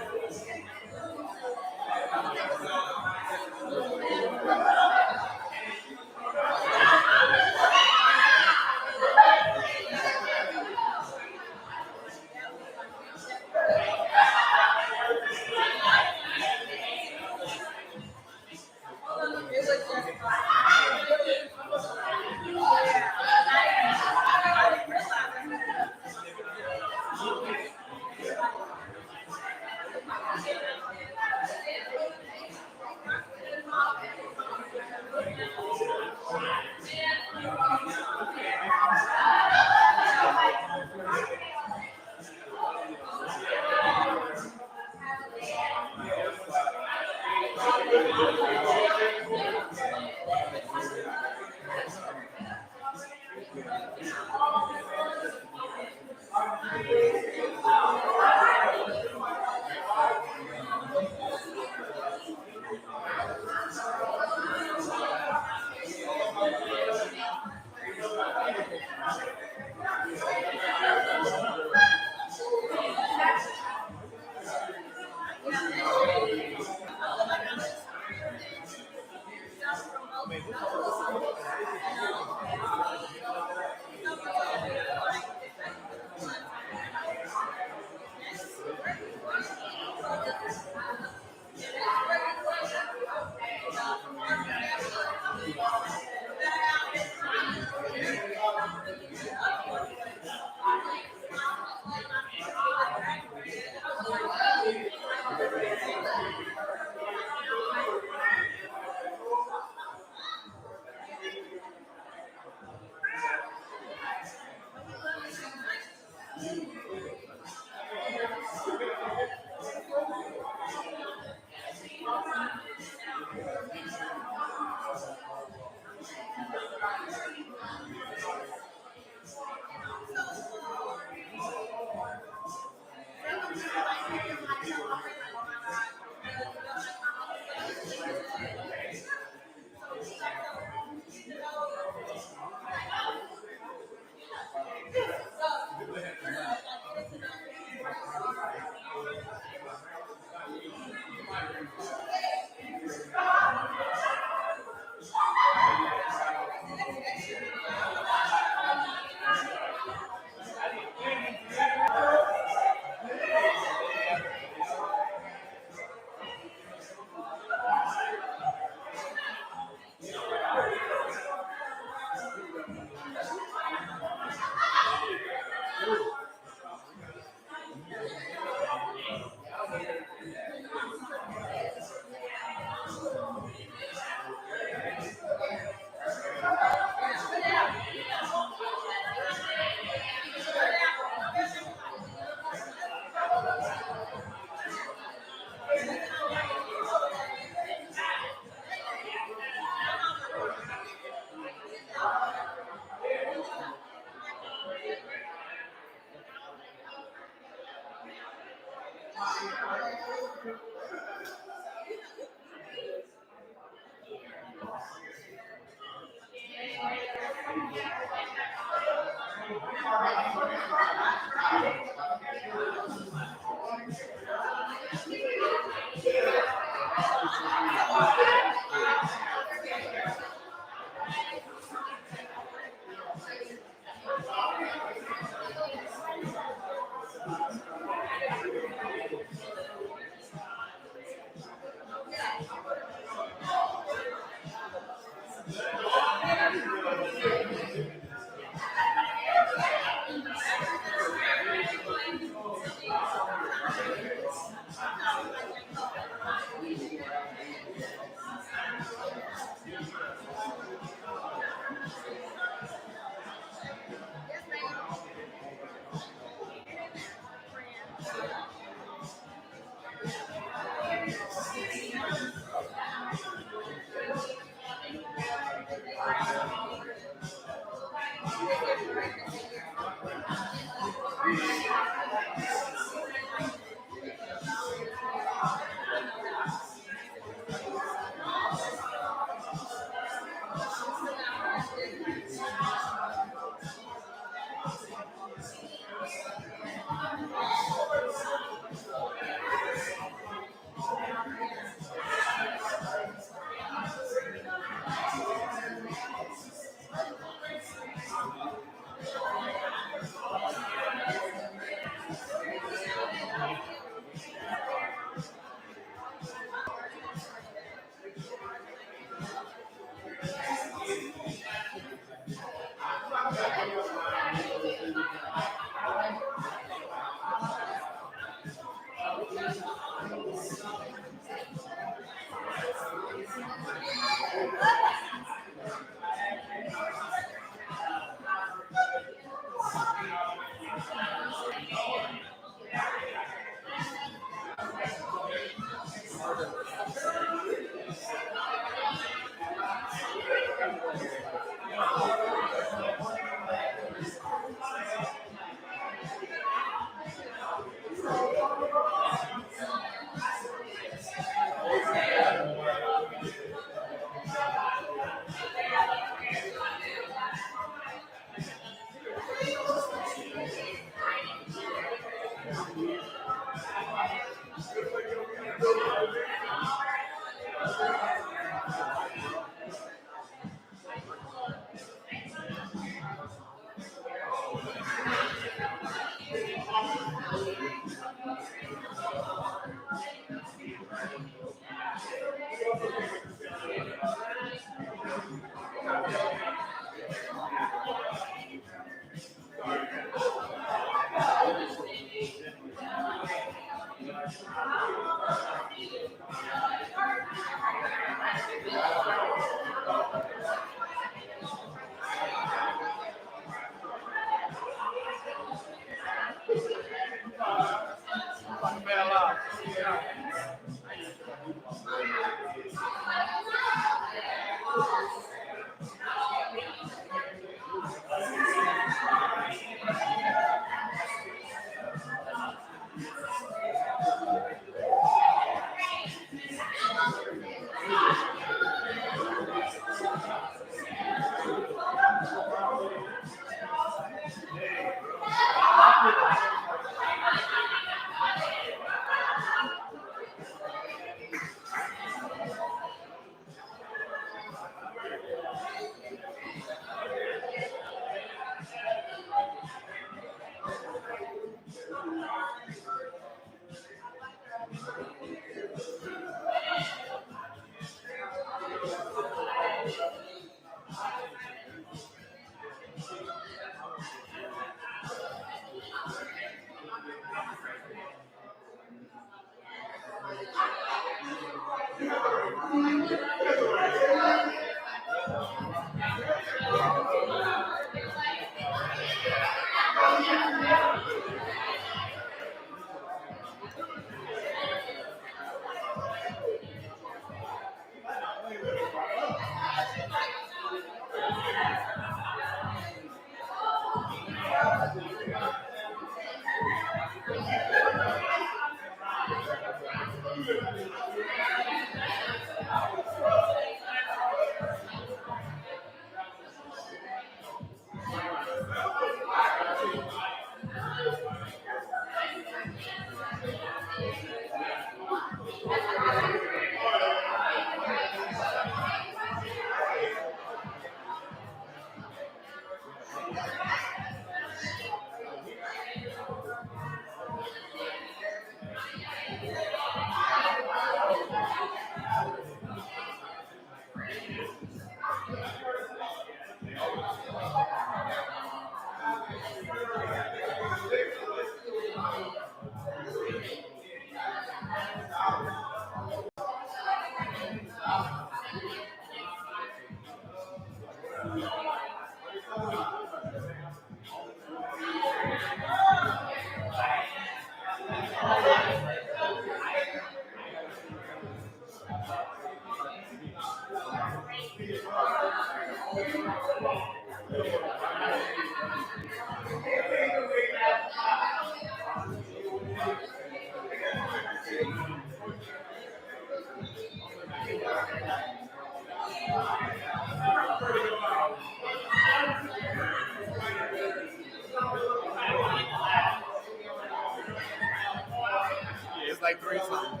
It's like three something.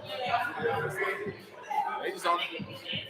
They just on it.